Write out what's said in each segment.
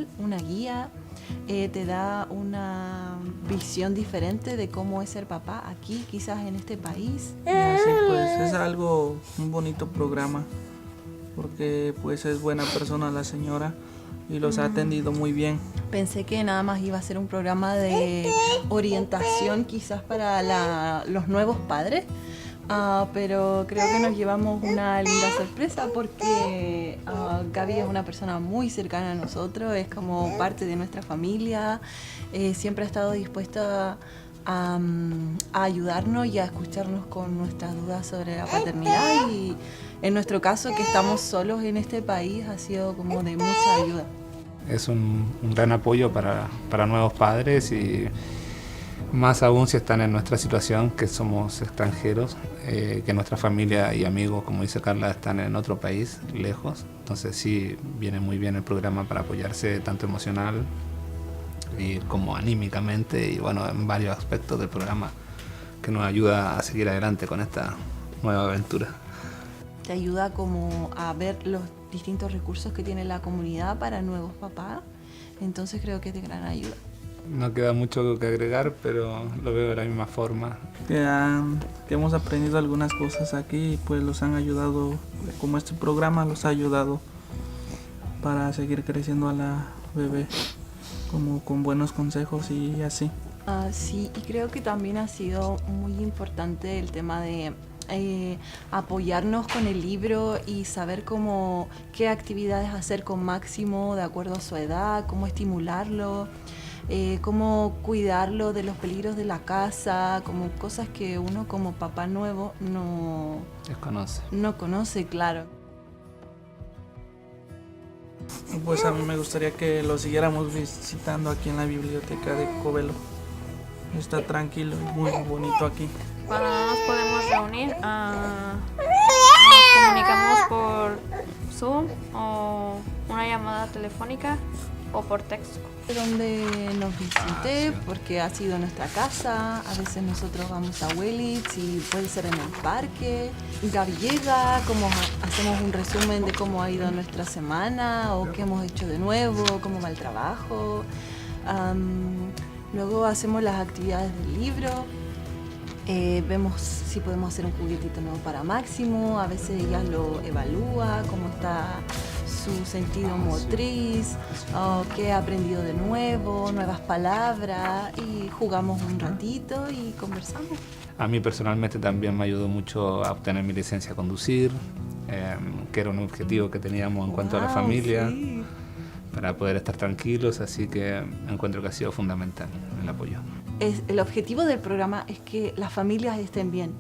manual, una guía, te da una visión diferente de cómo es ser papá aquí, quizás en este país. Y así pues es un bonito programa, porque pues es buena persona la señora y los ha atendido muy bien. Pensé que nada más iba a ser un programa de orientación quizás para los nuevos padres, pero creo que nos llevamos una linda sorpresa porque Gaby es una persona muy cercana a nosotros, es como parte de nuestra familia, siempre ha estado dispuesta a ayudarnos y a escucharnos con nuestras dudas sobre la paternidad, y en nuestro caso, que estamos solos en este país, ha sido como de mucha ayuda. Es un gran apoyo para nuevos padres, y más aún si están en nuestra situación, que somos extranjeros, que nuestra familia y amigos, como dice Carla, están en otro país, lejos. Entonces sí, viene muy bien el programa para apoyarse tanto emocional y como anímicamente, y bueno, en varios aspectos del programa, que nos ayuda a seguir adelante con esta nueva aventura. Te ayuda como a ver los distintos recursos que tiene la comunidad para nuevos papás, entonces creo que es de gran ayuda. No queda mucho que agregar, pero lo veo de la misma forma. Que hemos aprendido algunas cosas aquí y pues los han ayudado, como este programa los ha ayudado para seguir creciendo a la bebé, como con buenos consejos y así. Sí, y creo que también ha sido muy importante el tema de apoyarnos con el libro y saber qué actividades hacer con Máximo de acuerdo a su edad, cómo estimularlo, cómo cuidarlo de los peligros de la casa, como cosas que uno como papá nuevo no conoce, claro. Pues a mí me gustaría que lo siguiéramos visitando aquí en la biblioteca de Covelo. Está tranquilo y muy bonito aquí. Cuando no nos podemos reunir, nos comunicamos por Zoom o una llamada telefónica o por texto. Donde nos visite, porque ha sido nuestra casa, a veces nosotros vamos a Wellits y puede ser en el parque. Gaby llega, hacemos un resumen de cómo ha ido nuestra semana o qué hemos hecho de nuevo, cómo va el trabajo. Luego hacemos las actividades del libro, vemos si podemos hacer un juguetito nuevo para Máximo, a veces ella lo evalúa, cómo está su sentido motriz, qué ha aprendido de nuevo, nuevas palabras, y jugamos un ratito y conversamos. A mí personalmente también me ayudó mucho a obtener mi licencia a conducir, que era un objetivo que teníamos en cuanto a la familia, sí, para poder estar tranquilos, así que encuentro que ha sido fundamental el apoyo. El objetivo del programa es que las familias estén bien,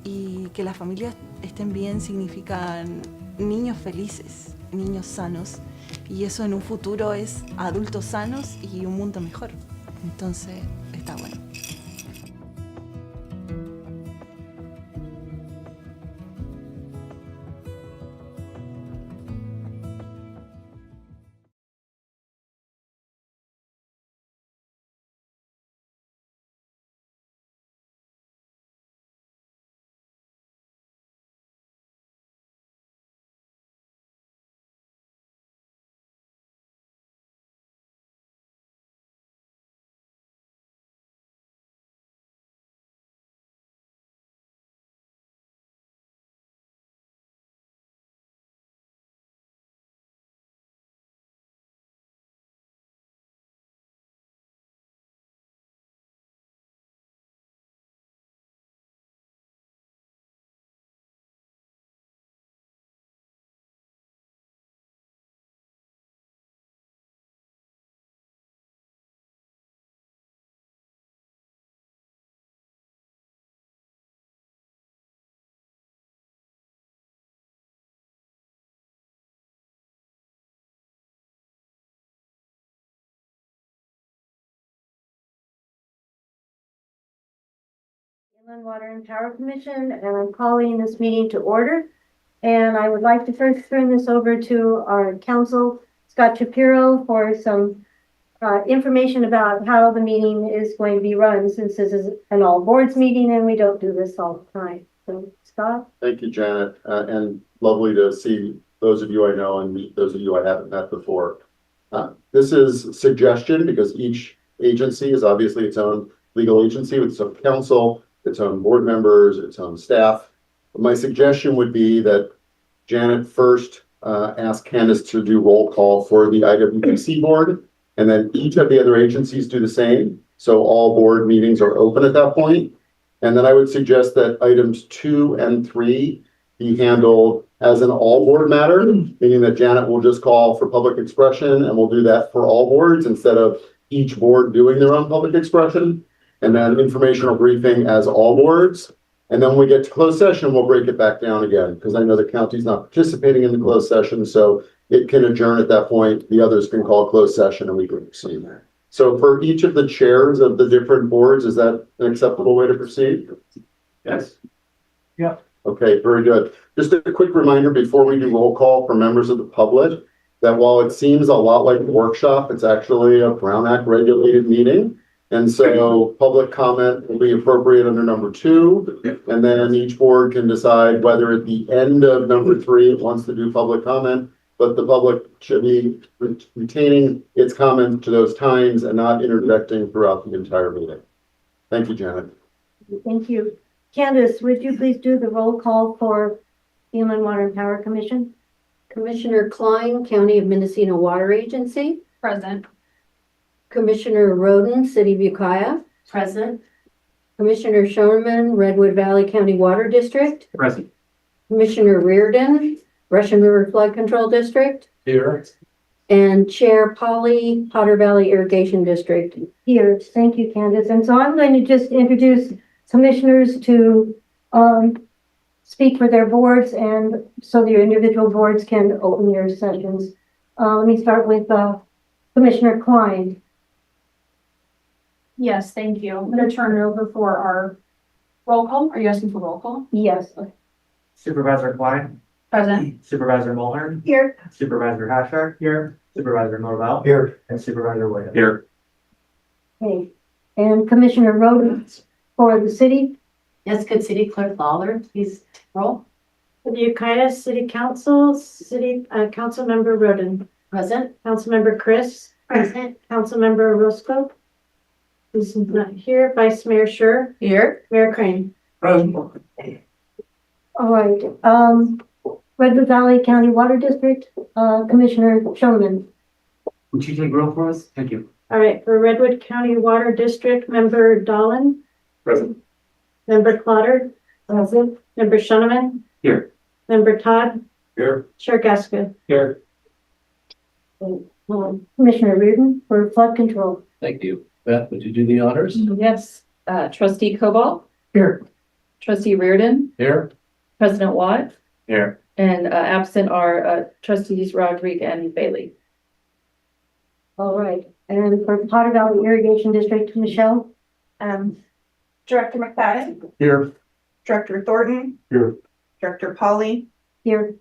y que las familias estén bien significa niños felices, niños sanos, y eso en un futuro es adultos sanos y un mundo mejor. Entonces está bueno. Inland Water and Power Commission, and I'm calling this meeting to order. And I would like to first turn this over to our counsel, Scott Shapiro, for some information about how the meeting is going to be run, since this is an all boards meeting and we don't do this all the time. So, Scott? Thank you, Janet, and lovely to see those of you I know and meet those of you I haven't met before. This is suggestion because each agency is obviously its own legal agency with its own counsel, its own board members, its own staff. But my suggestion would be that Janet first ask Candace to do roll call for the IWPC board, and then each of the other agencies do the same. So all board meetings are open at that point. And then I would suggest that items 2 and 3 be handled as an all board matter, meaning that Janet will just call for public expression and we'll do that for all boards instead of each board doing their own public expression. And then informational briefing as all boards. And then when we get to closed session, we'll break it back down again because I know the county's not participating in the closed session. So it can adjourn at that point. The others can call closed session and we can proceed. So for each of the chairs of the different boards, is that an acceptable way to proceed? Yes. Yeah. Okay, very good. Just a quick reminder before we do roll call for members of the public that while it seems a lot like a workshop, it's actually a Brown Act regulated meeting. And so public comment will be appropriate under number 2. And then each board can decide whether at the end of number 3 it wants to do public comment, but the public should be retaining its comment to those times and not interjecting throughout the entire meeting. Thank you, Janet. Thank you. Candace, would you please do the roll call for Inland Water and Power Commission? Commissioner Klein, County of Mendocino Water Agency. Present. Commissioner Roden, City of Ukiah. Present. Commissioner Schoeneman, Redwood Valley County Water District. Present. Commissioner Reardon, Russian River Flood Control District. Here. And Chair Polly, Potter Valley Irrigation District. Here, thank you, Candace. And so I'm going to just introduce commissioners to speak for their boards and so your individual boards can open your sessions. Let me start with Commissioner Klein. Yes, thank you. I'm going to turn it over for our roll call. Are you asking for roll call? Yes. Supervisor Klein. Present. Supervisor Mulhern. Here. Supervisor Hatcher. Here. Supervisor Norvell. Here. And Supervisor Williams. Here. Okay. And Commissioner Roden for the city. Yes, could City Clerk Lawler please roll? For the Ukiah City Council, Council Member Roden. Present. Councilmember Chris. Present. Councilmember Roscoe. Who's not here. Vice Mayor Scher. Here. Mayor Crane. Present. All right. Redwood Valley County Water District, Commissioner Schoeneman. Would you take roll for us? Thank you. All right, for Redwood County Water District, Member Dolan. Present. Member Clotter. Present. Member Schoeneman. Here. Member Todd. Here. Chair Gaska. Here. Commissioner Reardon for flood control. Thank you. Beth, would you do the honors? Yes. Trustee Cobalt. Here. Trustee Reardon. Here. President Watt. Here. And absent are trustees Rodriguez and Bailey. All right, and for Potter Valley Irrigation District, Michelle. Director McFadden, Here. Director Thornton, Here. Director Polly, Here.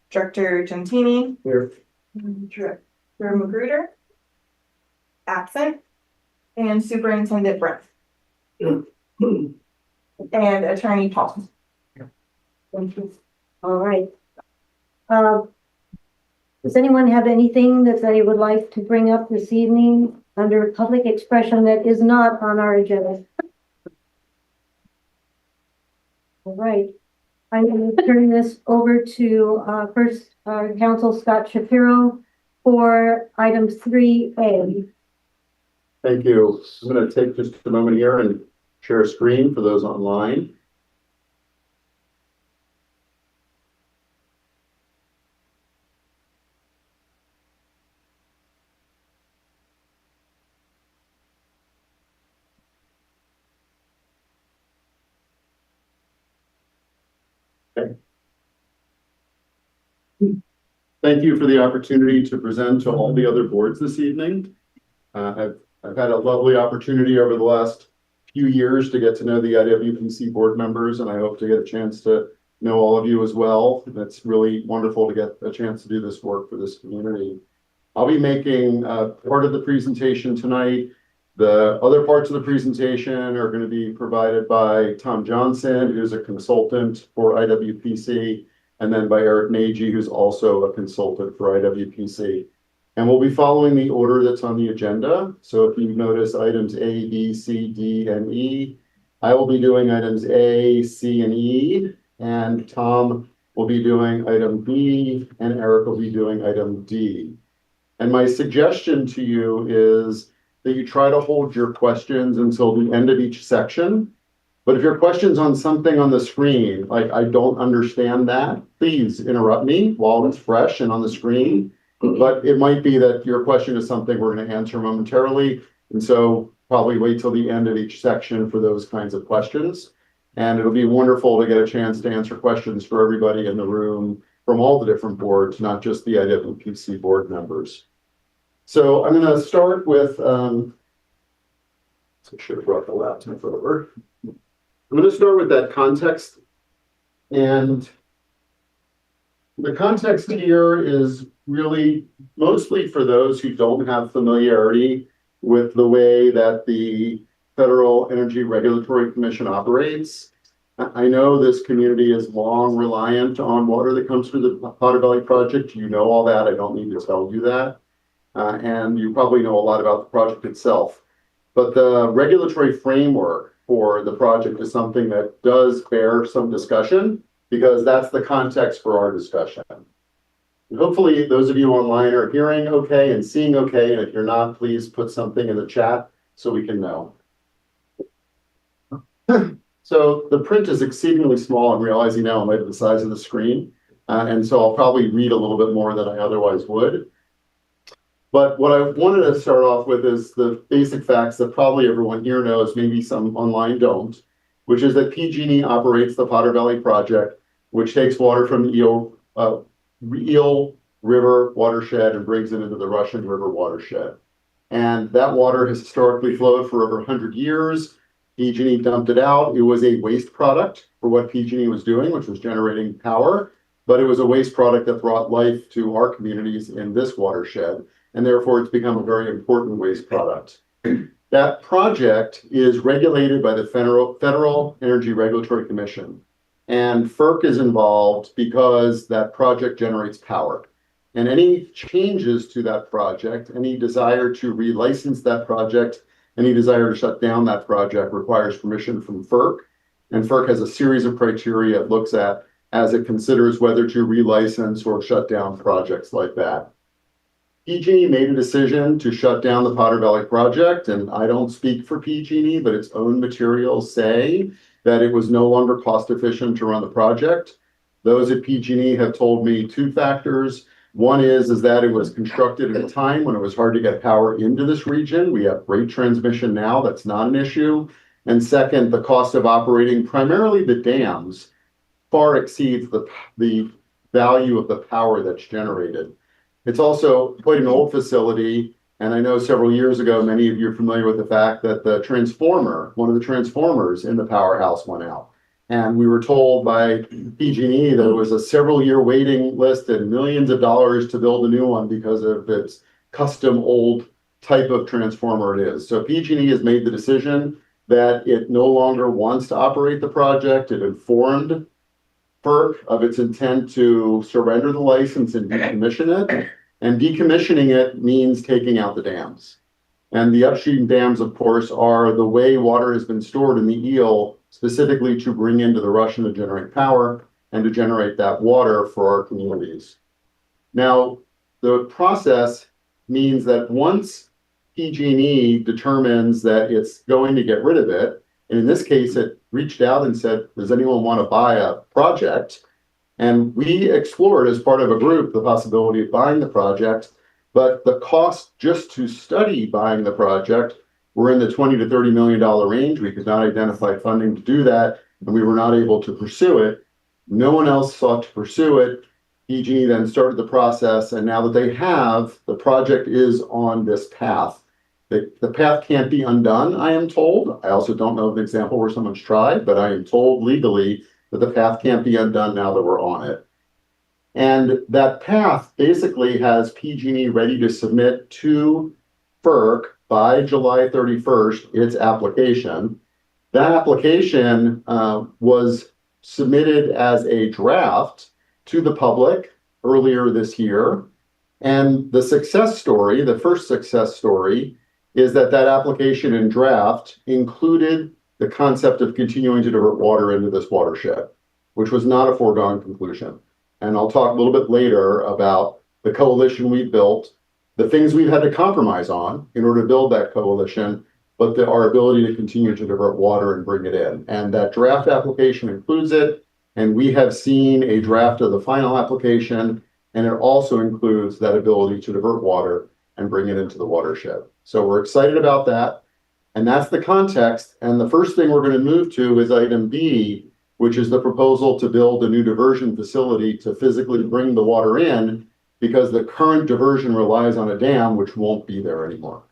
Director Gentini, Here. Director Magruder, absent, and Superintendent Brent, and Attorney Paul. Thank you. All right. Does anyone have anything that they would like to bring up this evening under public expression that is not on our agenda? All right. I'm going to turn this over to first our counsel Scott Shapiro for item 3A. Thank you. I'm going to take just a moment here and share a screen for those online. Okay. Thank you for the opportunity to present to all the other boards this evening. I've had a lovely opportunity over the last few years to get to know the IWPC board members, and I hope to get a chance to know all of you as well. It's really wonderful to get a chance to do this work for this community. I'll be making part of the presentation tonight. The other parts of the presentation are going to be provided by Tom Johnson, who's a consultant for IWPC, and then by Eric Nagy, who's also a consultant for IWPC. And we'll be following the order that's on the agenda. So if you notice items A, B, C, D, and E, I will be doing items A, C, and E, and Tom will be doing item B, and Eric will be doing item D. And my suggestion to you is that you try to hold your questions until the end of each section. But if your question's on something on the screen, like I don't understand that, please interrupt me while it's fresh and on the screen. But it might be that your question is something we're going to answer momentarily. And so probably wait till the end of each section for those kinds of questions. And it'll be wonderful to get a chance to answer questions for everybody in the room from all the different boards, not just the IWPC board members. So I'm going to start with, I should have brought the laptop over. I'm going to start with that context. And the context here is really mostly for those who don't have familiarity with the way that the Federal Energy Regulatory Commission operates. I know this community is long reliant on water that comes through the Potter Valley project. You know all that. I don't need to tell you that. And you probably know a lot about the project itself. But the regulatory framework for the project is something that does bear some discussion, because that's the context for our discussion. And hopefully those of you online are hearing okay and seeing okay, and if you're not, please put something in the chat so we can know. So the print is exceedingly small. I'm realizing now in light of the size of the screen. And so I'll probably read a little bit more than I otherwise would. But what I wanted to start off with is the basic facts that probably everyone here knows, maybe some online don't, which is that PG&E operates the Potter Valley project, which takes water from the Eel River watershed and brings it into the Russian River watershed. And that water has historically flowed for over 100 years. PG&E dumped it out. It was a waste product for what PG&E was doing, which was generating power, but it was a waste product that brought life to our communities in this watershed. And therefore it's become a very important waste product. That project is regulated by the Federal Energy Regulatory Commission. And FERC is involved because that project generates power. And any changes to that project, any desire to relicense that project, any desire to shut down that project requires permission from FERC. And FERC has a series of criteria it looks at as it considers whether to relicense or shut down projects like that. PG&E made a decision to shut down the Potter Valley project, and I don't speak for PG&E, but its own materials say that it was no longer cost efficient to run the project. Those at PG&E have told me two factors. One is that it was constructed at a time when it was hard to get power into this region. We have great transmission now, that's not an issue. And second, the cost of operating primarily the dams far exceeds the value of the power that's generated. It's also quite an old facility, and I know several years ago, many of you are familiar with the fact that the transformer, one of the transformers in the powerhouse went out. And we were told by PG&E that it was a several-year waiting list and millions of dollars to build a new one because of its custom old type of transformer it is. So PG&E has made the decision that it no longer wants to operate the project. It informed FERC of its intent to surrender the license and decommission it. And decommissioning it means taking out the dams. And the upstream dams, of course, are the way water has been stored in the Eel, specifically to bring into the Russian to generate power and to generate that water for our communities. Now, the process means that once PG&E determines that it's going to get rid of it, and in this case, it reached out and said, does anyone want to buy a project? And we explored as part of a group the possibility of buying the project, but the cost just to study buying the project were in the $20 to $30 million range. We could not identify funding to do that, and we were not able to pursue it. No one else sought to pursue it. PG&E then started the process, and now that they have, the project is on this path. The path can't be undone, I am told. I also don't know of an example where someone's tried, but I am told legally that the path can't be undone now that we're on it. And that path basically has PG&E ready to submit to FERC by July 31st, its application. That application was submitted as a draft to the public earlier this year. And the success story, the first success story, is that application in draft included the concept of continuing to divert water into this watershed, which was not a foregone conclusion. And I'll talk a little bit later about the coalition we built, the things we've had to compromise on in order to build that coalition, but our ability to continue to divert water and bring it in. And that draft application includes it. And we have seen a draft of the final application, and it also includes that ability to divert water and bring it into the watershed. So we're excited about that. And that's the context. And the first thing we're going to move to is item B, which is the proposal to build a new diversion facility to physically bring the water in, because the current diversion relies on a dam, which won't be there anymore.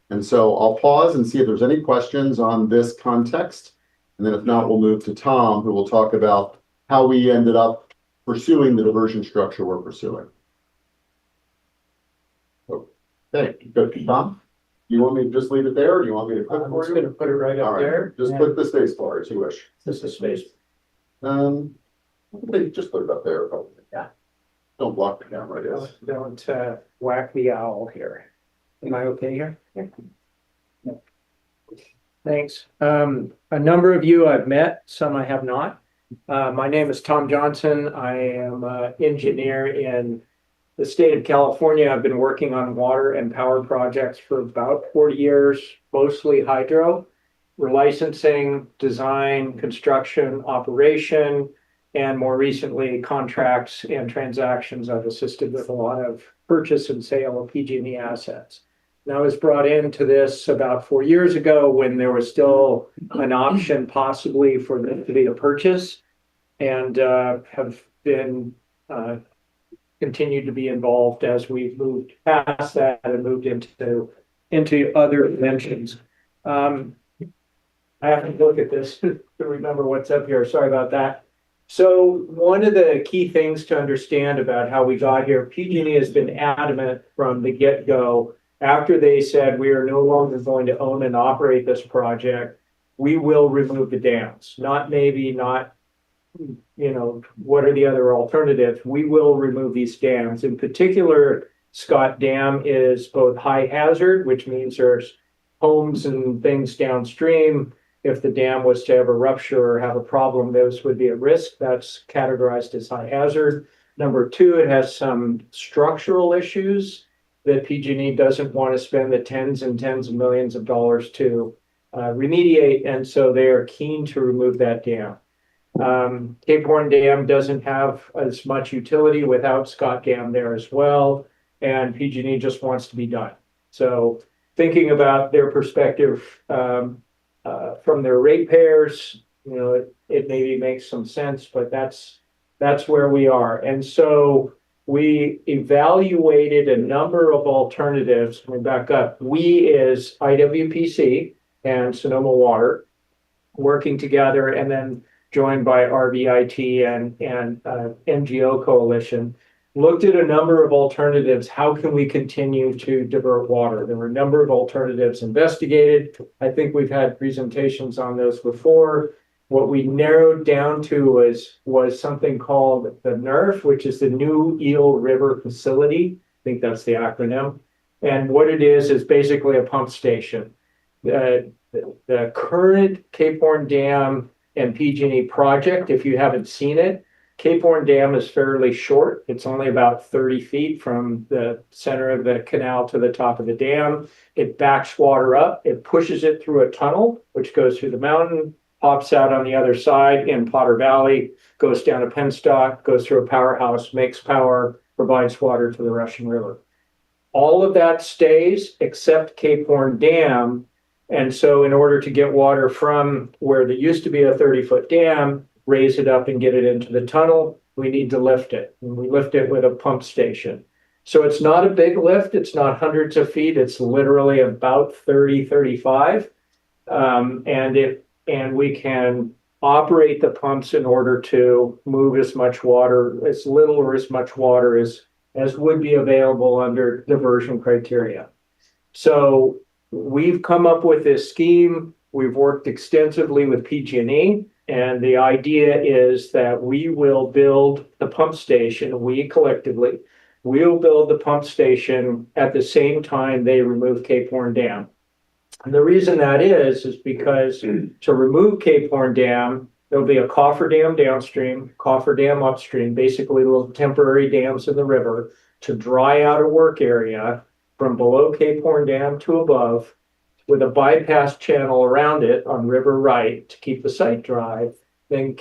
And so I'll pause and see if there's any questions on this context. And then if not, we'll move to Tom, who will talk about how we ended up pursuing the diversion structure we're pursuing. Okay, go to Tom. You want me to just leave it there, or do you want me to click for you? I'm just gonna put it right All up right, there. just click the space bar as you wish. This is space. Just put it up there. Yeah. Don't block the camera, I guess. Don't whack the owl here. Am I okay here? Yeah. Thanks. A number of you I've met, some I have not. My name is Tom Johnson. I am an engineer in the state of California. I've been working on water and power projects for about 40 years, mostly hydro, licensing, design, construction, operation, and more recently contracts and transactions. I've assisted with a lot of purchase and sale of PG&E assets. And I was brought into this about 4 years ago when there was still an option possibly for them to be a purchase, and have been continued to be involved as we've moved past that and moved into other dimensions. I have to look at this to remember what's up here. Sorry about that. So one of the key things to understand about how we got here, PG&E has been adamant from the get-go. After they said we are no longer going to own and operate this project, we will remove the dams. Not maybe, not, you know, what are the other alternatives? We will remove these dams. In particular, Scott Dam is both high hazard, which means there's homes and things downstream. If the dam was to ever rupture or have a problem, those would be at risk. That's categorized as high hazard. Number two, it has some structural issues that PG&E doesn't want to spend the tens and tens of millions of dollars to remediate, and so they are keen to remove that dam. Cape Horn Dam doesn't have as much utility without Scott Dam there as well, and PG&E just wants to be done. So thinking about their perspective from their ratepayers, you know, it maybe makes some sense, but that's where we are. And so we evaluated a number of alternatives. Let me back up. We is IWPC and Sonoma Water working together, and then joined by RVIT and NGO Coalition, looked at a number of alternatives. How can we continue to divert water? There were a number of alternatives investigated. I think we've had presentations on those before. What we narrowed down to was something called the NERF, which is the New Eel River Facility. I think that's the acronym. And what it is basically a pump station. The current Cape Horn Dam and PG&E project, if you haven't seen it, Cape Horn Dam is fairly short. It's only about 30 feet from the center of the canal to the top of the dam. It backs water up. It pushes it through a tunnel, which goes through the mountain, pops out on the other side in Potter Valley, goes down to Penstock, goes through a powerhouse, makes power, provides water to the Russian River. All of that stays except Cape Horn Dam. And so in order to get water from where there used to be a 30-foot dam, raise it up and get it into the tunnel, we need to lift it. And we lift it with a pump station. So it's not a big lift. It's not hundreds of feet. It's literally about 30, 35. And we can operate the pumps in order to move as much water, as little or as much water as would be available under diversion criteria. So we've come up with this scheme. We've worked extensively with PG&E, and the idea is that we will build the pump station, we collectively we'll build the pump station at the same time they remove Cape Horn Dam. And the reason that is because to remove Cape Horn Dam, there'll be a coffer dam downstream, coffer dam upstream, basically little temporary dams in the river to dry out a work area from below Cape Horn Dam to above with a bypass channel around it on River Right to keep the site dry. Then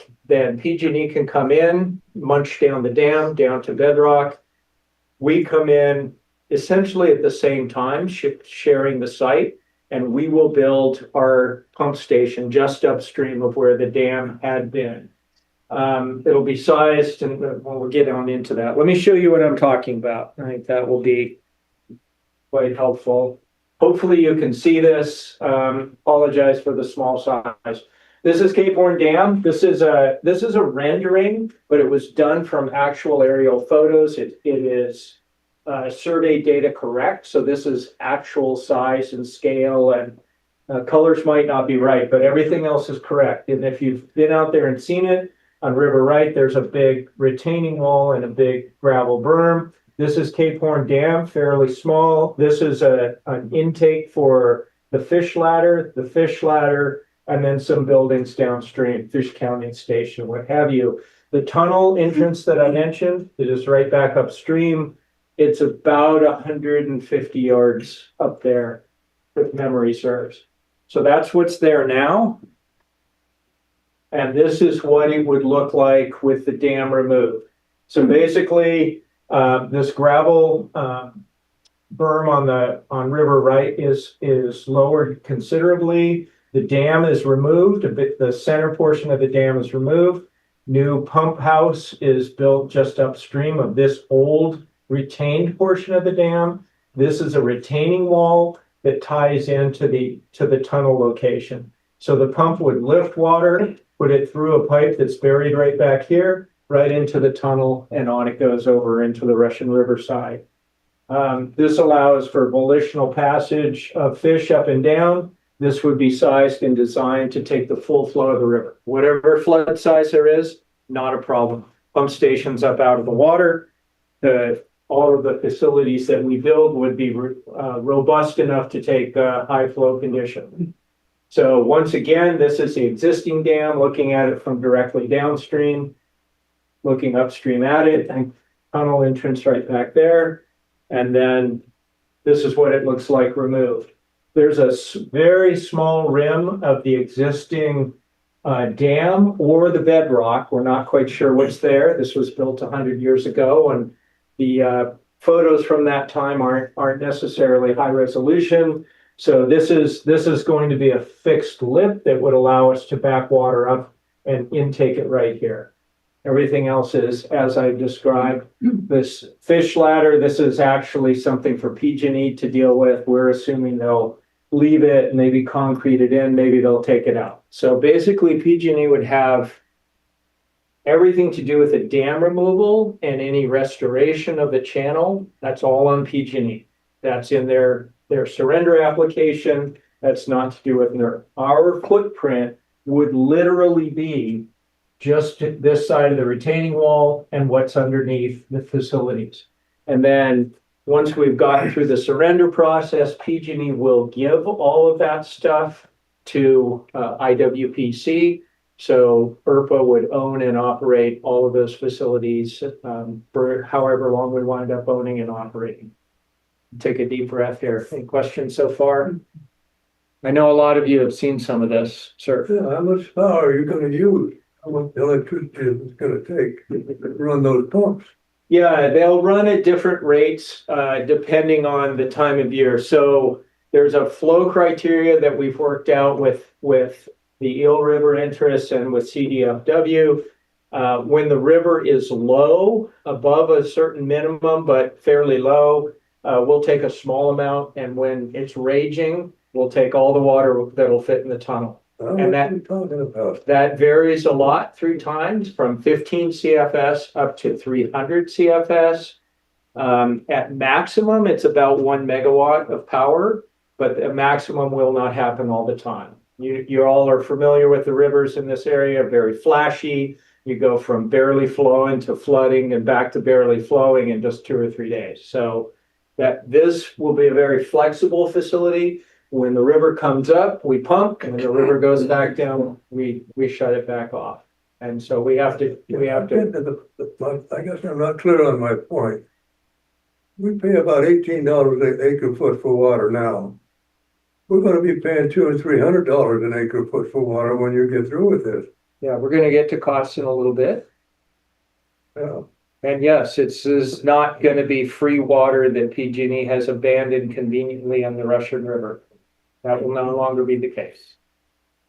PG&E can come in, munch down the dam, down to bedrock. We come in essentially at the same time, sharing the site, and we will build our pump station just upstream of where the dam had been. It'll be sized, and we'll get on into that. Let me show you what I'm talking about. I think that will be quite helpful. Hopefully you can see this. Apologize for the small size. This is Cape Horn Dam. This is a rendering, but it was done from actual aerial photos. It is survey data correct. So this is actual size and scale, and colors might not be right, but everything else is correct. And if you've been out there and seen it on River Right, there's a big retaining wall and a big gravel berm. This is Cape Horn Dam, fairly small. This is an intake for the fish ladder, and then some buildings downstream, fish counting station, what have you. The tunnel entrance that I mentioned, it is right back upstream. It's about 150 yards up there, if memory serves. So that's what's there now. And this is what it would look like with the dam removed. So basically, this gravel berm on River Right is lowered considerably. The dam is removed, the center portion of the dam is removed. New pump house is built just upstream of this old retained portion of the dam. This is a retaining wall that ties into the tunnel location. So the pump would lift water, put it through a pipe that's buried right back here, right into the tunnel, and on it goes over into the Russian River side. This allows for volitional passage of fish up and down. This would be sized and designed to take the full flow of the river. Whatever flood size there is, not a problem. Pump stations up out of the water. All of the facilities that we build would be robust enough to take high flow condition. So once again, this is the existing dam, looking at it from directly downstream, looking upstream at it, and tunnel entrance right back there. And then this is what it looks like removed. There's a very small rim of the existing dam or the bedrock. We're not quite sure what's there. This was built 100 years ago, and the photos from that time aren't necessarily high resolution. So this is going to be a fixed lip that would allow us to back water up and intake it right here. Everything else is as I described. This fish ladder, this is actually something for PG&E to deal with. We're assuming they'll leave it, maybe concrete it in, maybe they'll take it out. So basically PG&E would have everything to do with the dam removal and any restoration of the channel. That's all on PG&E. That's in their surrender application. That's not to do with NERC. Our footprint would literally be just this side of the retaining wall and what's underneath the facilities. And then once we've gotten through the surrender process, PG&E will give all of that stuff to IWPC. So IRPA would own and operate all of those facilities for however long we wind up owning and operating. Take a deep breath here. Any questions so far? I know a lot of you have seen some of this, sir. Yeah, how much power are you going to use? How much electricity is it going to take to run those pumps? Yeah, they'll run at different rates depending on the time of year. So there's a flow criteria that we've worked out with the Eel River interests and with CDFW. When the river is low, above a certain minimum, but fairly low, we'll take a small amount. And when it's raging, we'll take all the water that'll fit in the tunnel. And that varies a lot through times, from 15 CFS up to 300 CFS. At maximum, it's about 1 megawatt of power, but the maximum will not happen all the time. You all are familiar with the rivers in this area, very flashy. You go from barely flowing to flooding and back to barely flowing in just 2 or 3 days. So that this will be a very flexible facility. When the river comes up, we pump. When the river goes back down, we shut it back off. And so we have to. I guess I'm not clear on my point. We pay about $18 an acre foot for water now. We're gonna be paying $200 or $300 an acre foot for water when you get through with this. Yeah, we're gonna get to costs in a little bit. Yeah. And yes, it's not gonna be free water that PG&E has abandoned conveniently on the Russian River. That will no longer be the case.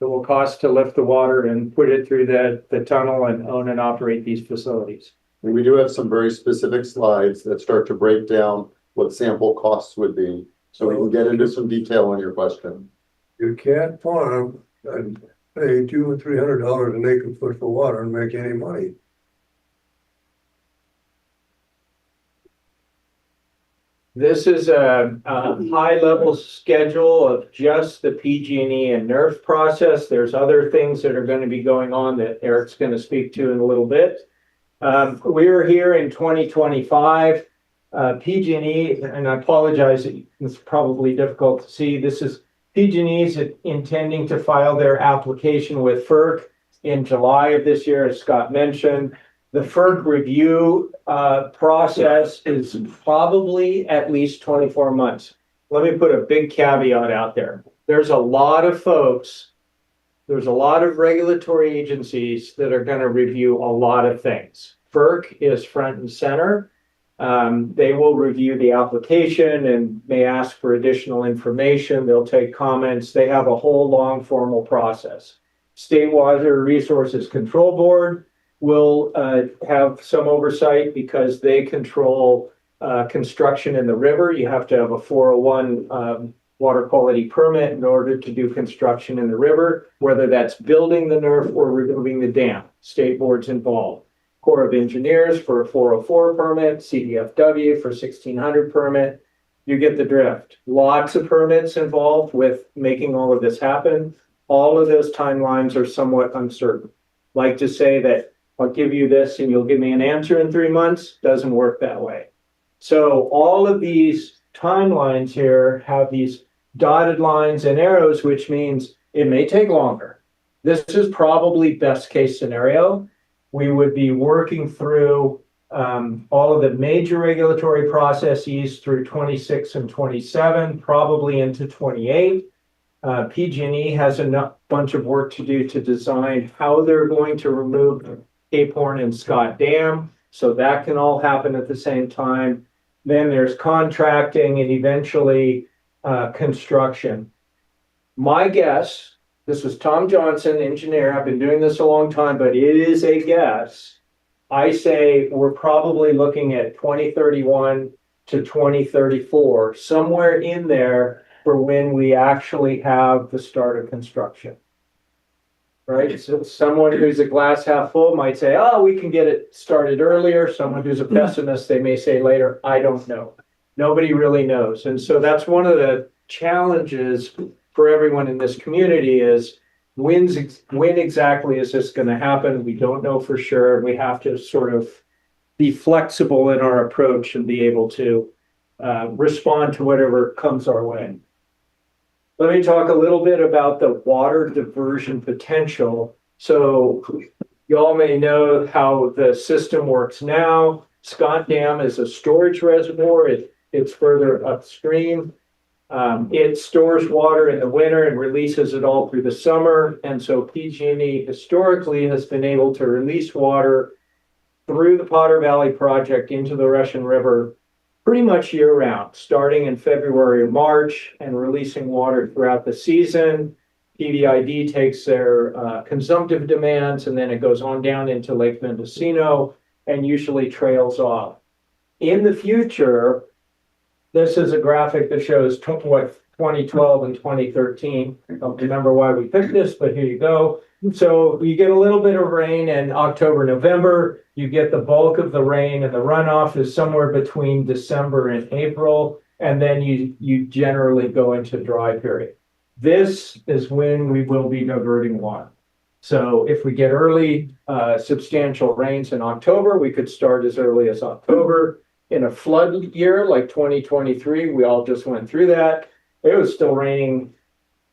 It will cost to lift the water and put it through the tunnel and own and operate these facilities. And we do have some very specific slides that start to break down what sample costs would be. So we can get into some detail on your question. You can't farm and pay $200 or $300 an acre foot for water and make any money. This is a high-level schedule of just the PG&E and NERF process. There's other things that are going to be going on that Eric's going to speak to in a little bit. We're here in 2025. PG&E, and I apologize, it's probably difficult to see. This is PG&E's intending to file their application with FERC in July of this year, as Scott mentioned. The FERC review process is probably at least 24 months. Let me put a big caveat out there. There's a lot of folks, there's a lot of regulatory agencies that are going to review a lot of things. FERC is front and center. They will review the application and may ask for additional information. They'll take comments. They have a whole long formal process. State Water Resources Control Board will have some oversight because they control construction in the river. You have to have a 401 water quality permit in order to do construction in the river, whether that's building the NERF or removing the dam. State boards involved. Corps of Engineers for a 404 permit, CDFW for 1600 permit. You get the drift. Lots of permits involved with making all of this happen. All of those timelines are somewhat uncertain. Like to say that I'll give you this and you'll give me an answer in 3 months, doesn't work that way. So all of these timelines here have these dotted lines and arrows, which means it may take longer. This is probably best case scenario. We would be working through all of the major regulatory processes through 26 and 27, probably into 28. PG&E has a bunch of work to do to design how they're going to remove Cape Horn and Scott Dam. So that can all happen at the same time. Then there's contracting and eventually construction. My guess, this was Tom Johnson, engineer. I've been doing this a long time, but it is a guess. I say we're probably looking at 2031 to 2034, somewhere in there for when we actually have the start of construction. Right? So someone who's a glass half full might say, oh, we can get it started earlier. Someone who's a pessimist, they may say later, I don't know. Nobody really knows. And so that's one of the challenges for everyone in this community is when exactly is this going to happen? We don't know for sure. We have to sort of be flexible in our approach and be able to respond to whatever comes our way. Let me talk a little bit about the water diversion potential. So you all may know how the system works now. Scott Dam is a storage reservoir. It's further upstream. It stores water in the winter and releases it all through the summer. And so PG&E historically has been able to release water through the Potter Valley project into the Russian River pretty much year round, starting in February or March and releasing water throughout the season. PVID takes their consumptive demands and then it goes on down into Lake Mendocino and usually trails off. In the future, this is a graphic that shows what 2012 and 2013. I don't remember why we picked this, but here you go. So you get a little bit of rain in October, November. You get the bulk of the rain and the runoff is somewhere between December and April. And then you generally go into dry period. This is when we will be diverting water. So if we get early, substantial rains in October, we could start as early as October. In a flood year like 2023, we all just went through that. It was still raining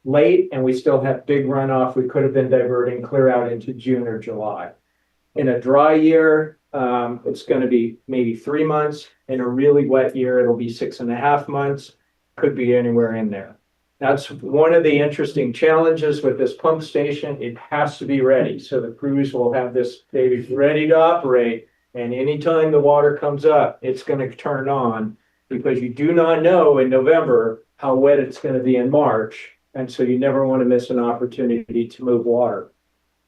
late and we still had big runoff. We could have been diverting clear out into June or July. In a dry year, it's going to be maybe 3 months. In a really wet year, it'll be 6.5 months. Could be anywhere in there. That's one of the interesting challenges with this pump station. It has to be ready. So the crews will have this baby ready to operate. And anytime the water comes up, it's going to turn on because you do not know in November how wet it's going to be in March. And so you never want to miss an opportunity to move water.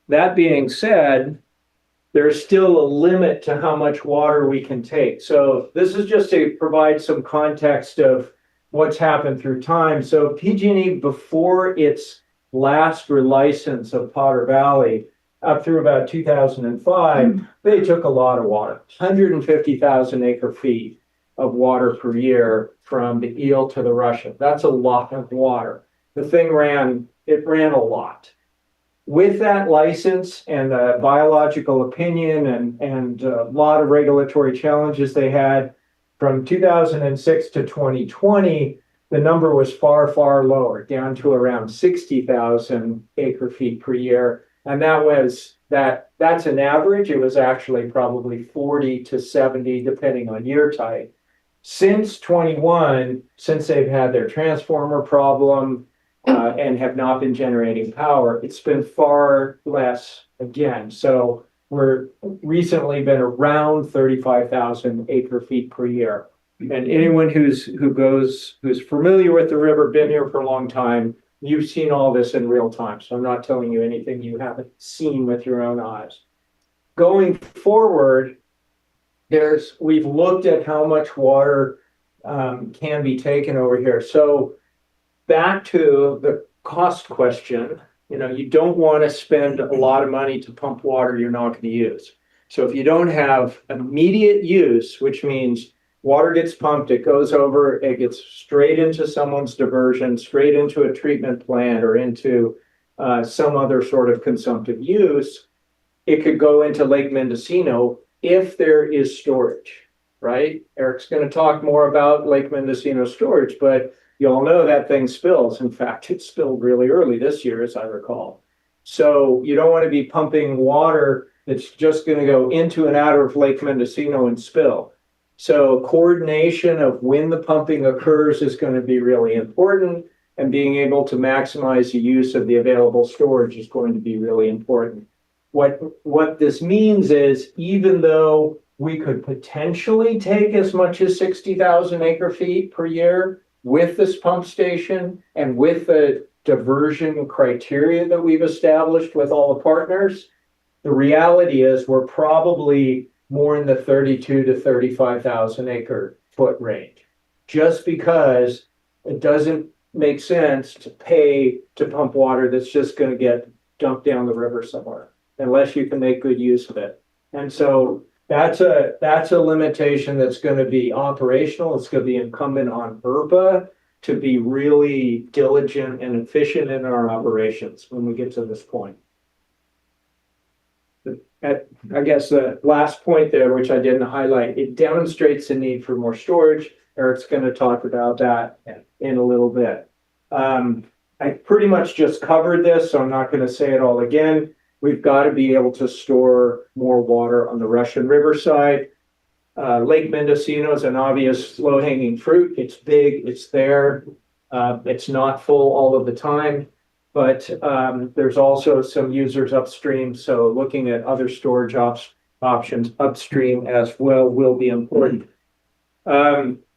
That being said, there's still a limit to how much water we can take. So this is just to provide some context of what's happened through time. So PG&E, before its last relicense of Potter Valley, up through about 2005, they took a lot of water, 150,000 acre feet of water per year from the Eel to the Russian. That's a lot of water. The thing ran a lot. With that license and the biological opinion and a lot of regulatory challenges they had, from 2006 to 2020, the number was far, far lower, down to around 60,000 acre feet per year. And that's an average. It was actually probably 40 to 70, depending on year type. Since 21, since they've had their transformer problem and have not been generating power, it's been far less again. So we're recently been around 35,000 acre feet per year. And anyone who's familiar with the river, been here for a long time, you've seen all this in real time. So I'm not telling you anything you haven't seen with your own eyes. Going forward, we've looked at how much water can be taken over here. So back to the cost question, you don't want to spend a lot of money to pump water you're not going to use. So if you don't have immediate use, which means water gets pumped, it goes over, it gets straight into someone's diversion, straight into a treatment plant or into some other sort of consumptive use, it could go into Lake Mendocino if there is storage, right? Eric's going to talk more about Lake Mendocino storage, but you all know that thing spills. In fact, it spilled really early this year, as I recall. So you don't want to be pumping water that's just going to go into and out of Lake Mendocino and spill. So coordination of when the pumping occurs is going to be really important, and being able to maximize the use of the available storage is going to be really important. What this means is, even though we could potentially take as much as 60,000 acre feet per year with this pump station and with the diversion criteria that we've established with all the partners, the reality is we're probably more in the 32 to 35,000 acre foot range, just because it doesn't make sense to pay to pump water that's just going to get dumped down the river somewhere, unless you can make good use of it. And so that's a limitation that's going to be operational. It's going to be incumbent on IRPA to be really diligent and efficient in our operations when we get to this point. I guess the last point there, which I didn't highlight, it demonstrates the need for more storage. Eric's going to talk about that in a little bit. I pretty much just covered this, so I'm not going to say it all again. We've got to be able to store more water on the Russian River side. Lake Mendocino is an obvious low-hanging fruit. It's big, it's there. It's not full all of the time, but there's also some users upstream. So looking at other storage options upstream as well will be important.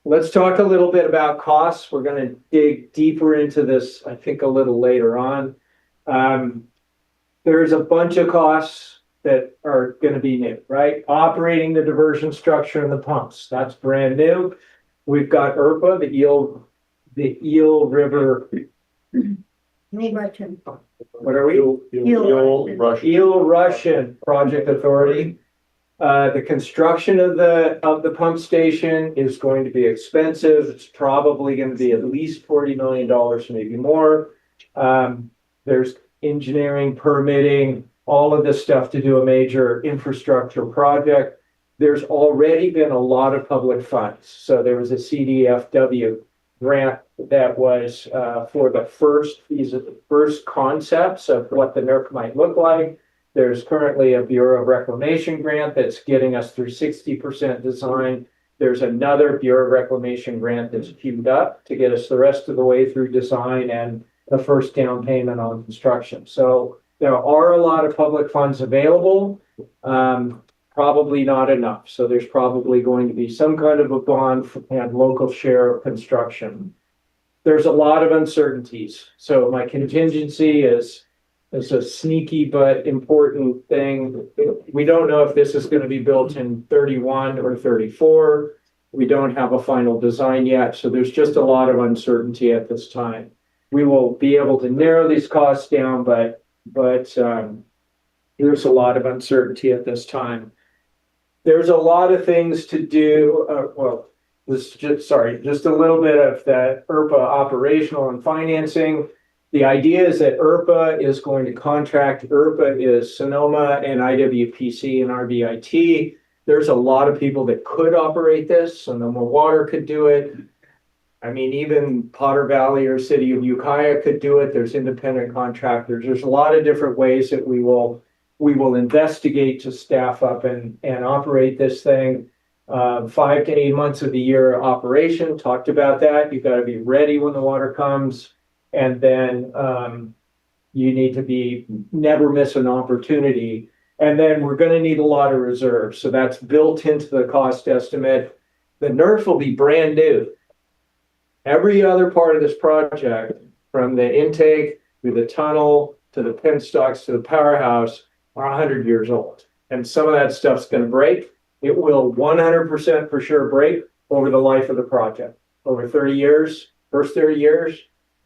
Let's talk a little bit about costs. We're going to dig deeper into this, I think, a little later on. There's a bunch of costs that are going to be new, right? Operating the diversion structure and the pumps, that's brand new. We've got IRPA, the Eel River. What are we? Eel Russian Project Authority. The construction of the pump station is going to be expensive. It's probably going to be at least $40 million, maybe more. There's engineering, permitting, all of this stuff to do a major infrastructure project. There's already been a lot of public funds. So there was a CDFW grant that was for the first concepts of what the NERC might look like. There's currently a Bureau of Reclamation grant that's getting us through 60% design. There's another Bureau of Reclamation grant that's queued up to get us the rest of the way through design and the first down payment on construction. So there are a lot of public funds available, probably not enough. So there's probably going to be some kind of a bond and local share of construction. There's a lot of uncertainties. So my contingency is a sneaky but important thing. We don't know if this is going to be built in 31 or 34. We don't have a final design yet. So there's just a lot of uncertainty at this time. We will be able to narrow these costs down, but there's a lot of uncertainty at this time. There's a lot of things to do. Just a little bit of that IRPA operational and financing. The idea is that IRPA is going to contract. IRPA is Sonoma and IWPC and RBIT. There's a lot of people that could operate this. Sonoma Water could do it. I mean, even Potter Valley or City of Ukiah could do it. There's independent contractors. There's a lot of different ways that we will investigate to staff up and operate this thing. 5 to 8 months of the year operation, talked about that. You've got to be ready when the water comes. And then you need to never miss an opportunity. And then we're going to need a lot of reserves. So that's built into the cost estimate. The NERF will be brand new. Every other part of this project, from the intake to the tunnel to the penstocks to the powerhouse, are 100 years old. And some of that stuff's going to break. It will 100% for sure break over the life of the project. Over 30 years, first 30 years,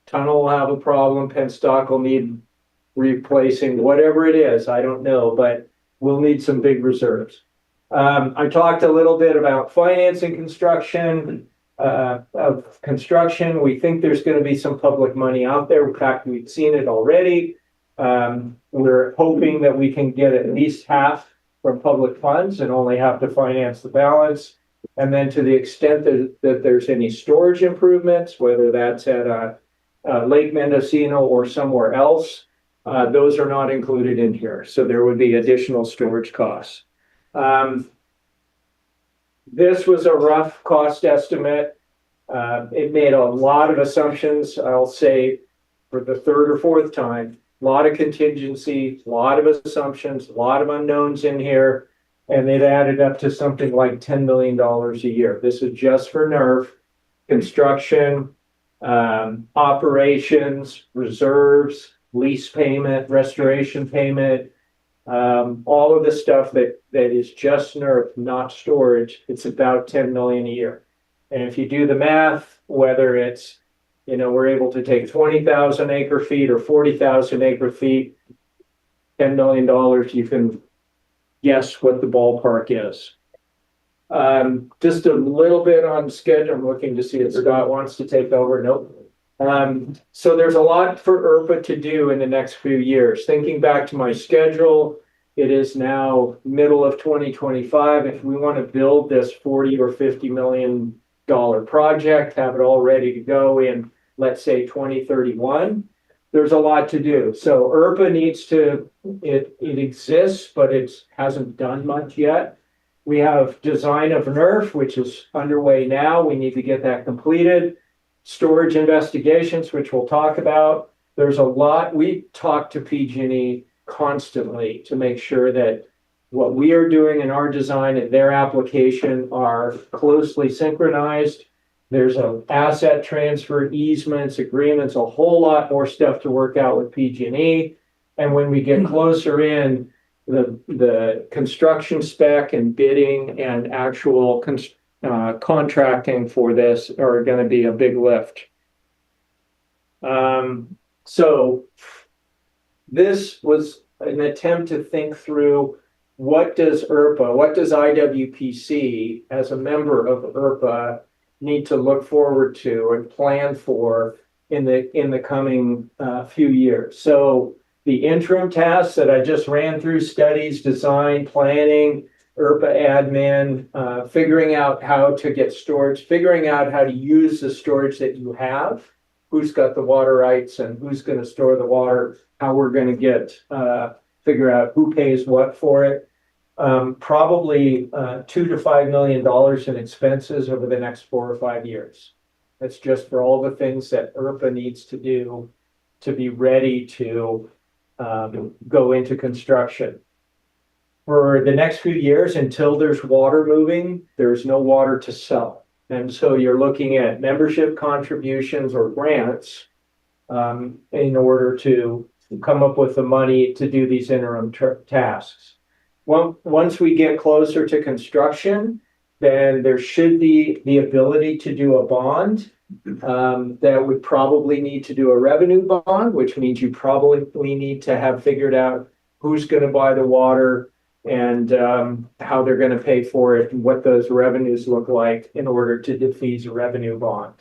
tunnel will have a problem, penstock will need replacing, whatever it is, I don't know, but we'll need some big reserves. I talked a little bit about financing construction. We think there's going to be some public money out there. In fact, we've seen it already. We're hoping that we can get at least half from public funds and only have to finance the balance. And then to the extent that there's any storage improvements, whether that's at Lake Mendocino or somewhere else, those are not included in here. So there would be additional storage costs. This was a rough cost estimate. It made a lot of assumptions. I'll say for the third or fourth time, a lot of contingency, a lot of assumptions, a lot of unknowns in here, and it added up to something like $10 million a year. This is just for NERF, construction, operations, reserves, lease payment, restoration payment, all of the stuff that is just NERF, not storage. It's about 10 million a year. And if you do the math, whether it's, we're able to take 20,000 acre feet or 40,000 acre feet, $10 million, you can guess what the ballpark is. Just a little bit on schedule. I'm looking to see if Scott wants to take over. Nope. So there's a lot for IRPA to do in the next few years. Thinking back to my schedule, it is now middle of 2025. If we want to build this $40 or $50 million project, have it all ready to go in, let's say 2031, there's a lot to do. So IRPA needs to, it exists, but it hasn't done much yet. We have design of NERF, which is underway now. We need to get that completed. Storage investigations, which we'll talk about. There's a lot. We talk to PG&E constantly to make sure that what we are doing in our design and their application are closely synchronized. There's an asset transfer, easements, agreements, a whole lot more stuff to work out with PG&E. And when we get closer in, the construction spec and bidding and actual contracting for this are going to be a big lift. So this was an attempt to think through what does IWPC as a member of IRPA need to look forward to and plan for in the coming few years. So the interim tasks that I just ran through, studies, design, planning, IRPA admin, figuring out how to get storage, figuring out how to use the storage that you have, who's got the water rights and who's going to store the water, how we're going to get, figure out who pays what for it. Probably $2 to $5 million in expenses over the next 4 or 5 years. That's just for all the things that IRPA needs to do to be ready to go into construction. For the next few years, until there's water moving, there's no water to sell. And so you're looking at membership contributions or grants in order to come up with the money to do these interim tasks. Once we get closer to construction, then there should be the ability to do a bond that would probably need to do a revenue bond, which means you probably need to have figured out who's going to buy the water and how they're going to pay for it and what those revenues look like in order to defease a revenue bond.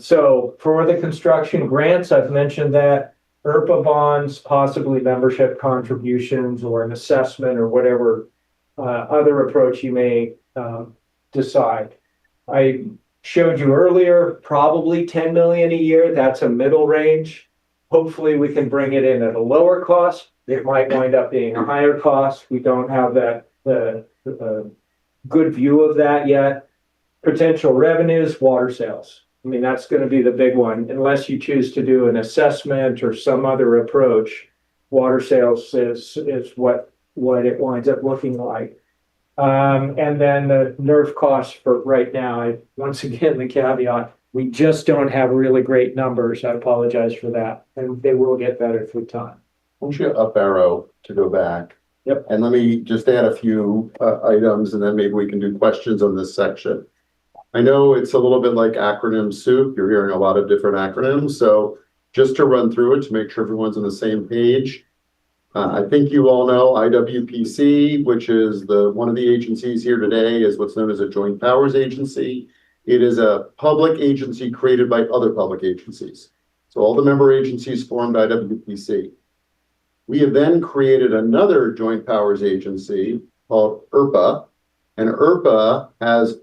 So for the construction grants, I've mentioned that. IRPA bonds, possibly membership contributions or an assessment or whatever other approach you may decide. I showed you earlier, probably 10 million a year. That's a middle range. Hopefully we can bring it in at a lower cost. It might wind up being a higher cost. We don't have that good view of that yet. Potential revenues, water sales. I mean, that's going to be the big one. Unless you choose to do an assessment or some other approach, water sales is what it winds up looking like. And then the NERF costs for right now, once again, the caveat, we just don't have really great numbers. I apologize for that. And they will get better through time. I want you to up arrow to go back. Yep. And let me just add a few items and then maybe we can do questions on this section. I know it's a little bit like acronym soup. You're hearing a lot of different acronyms. So just to run through it to make sure everyone's on the same page. I think you all know IWPC, which is one of the agencies here today, is what's known as a joint powers agency. It is a public agency created by other public agencies. So all the member agencies formed IWPC. We have then created another joint powers agency called IRPA, and IRPA has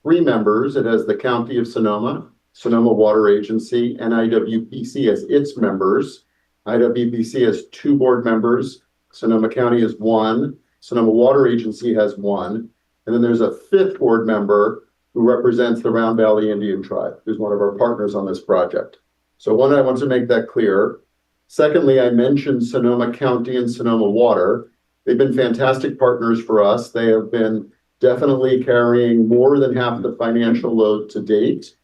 3 members. It has the County of Sonoma Water Agency, and IWPC as its members. IWPC has 2 board members. Sonoma County has 1. Sonoma Water Agency has 1. And then there's a 5th board member who represents the Round Valley Indian Tribe, who's one of our partners on this project. So one, I want to make that clear. Secondly, I mentioned Sonoma County and Sonoma Water. They've been fantastic partners for us. They have been definitely carrying more than half the financial load to date.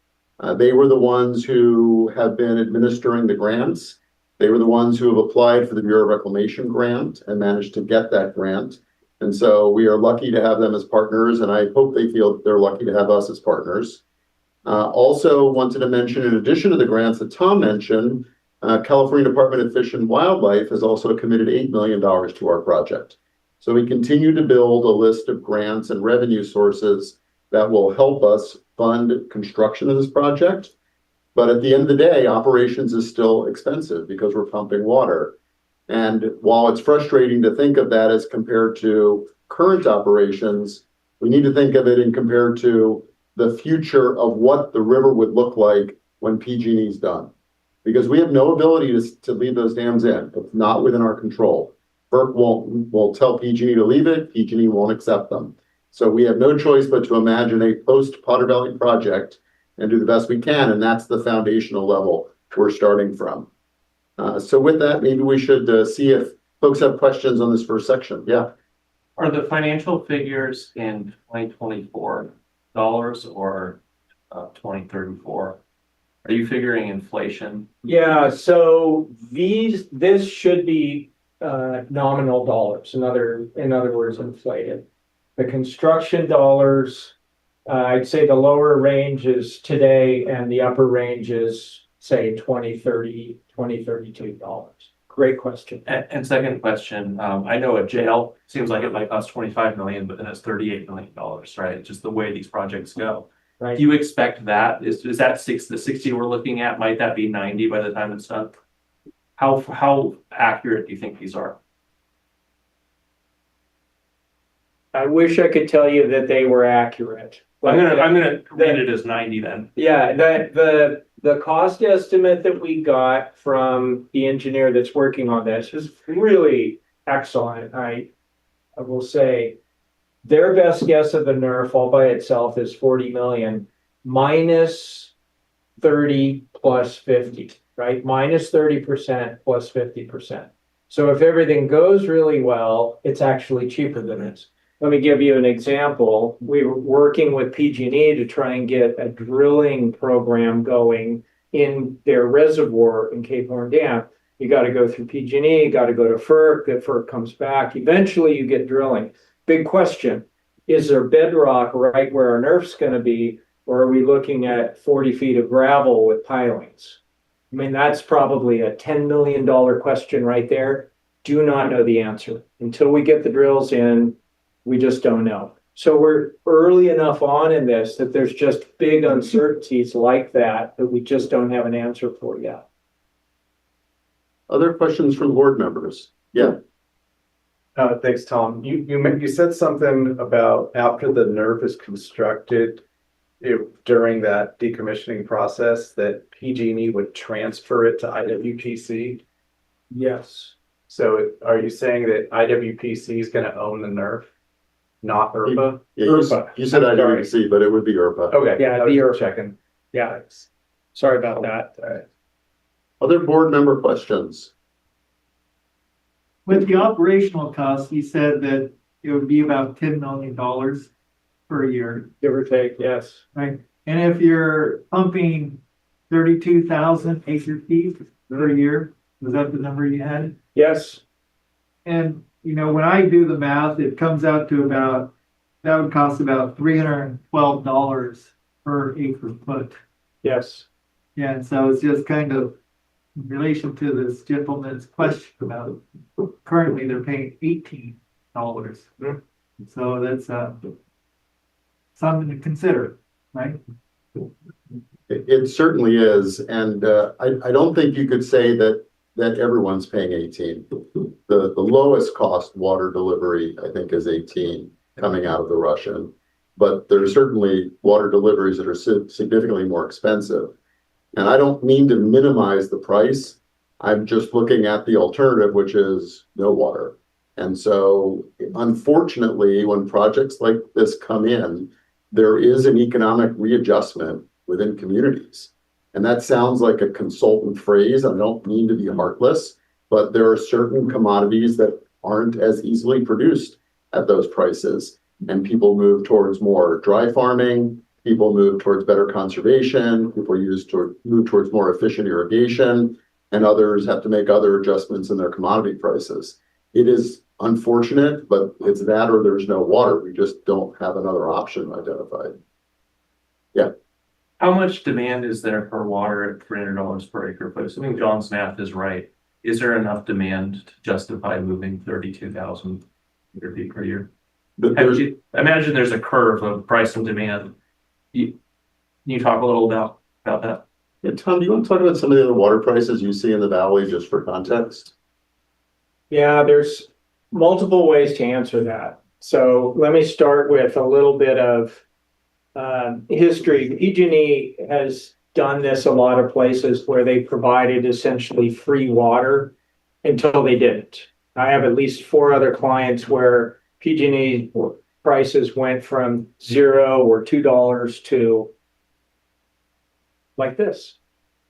They were the ones who have been administering the grants. They were the ones who have applied for the Bureau of Reclamation grant and managed to get that grant. And so we are lucky to have them as partners, and I hope they feel that they're lucky to have us as partners. Also wanted to mention, in addition to the grants that Tom mentioned, California Department of Fish and Wildlife has also committed $8 million to our project. So we continue to build a list of grants and revenue sources that will help us fund construction of this project. But at the end of the day, operations is still expensive because we're pumping water. And while it's frustrating to think of that as compared to current operations, we need to think of it in compared to the future of what the river would look like when PG&E is done. Because we have no ability to leave those dams in. It's not within our control. FERC will tell PG&E to leave it. PG&E won't accept them. So we have no choice but to imagine a post-Potter Valley project and do the best we can. And that's the foundational level we're starting from. So with that, maybe we should see if folks have questions on this first section. Yeah. Are the financial figures in 2024 dollars or 2034? Are you figuring inflation? Yeah, so this should be nominal dollars. In other words, inflated. The construction dollars, I'd say the lower range is today and the upper range is say $2032. Great question. And second question, I know a jail seems like it might cost 25 million, but then it's $38 million, right? Just the way these projects go. Right. Do you expect that? Is that the 60 we're looking at? Might that be 90 by the time it's done? How accurate do you think these are? I wish I could tell you that they were accurate. I'm gonna read it as 90 then. Yeah, the cost estimate that we got from the engineer that's working on this is really excellent. I will say their best guess of the NERF all by itself is 40 million minus 30 plus 50, right? Minus 30% plus 50%. So if everything goes really well, it's actually cheaper than this. Let me give you an example. We were working with PG&E to try and get a drilling program going in their reservoir in Cape Horn Dam. You got to go through PG&E, got to go to FERC, the FERC comes back. Eventually you get drilling. Big question, is there bedrock right where our NERF's going to be, or are we looking at 40 feet of gravel with pilings? I mean, that's probably a $10 million question right there. Do not know the answer. Until we get the drills in, we just don't know. So we're early enough on in this that there's just big uncertainties like that we just don't have an answer for yet. Other questions from board members? Yeah. Thanks, Tom. You said something about after the NERF is constructed, during that decommissioning process, that PG&E would transfer it to IWPC. Yes. So are you saying that IWPC is going to own the NERF, not IRPA? Yeah, IRPA. you said IWPC, but it would be IRPA. Okay. Yeah, the IRPA. checking. Yeah. Sorry about that. All right. Other board member questions? With the operational costs, you said that it would be about $10 million per year. Give or take, yes. Right. And if you're pumping 32,000 acre feet per year, was that the number you had? Yes. And, you know, when I do the math, it comes out to about, that would cost about $312 per acre foot. Yes. Yeah, and so it's just kind of in relation to this gentleman's question about currently they're paying $18. So that's something to consider, right? It certainly is, and I don't think you could say that everyone's paying 18. The lowest cost water delivery, I think, is 18 coming out of the Russian, but there's certainly water deliveries that are significantly more expensive. And I don't mean to minimize the price. I'm just looking at the alternative, which is no water. And so, unfortunately, when projects like this come in, there is an economic readjustment within communities. And that sounds like a consultant phrase. I don't mean to be heartless, but there are certain commodities that aren't as easily produced at those prices. And people move towards more dry farming, people move towards better conservation, people move towards more efficient irrigation, and others have to make other adjustments in their commodity prices. It is unfortunate, but it's that or there's no water. We just don't have another option identified. Yeah. How much demand is there for water at $300 per acre foot? Assuming John's math is right, is there enough demand to justify moving 32,000 acre feet per year? Imagine there's a curve of price and demand. Can you talk a little about that? Yeah, Tom, do you want to talk about some of the other water prices you see in the valley, just for context? Yeah, there's multiple ways to answer that. So let me start with a little bit of history. PG&E has done this a lot of places where they provided essentially free water until they didn't. I have at least 4 other clients where PG&E prices went from $0 or $2 to like this,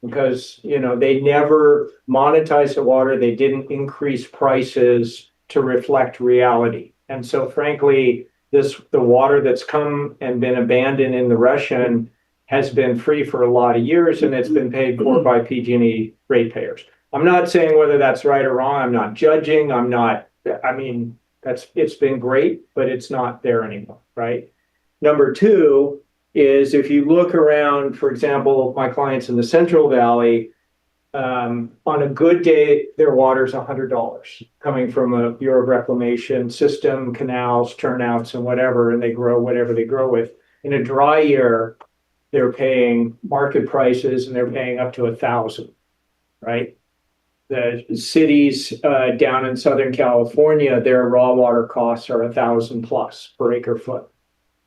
because, you know, they never monetized the water. They didn't increase prices to reflect reality. And so frankly, the water that's come and been abandoned in the Russian has been free for a lot of years, and it's been paid for by PG&E ratepayers. I'm not saying whether that's right or wrong. I'm not judging. It's been great, but it's not there anymore, right? Number 2 is if you look around, for example, my clients in the Central Valley, on a good day, their water's $100 coming from a Bureau of Reclamation system, canals, turnouts, and whatever, and they grow whatever they grow with. In a dry year, they're paying market prices and they're paying up to $1,000, right? the cities down in Southern California, their raw water costs are 1,000 plus per acre foot.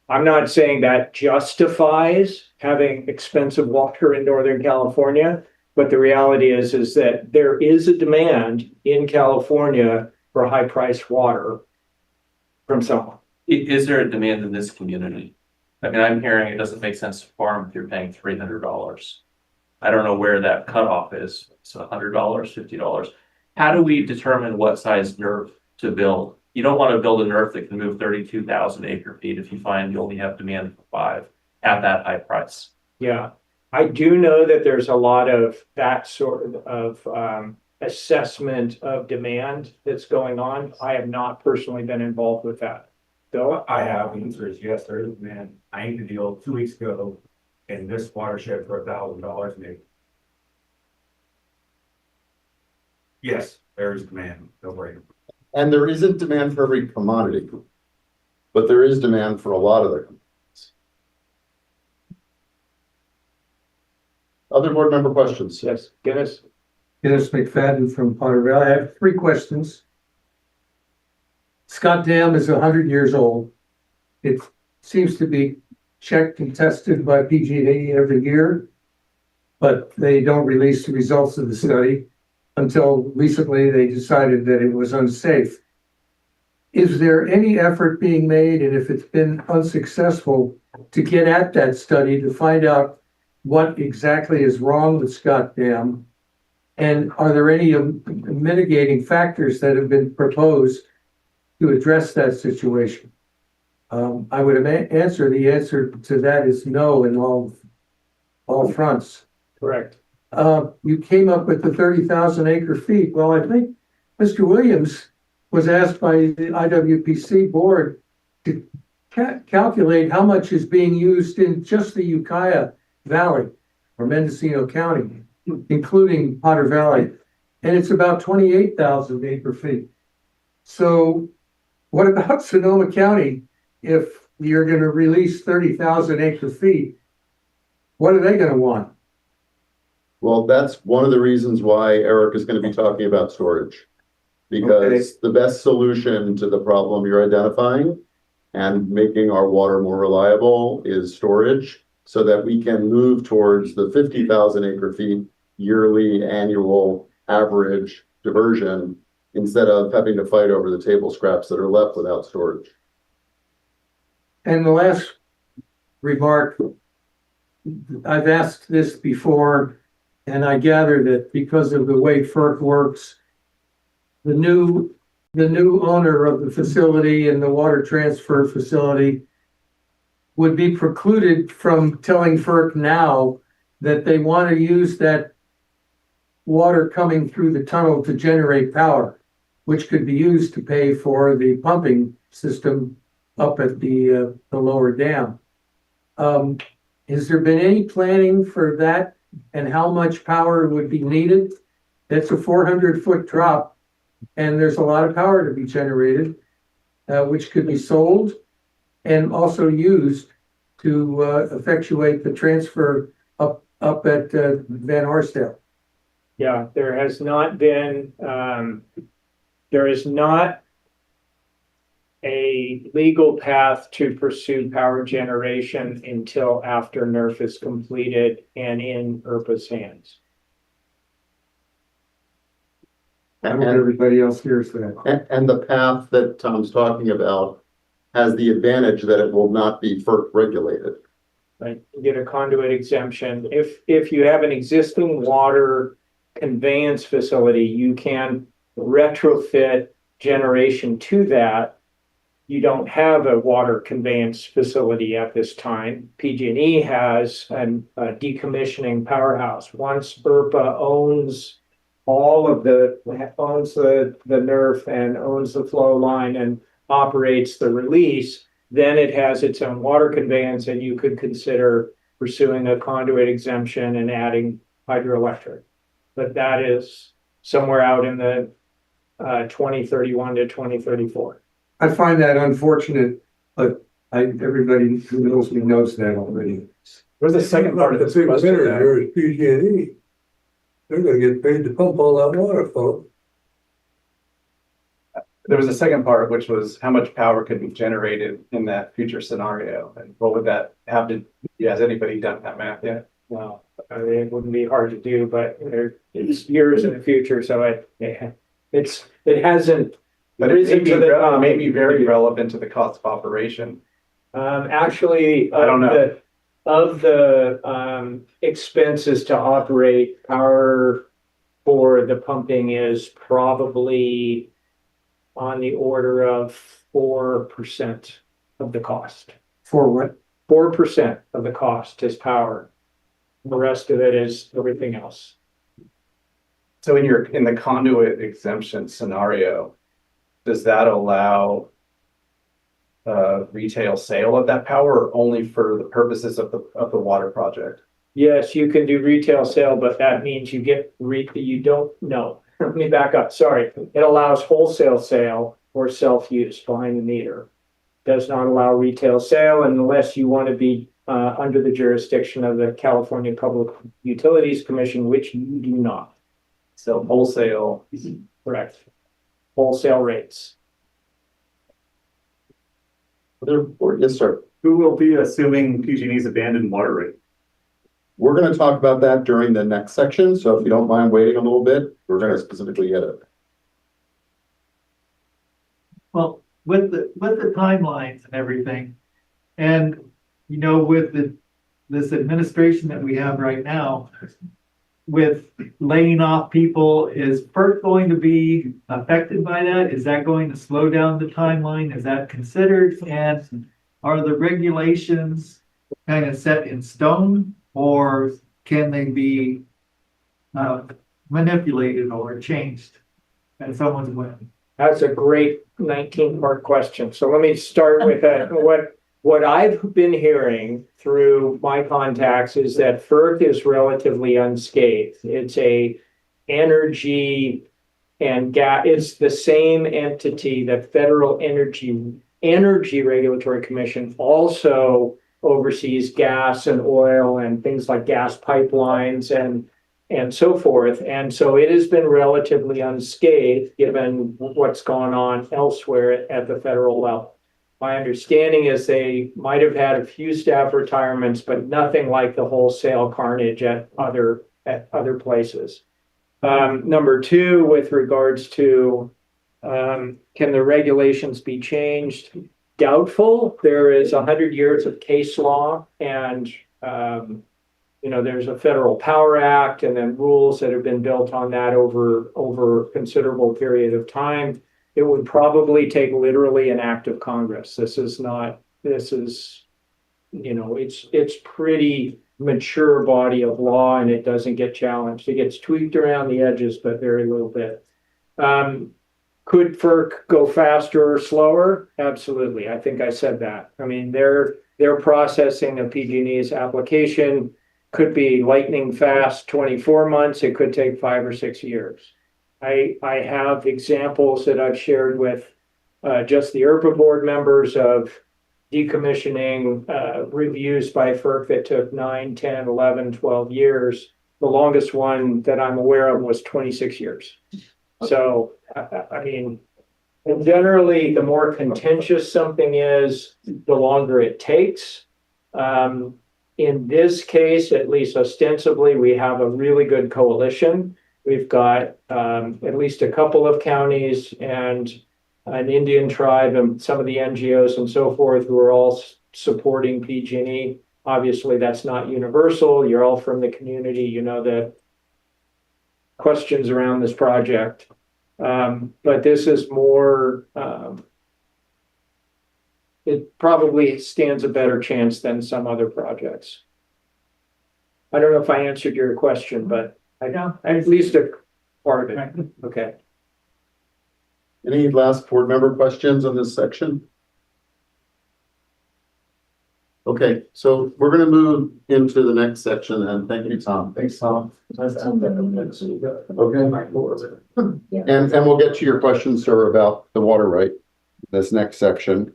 I'm not saying that justifies having expensive water in Northern California, but the reality is that there is a demand in California for high priced water from someone. Is there a demand in this community? I mean, I'm hearing it doesn't make sense to farm if you're paying $300. I don't know where that cutoff is. So $100, $50. How do we determine what size NERF to build? You don't want to build a NERF that can move 32,000 acre feet if you find you only have demand for 5 at that high price. Yeah, I do know that there's a lot of that sort of assessment of demand that's going on. I have not personally been involved with that. Bill? I have. The answer is yes, there is demand. I inked a deal 2 weeks ago in this watershed for $1,000 an acre. Yes, there is demand. Don't worry. And there isn't demand for every commodity, but there is demand for a lot of the commodities. Other board member questions? Yes, Dennis McFadden from Potter Valley. I have 3 questions. Scott Dam is 100 years old. It seems to be checked and tested by PG&E every year, but they don't release the results of the study. Until recently, they decided that it was unsafe. Is there any effort being made, and if it's been unsuccessful, to get at that study to find out what exactly is wrong with Scott Dam? And are there any mitigating factors that have been proposed to address that situation? I would answer the answer to that is no in all fronts. Correct. You came up with the 30,000 acre feet. Well, I think Mr. Williams was asked by the IWPC board to calculate how much is being used in just the Ukiah Valley or Mendocino County, including Potter Valley. And it's about 28,000 acre feet. So what about Sonoma County? If you're going to release 30,000 acre feet, what are they going to want? Well, that's one of the reasons why Eric is going to be talking about storage. Because the best solution to the problem you're identifying and making our water more reliable is storage, so that we can move towards the 50,000 acre feet yearly annual average diversion instead of having to fight over the table scraps that are left without storage. And the last remark, I've asked this before, and I gather that because of the way FERC works, the new owner of the facility and the water transfer facility would be precluded from telling FERC now that they want to use that water coming through the tunnel to generate power, which could be used to pay for the pumping system up at the lower dam. Has there been any planning for that and how much power would be needed? That's a 400-foot drop, and there's a lot of power to be generated, which could be sold and also used to effectuate the transfer up at Van Arsdale. Yeah, there has not been, there is not a legal path to pursue power generation until after NERF is completed and in IRPA's hands. I hope everybody else hears that. And the path that Tom's talking about has the advantage that it will not be FERC regulated. Right, you get a conduit exemption. If you have an existing water conveyance facility, you can retrofit generation to that. You don't have a water conveyance facility at this time. PG&E has a decommissioning powerhouse. Once IRPA owns all of the NERF and owns the flow line and operates the release, then it has its own water conveyance, and you could consider pursuing a conduit exemption and adding hydroelectric. But that is somewhere out in the 2031 to 2034. I find that unfortunate, but everybody who knows me knows that already. Where's the second part of this question? There is PG&E. They're gonna get paid to pump all that water, folks. There was a second part, which was how much power could be generated in that future scenario, and what would that have to? Yeah, has anybody done that math yet? Well, I mean, it wouldn't be hard to do, but it's years in the future, so it hasn't. But it may be very relevant to the cost of operation. Actually, I don't know. Of the expenses to operate, power for the pumping is probably on the order of 4% of the cost. For what? 4% of the cost is power. The rest of it is everything else. So in the conduit exemption scenario, does that allow retail sale of that power, or only for the purposes of the water project? Yes, you can do retail sale, but that means you don't know. Let me back up. Sorry. It allows wholesale sale or self-use behind the meter. Does not allow retail sale unless you want to be under the jurisdiction of the California Public Utilities Commission, which you do not. So wholesale. Correct. Wholesale rates. Yes, sir. Who will be assuming PG&E's abandoned water rate? We're going to talk about that during the next section. So if you don't mind waiting a little bit, we're going to specifically get it. Well, with the timelines and everything, and with this administration that we have right now, with laying off people, is FERC going to be affected by that? Is that going to slow down the timeline? Is that considered? And are the regulations kind of set in stone, or can they be manipulated or changed at someone's whim? That's a great 19-part question. So let me start with what I've been hearing through my contacts is that FERC is relatively unscathed. It's a energy and gas. It's the same entity that Federal Energy Regulatory Commission also oversees gas and oil and things like gas pipelines and so forth. And so it has been relatively unscathed given what's gone on elsewhere at the federal level. My understanding is they might have had a few staff retirements, but nothing like the wholesale carnage at other places. Number two, with regards to can the regulations be changed? Doubtful. There is 100 years of case law, and there's a Federal Power Act, and then rules that have been built on that over a considerable period of time. It would probably take literally an act of Congress. It's pretty mature body of law, and it doesn't get challenged. It gets tweaked around the edges, but very little bit. Could FERC go faster or slower? Absolutely. I think I said that. I mean, their processing of PG&E's application could be lightning fast, 24 months. It could take 5 or 6 years. I have examples that I've shared with just the IRPA board members of decommissioning reviews by FERC that took 9, 10, 11, 12 years. The longest one that I'm aware of was 26 years. So, I mean, generally, the more contentious something is, the longer it takes. In this case, at least ostensibly, we have a really good coalition. We've got at least a couple of counties and an Indian tribe and some of the NGOs and so forth who are all supporting PG&E. Obviously, that's not universal. You're all from the community. You know the questions around this project. But this is more, it probably stands a better chance than some other projects. I don't know if I answered your question, but at least a part of it. Okay. Any last board member questions on this section? Okay, so we're going to move into the next section, and thank you, Tom. Thanks, Tom. Okay. And we'll get to your questions, sir, about the water right, this next section.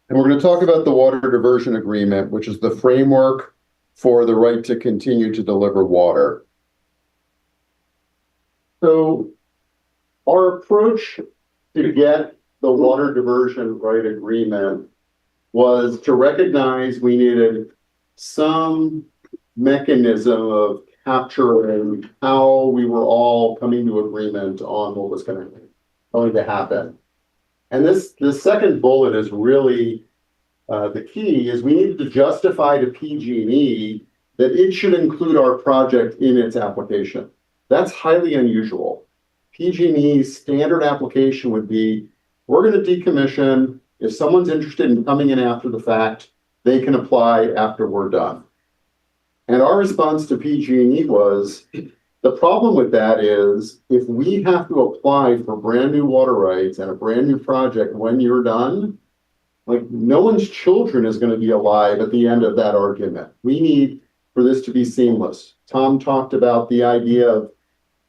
And we're going to talk about the water diversion agreement, which is the framework for the right to continue to deliver water. So our approach to get the water diversion right agreement was to recognize we needed some mechanism of capturing how we were all coming to agreement on what was going to happen. And this second bullet is really the key, is we needed to justify to PG&E that it should include our project in its application. That's highly unusual. PG&E's standard application would be, we're going to decommission. If someone's interested in coming in after the fact, they can apply after we're done. And our response to PG&E was, the problem with that is if we have to apply for brand new water rights and a brand new project when you're done, like no one's children is going to be alive at the end of that argument. We need for this to be seamless. Tom talked about the idea of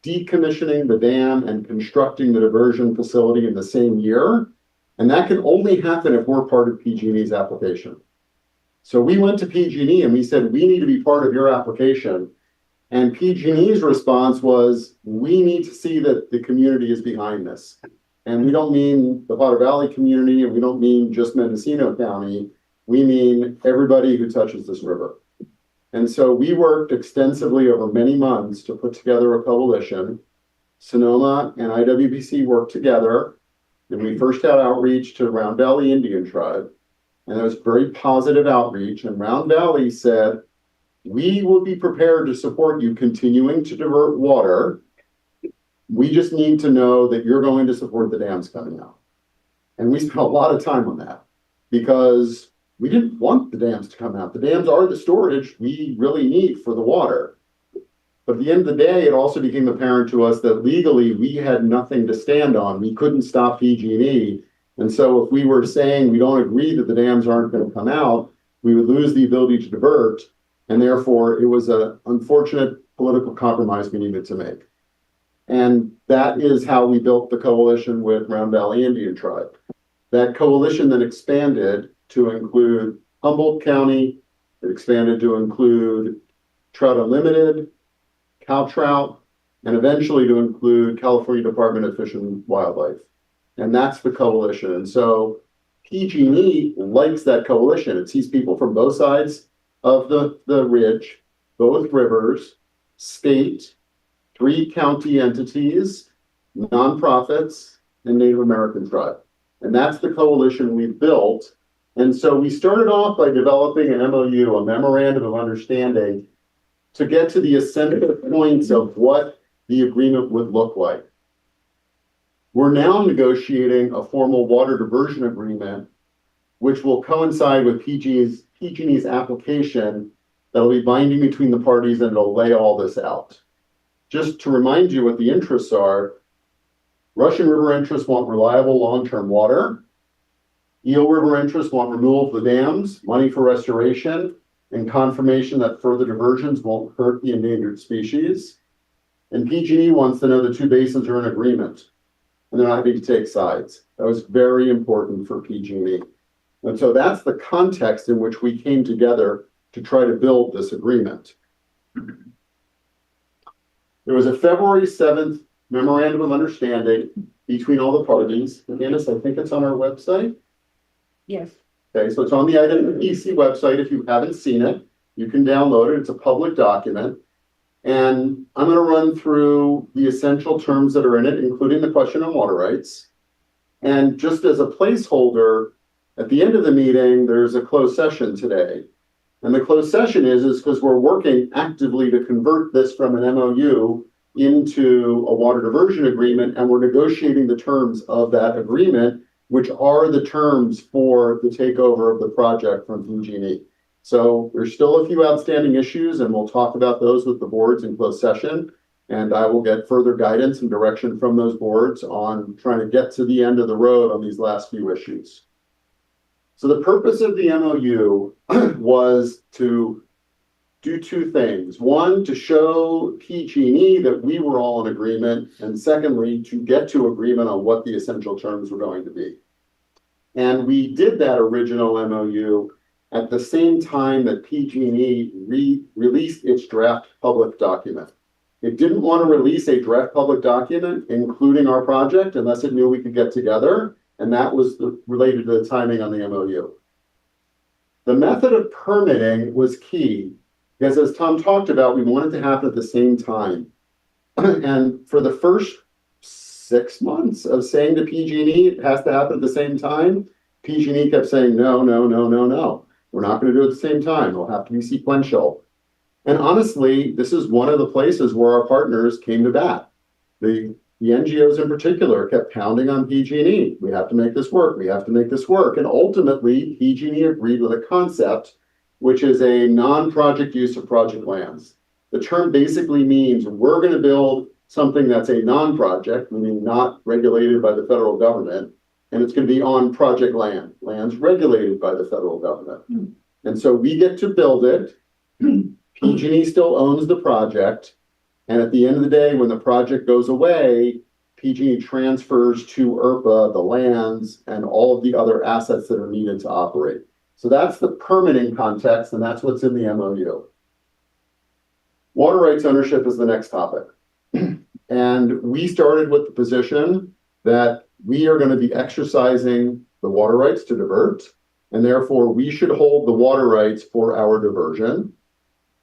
decommissioning the dam and constructing the diversion facility in the same year. And that can only happen if we're part of PG&E's application. So we went to PG&E and we said, we need to be part of your application. And PG&E's response was, we need to see that the community is behind this. And we don't mean the Potter Valley community, and we don't mean just Mendocino County. We mean everybody who touches this river. And so we worked extensively over many months to put together a coalition. Sonoma and IWPC worked together, and we first had outreach to Round Valley Indian Tribe. And there was very positive outreach, and Round Valley said, we will be prepared to support you continuing to divert water. We just need to know that you're going to support the dams coming out. And we spent a lot of time on that because we didn't want the dams to come out. The dams are the storage we really need for the water. But at the end of the day, it also became apparent to us that legally we had nothing to stand on. We couldn't stop PG&E. And so if we were saying we don't agree that the dams aren't going to come out, we would lose the ability to divert. And therefore, it was an unfortunate political compromise we needed to make. And that is how we built the coalition with Round Valley Indian Tribe. That coalition then expanded to include Humboldt County. It expanded to include Trout Unlimited, Cow Trout, and eventually to include California Department of Fish and Wildlife. And that's the coalition. And so PG&E likes that coalition. It sees people from both sides of the ridge, both rivers, state, 3 county entities, nonprofits, and Native American tribe. And that's the coalition we built. And so we started off by developing an MOU, a memorandum of understanding, to get to the essential points of what the agreement would look like. We're now negotiating a formal water diversion agreement, which will coincide with PG&E's application that'll be binding between the parties, and it'll lay all this out. Just to remind you what the interests are, Russian River interests want reliable long-term water. Eel River interests want removal of the dams, money for restoration, and confirmation that further diversions won't hurt the endangered species. And PG&E wants to know the 2 basins are in agreement, and they're not having to take sides. That was very important for PG&E. And so that's the context in which we came together to try to build this agreement. There was a February 7th memorandum of understanding between all the parties. Candace, I think it's on our website. Yes. Okay, so it's on the IWPC website. If you haven't seen it, you can download it. It's a public document. And I'm going to run through the essential terms that are in it, including the question on water rights. And just as a placeholder, at the end of the meeting, there's a closed session today. And the closed session is because we're working actively to convert this from an MOU into a water diversion agreement, and we're negotiating the terms of that agreement, which are the terms for the takeover of the project from PG&E. So there's still a few outstanding issues, and we'll talk about those with the boards in closed session. And I will get further guidance and direction from those boards on trying to get to the end of the road on these last few issues. So the purpose of the MOU was to do 2 things. One, to show PG&E that we were all in agreement. And secondly, to get to agreement on what the essential terms were going to be. And we did that original MOU at the same time that PG&E released its draft public document. It didn't want to release a draft public document, including our project, unless it knew we could get together. And that was related to the timing on the MOU. The method of permitting was key because, as Tom talked about, we wanted to happen at the same time. And for the first 6 months of saying to PG&E it has to happen at the same time, PG&E kept saying, no, no, no, no, no. We're not going to do it at the same time. It'll have to be sequential. And honestly, this is one of the places where our partners came to bat. The NGOs in particular kept pounding on PG&E. We have to make this work. We have to make this work. And ultimately, PG&E agreed with a concept, which is a non-project use of project lands. The term basically means we're going to build something that's a non-project, meaning not regulated by the federal government, and it's going to be on project land, lands regulated by the federal government. And so we get to build it. PG&E still owns the project. And at the end of the day, when the project goes away, PG&E transfers to IRPA the lands and all of the other assets that are needed to operate. So that's the permitting context, and that's what's in the MOU. Water rights ownership is the next topic. And we started with the position that we are going to be exercising the water rights to divert, and therefore we should hold the water rights for our diversion.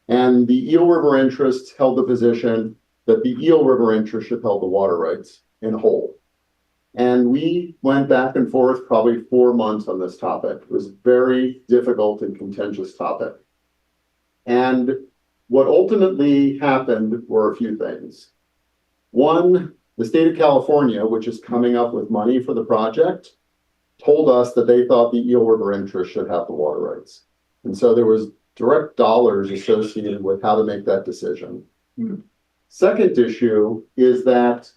And the Eel River interests held the position that the Eel River interest should hold the water rights in whole. And we went back and forth probably 4 months on this topic. It was a very difficult and contentious topic. And what ultimately happened were a few things. One, the state of California, which is coming up with money for the project, told us that they thought the Eel River interest should have the water rights. And so there was direct dollars associated with how to make that decision. Second issue is that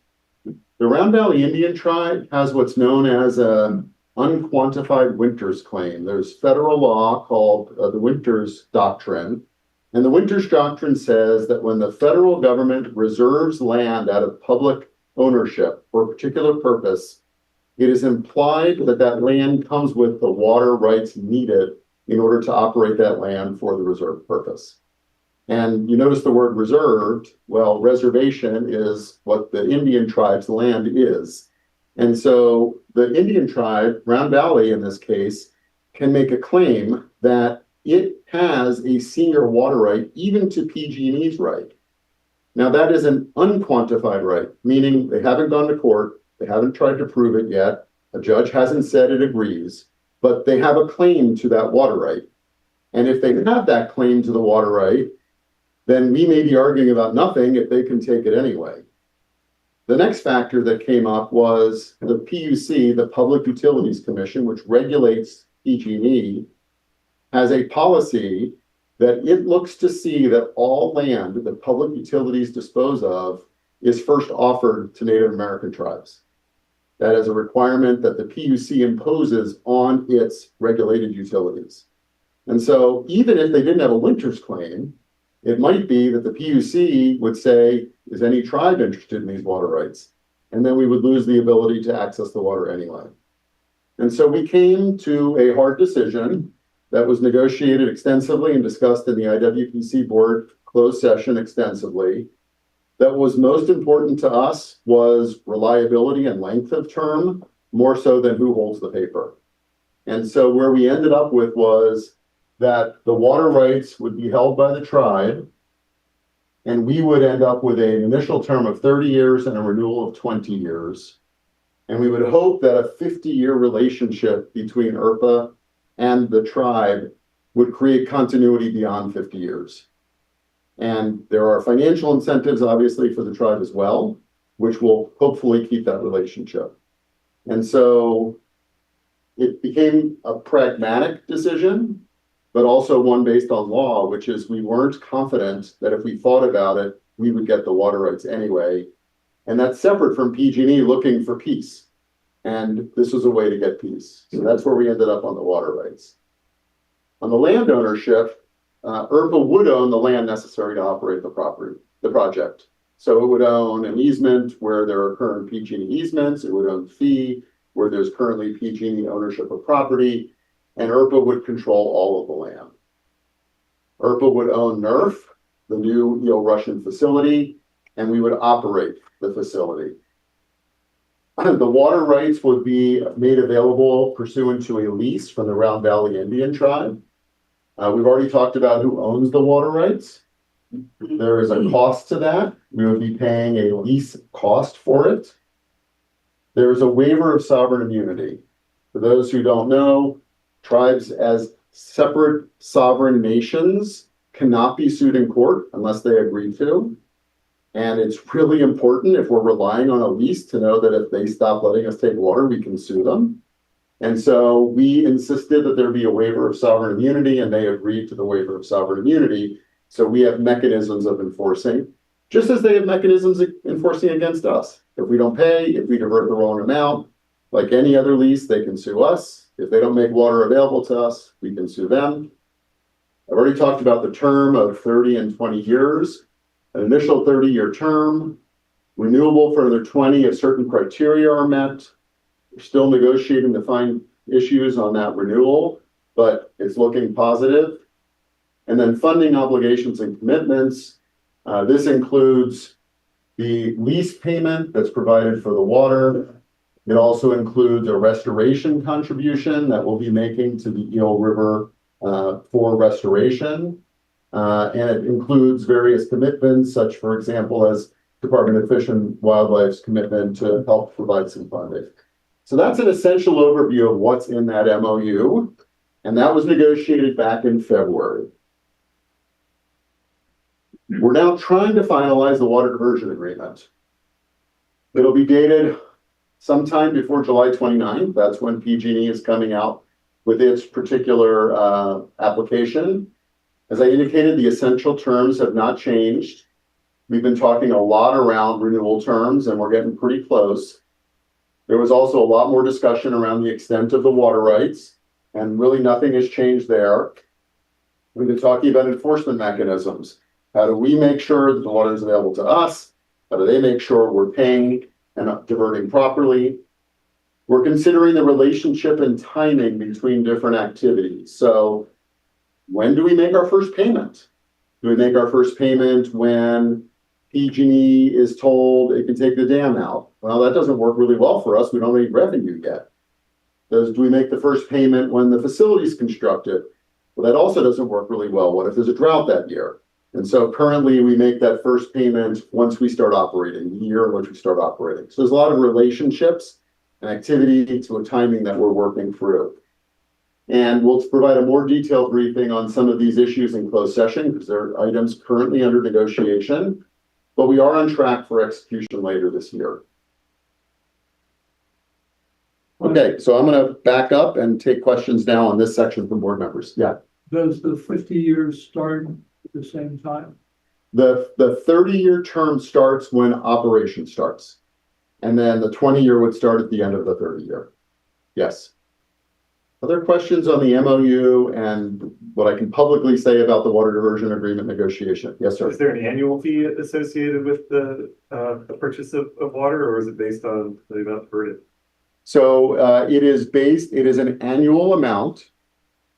the Round Valley Indian Tribe has what's known as an unquantified winters claim. There's federal law called the Winters Doctrine. And the Winters Doctrine says that when the federal government reserves land out of public ownership for a particular purpose, it is implied that that land comes with the water rights needed in order to operate that land for the reserved purpose. And you notice the word reserved. Well, reservation is what the Indian tribe's land is. And so the Indian tribe, Round Valley in this case, can make a claim that it has a senior water right, even to PG&E's right. Now that is an unquantified right, meaning they haven't gone to court, they haven't tried to prove it yet, a judge hasn't said it agrees, but they have a claim to that water right. And if they have that claim to the water right, then we may be arguing about nothing if they can take it anyway. The next factor that came up was the PUC, the Public Utilities Commission, which regulates PG&E, has a policy that it looks to see that all land that public utilities dispose of is first offered to Native American tribes. That is a requirement that the PUC imposes on its regulated utilities. And so even if they didn't have a winter's claim, it might be that the PUC would say, is any tribe interested in these water rights? And then we would lose the ability to access the water anyway. And so we came to a hard decision that was negotiated extensively and discussed in the IWPC board closed session extensively. That was most important to us was reliability and length of term, more so than who holds the paper. And so where we ended up with was that the water rights would be held by the tribe, and we would end up with an initial term of 30 years and a renewal of 20 years. And we would hope that a 50-year relationship between IRPA and the tribe would create continuity beyond 50 years. And there are financial incentives, obviously, for the tribe as well, which will hopefully keep that relationship. And so it became a pragmatic decision, but also one based on law, which is we weren't confident that if we thought about it, we would get the water rights anyway. And that's separate from PG&E looking for peace. And this was a way to get peace. So that's where we ended up on the water rights. On the land ownership, IRPA would own the land necessary to operate the project. So it would own an easement where there are current PG&E easements, it would own fee, where there's currently PG&E ownership of property, and IRPA would control all of the land. IRPA would own NERF, the new Russian facility, and we would operate the facility. The water rights would be made available pursuant to a lease from the Round Valley Indian tribe. We've already talked about who owns the water rights. There is a cost to that. We would be paying a lease cost for it. There is a waiver of sovereign immunity. For those who don't know, tribes as separate sovereign nations cannot be sued in court unless they agree to. And it's really important if we're relying on a lease to know that if they stop letting us take water, we can sue them. And so we insisted that there be a waiver of sovereign immunity, and they agreed to the waiver of sovereign immunity. So we have mechanisms of enforcing, just as they have mechanisms of enforcing against us. If we don't pay, if we divert the wrong amount, like any other lease, they can sue us. If they don't make water available to us, we can sue them. I've already talked about the term of 30 and 20 years. An initial 30-year term, renewable for another 20 if certain criteria are met. We're still negotiating to find issues on that renewal, but it's looking positive. And then funding obligations and commitments. This includes the lease payment that's provided for the water. It also includes a restoration contribution that we'll be making to the Eel River for restoration. And it includes various commitments, such, for example, as Department of Fish and Wildlife's commitment to help provide some funding. So that's an essential overview of what's in that MOU. And that was negotiated back in February. We're now trying to finalize the water diversion agreement. It'll be dated sometime before July 29th. That's when PG&E is coming out with its particular application. As I indicated, the essential terms have not changed. We've been talking a lot around renewal terms, and we're getting pretty close. There was also a lot more discussion around the extent of the water rights, and really nothing has changed there. We've been talking about enforcement mechanisms. How do we make sure that the water is available to us? How do they make sure we're paying and diverting properly? We're considering the relationship and timing between different activities. So when do we make our first payment? Do we make our first payment when PG&E is told it can take the dam out? Well, that doesn't work really well for us. We don't need revenue yet. Do we make the first payment when the facility is constructed? Well, that also doesn't work really well. What if there's a drought that year? And so currently we make that first payment once we start operating, the year in which we start operating. So there's a lot of relationships and activity to a timing that we're working through. And we'll provide a more detailed briefing on some of these issues in closed session because there are items currently under negotiation, but we are on track for execution later this year. Okay, so I'm going to back up and take questions now on this section from board members. Yeah. Does the 50 years start at the same time? The 30-year term starts when operation starts. And then the 20-year would start at the end of the 30-year. Yes. Other questions on the MOU and what I can publicly say about the water diversion agreement negotiation? Yes, sir. Is there an annual fee associated with the purchase of water, or is it based on the amount diverted? So it is an annual amount,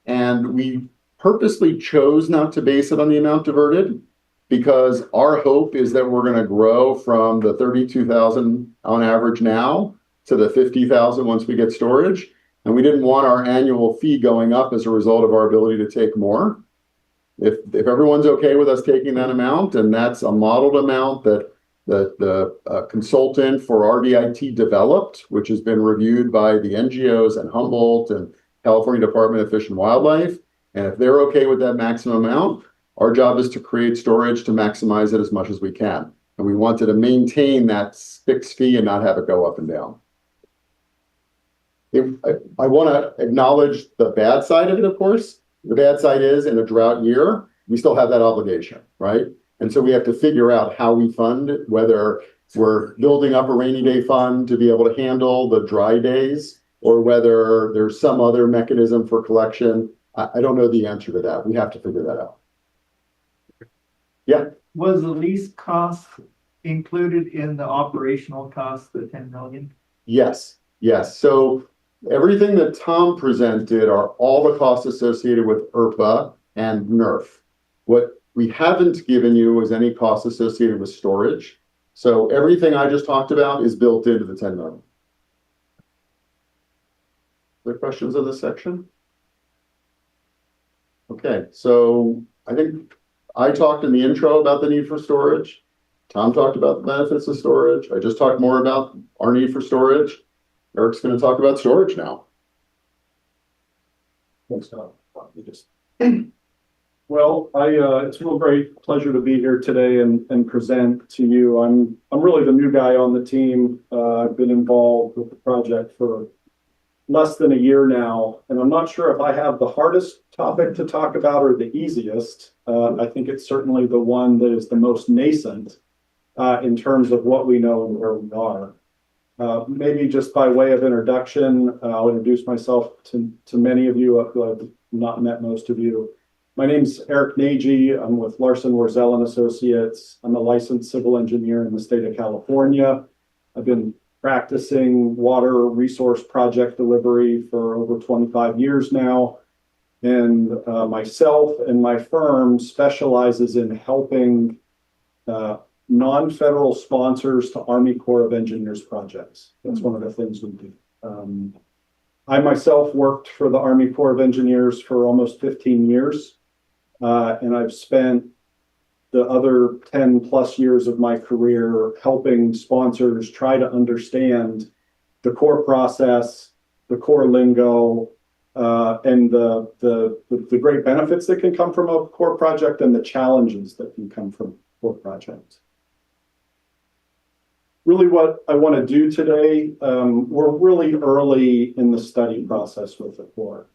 and we purposely chose not to base it on the amount diverted because our hope is that we're going to grow from the 32,000 on average now to the 50,000 once we get storage. And we didn't want our annual fee going up as a result of our ability to take more. If everyone's okay with us taking that amount, and that's a modeled amount that the consultant for RVIT developed, which has been reviewed by the NGOs and Humboldt and California Department of Fish and Wildlife. And if they're okay with that maximum amount, our job is to create storage to maximize it as much as we can. And we wanted to maintain that fixed fee and not have it go up and down. I want to acknowledge the bad side of it, of course. The bad side is in a drought year, we still have that obligation, right? And so we have to figure out how we fund it, whether we're building up a rainy day fund to be able to handle the dry days, or whether there's some other mechanism for collection. I don't know the answer to that. We have to figure that out. Yeah. Was the lease cost included in the operational cost, the 10 million? Yes. Yes, so everything that Tom presented are all the costs associated with ERPA and NERF. What we haven't given you is any costs associated with storage. So everything I just talked about is built into the 10 million. Other questions on this section? Okay, so I think I talked in the intro about the need for storage. Tom talked about the benefits of storage. I just talked more about our need for storage. Eric's going to talk about storage now. Thanks, Tom. Well, it's a real great pleasure to be here today and present to you. I'm really the new guy on the team. I've been involved with the project for less than a year now, and I'm not sure if I have the hardest topic to talk about or the easiest. I think it's certainly the one that is the most nascent in terms of what we know and where we are. Maybe just by way of introduction, I'll introduce myself to many of you who I've not met most of you. My name's Eric Nagy. I'm with Larson Warzel and Associates. I'm a licensed civil engineer in the state of California. I've been practicing water resource project delivery for over 25 years now. And myself and my firm specializes in helping non-federal sponsors to Army Corps of Engineers projects. That's one of the things we do. I myself worked for the Army Corps of Engineers for almost 15 years. And I've spent the other 10 plus years of my career helping sponsors try to understand the core process, the core lingo, and the great benefits that can come from a core project and the challenges that can come from a core project. Really what I want to do today, we're really early in the study process with the Corps.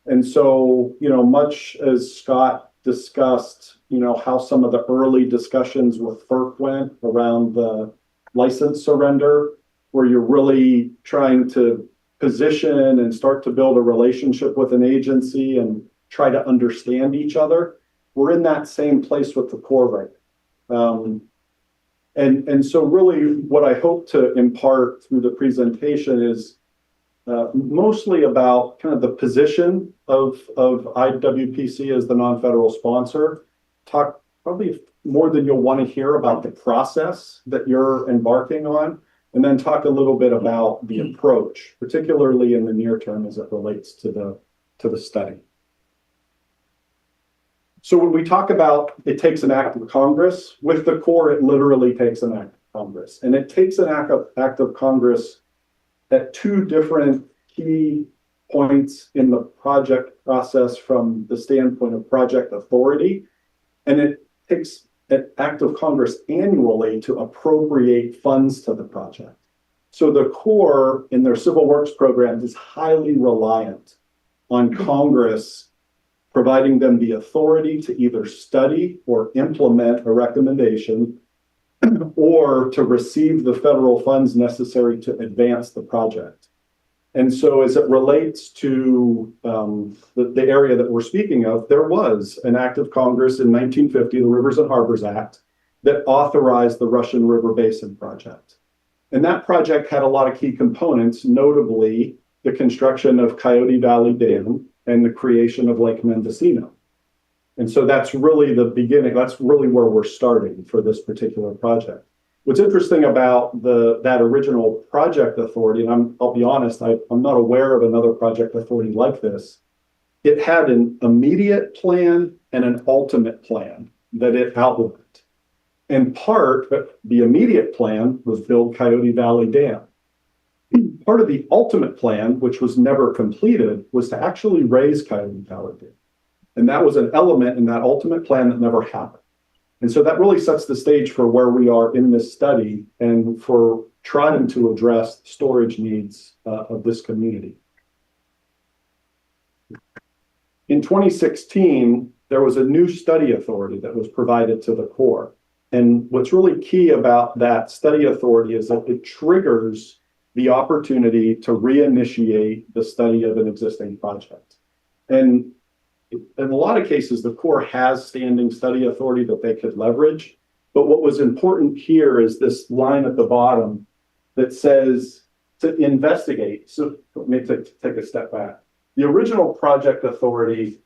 And so, much as Scott discussed, how some of the early discussions with FERC went around the license surrender, where you're really trying to position and start to build a relationship with an agency and try to understand each other. We're in that same place with the Corps right now. And so really what I hope to impart through the presentation is mostly about kind of the position of IWPC as the non-federal sponsor. Talk probably more than you'll want to hear about the process that you're embarking on, and then talk a little bit about the approach, particularly in the near term as it relates to the study. So when we talk about it takes an act of Congress, with the Corps, it literally takes an act of Congress. And it takes an act of Congress at two different key points in the project process from the standpoint of project authority. And it takes an act of Congress annually to appropriate funds to the project. So the Corps in their civil works program is highly reliant on Congress providing them the authority to either study or implement a recommendation or to receive the federal funds necessary to advance the project. And so as it relates to the area that we're speaking of, there was an act of Congress in 1950, the Rivers and Harbors Act, that authorized the Russian River Basin project. And that project had a lot of key components, notably the construction of Coyote Valley Dam and the creation of Lake Mendocino. And so that's really the beginning. That's really where we're starting for this particular project. What's interesting about that original project authority, and I'll be honest, I'm not aware of another project authority like this. It had an immediate plan and an ultimate plan that it outlined. In part, the immediate plan was build Coyote Valley Dam. Part of the ultimate plan, which was never completed, was to actually raise Coyote Valley Dam. And that was an element in that ultimate plan that never happened. And so that really sets the stage for where we are in this study and for trying to address storage needs of this community. In 2016, there was a new study authority that was provided to the Corps. And what's really key about that study authority is that it triggers the opportunity to reinitiate the study of an existing project. And in a lot of cases, the Corps has standing study authority that they could leverage. But what was important here is this line at the bottom that says to investigate. So let me take a step back. The original project authority,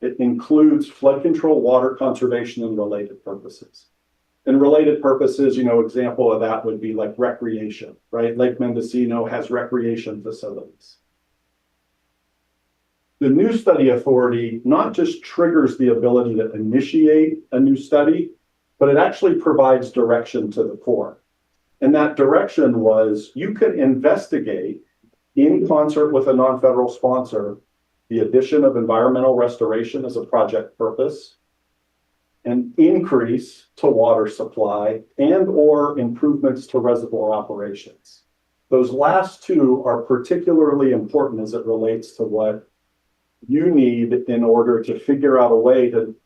it includes flood control, water conservation, and related purposes. And related purposes, example of that would be like recreation, right? Lake Mendocino has recreation facilities. The new study authority not just triggers the ability to initiate a new study, but it actually provides direction to the Corps. And that direction was you could investigate in concert with a non-federal sponsor the addition of environmental restoration as a project purpose, an increase to water supply, and or improvements to reservoir operations. Those last two are particularly important as it relates to what you need in order to figure out a way to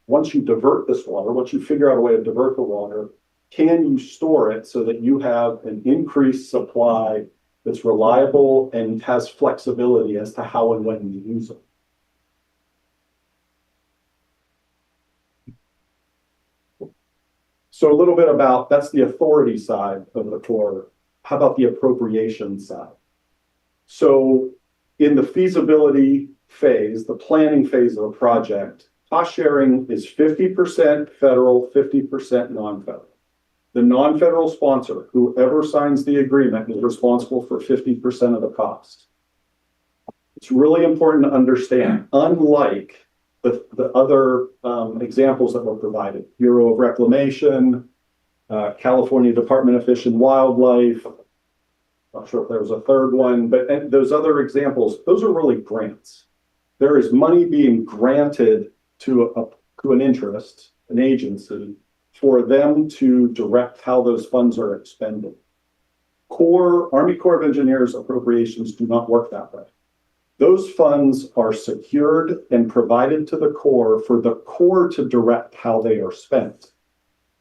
once you divert this water, once you figure out a way to divert the water, can you store it so that you have an increased supply that's reliable and has flexibility as to how and when you use it? So a little bit about, that's the authority side of the Corps. How about the appropriation side? So in the feasibility phase, the planning phase of a project, cost sharing is 50% federal, 50% non-federal. The non-federal sponsor, whoever signs the agreement, is responsible for 50% of the cost. It's really important to understand, unlike the other examples that were provided, Bureau of Reclamation, California Department of Fish and Wildlife, not sure if there was a third one, but those other examples, those are really grants. There is money being granted to an interest, an agency, for them to direct how those funds are expended. Army Corps of Engineers appropriations do not work that way. Those funds are secured and provided to the Corps for the Corps to direct how they are spent.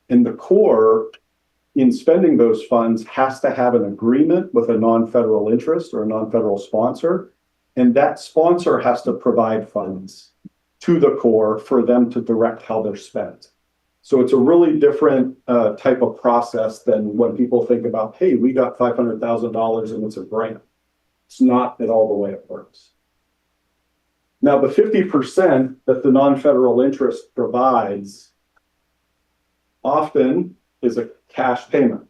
And the Corps, in spending those funds, has to have an agreement with a non-federal interest or a non-federal sponsor. And that sponsor has to provide funds to the Corps for them to direct how they're spent. So it's a really different type of process than when people think about, hey, we got $500,000 and it's a grant. It's not at all the way it works. Now, the 50% that the non-federal interest provides often is a cash payment.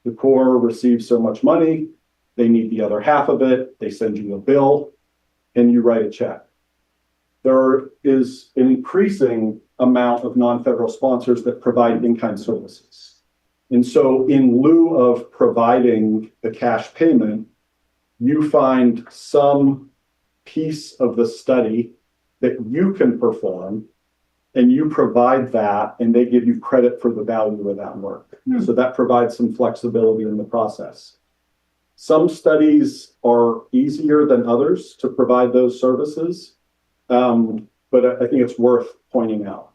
The Corps receives so much money, they need the other half of it, they send you a bill, and you write a check. There is an increasing amount of non-federal sponsors that provide in-kind services. And so in lieu of providing the cash payment, you find some piece of the study that you can perform and you provide that and they give you credit for the value of that work. So that provides some flexibility in the process. Some studies are easier than others to provide those services, but I think it's worth pointing out.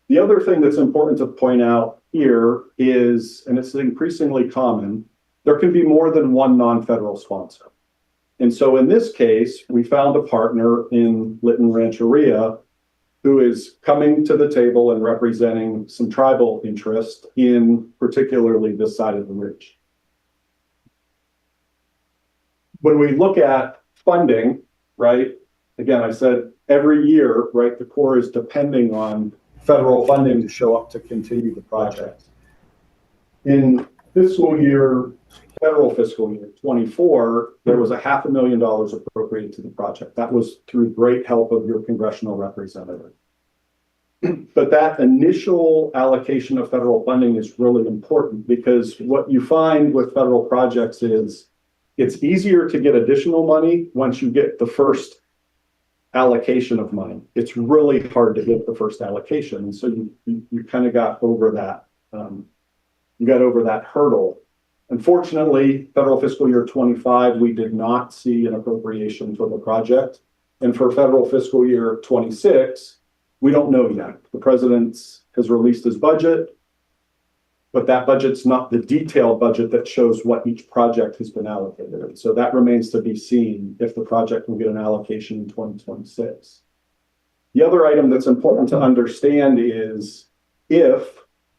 The other thing that's important to point out here is, and it's increasingly common, there can be more than one non-federal sponsor. And so in this case, we found a partner in Lytton Rancheria who is coming to the table and representing some tribal interest in particularly this side of the ridge. When we look at funding, right, again, I said every year, right, the Corps is depending on federal funding to show up to continue the project. In federal fiscal year 24, there was $500,000 appropriated to the project. That was through great help of your congressional representative. But that initial allocation of federal funding is really important because what you find with federal projects is it's easier to get additional money once you get the first allocation of money. It's really hard to get the first allocation. And so you kind of got over that. You got over that hurdle. Unfortunately, federal fiscal year 25, we did not see an appropriation for the project. And for federal fiscal year 26, we don't know yet. The president has released his budget, but that budget's not the detailed budget that shows what each project has been allocated. So that remains to be seen if the project will get an allocation in 2026. The other item that's important to understand is if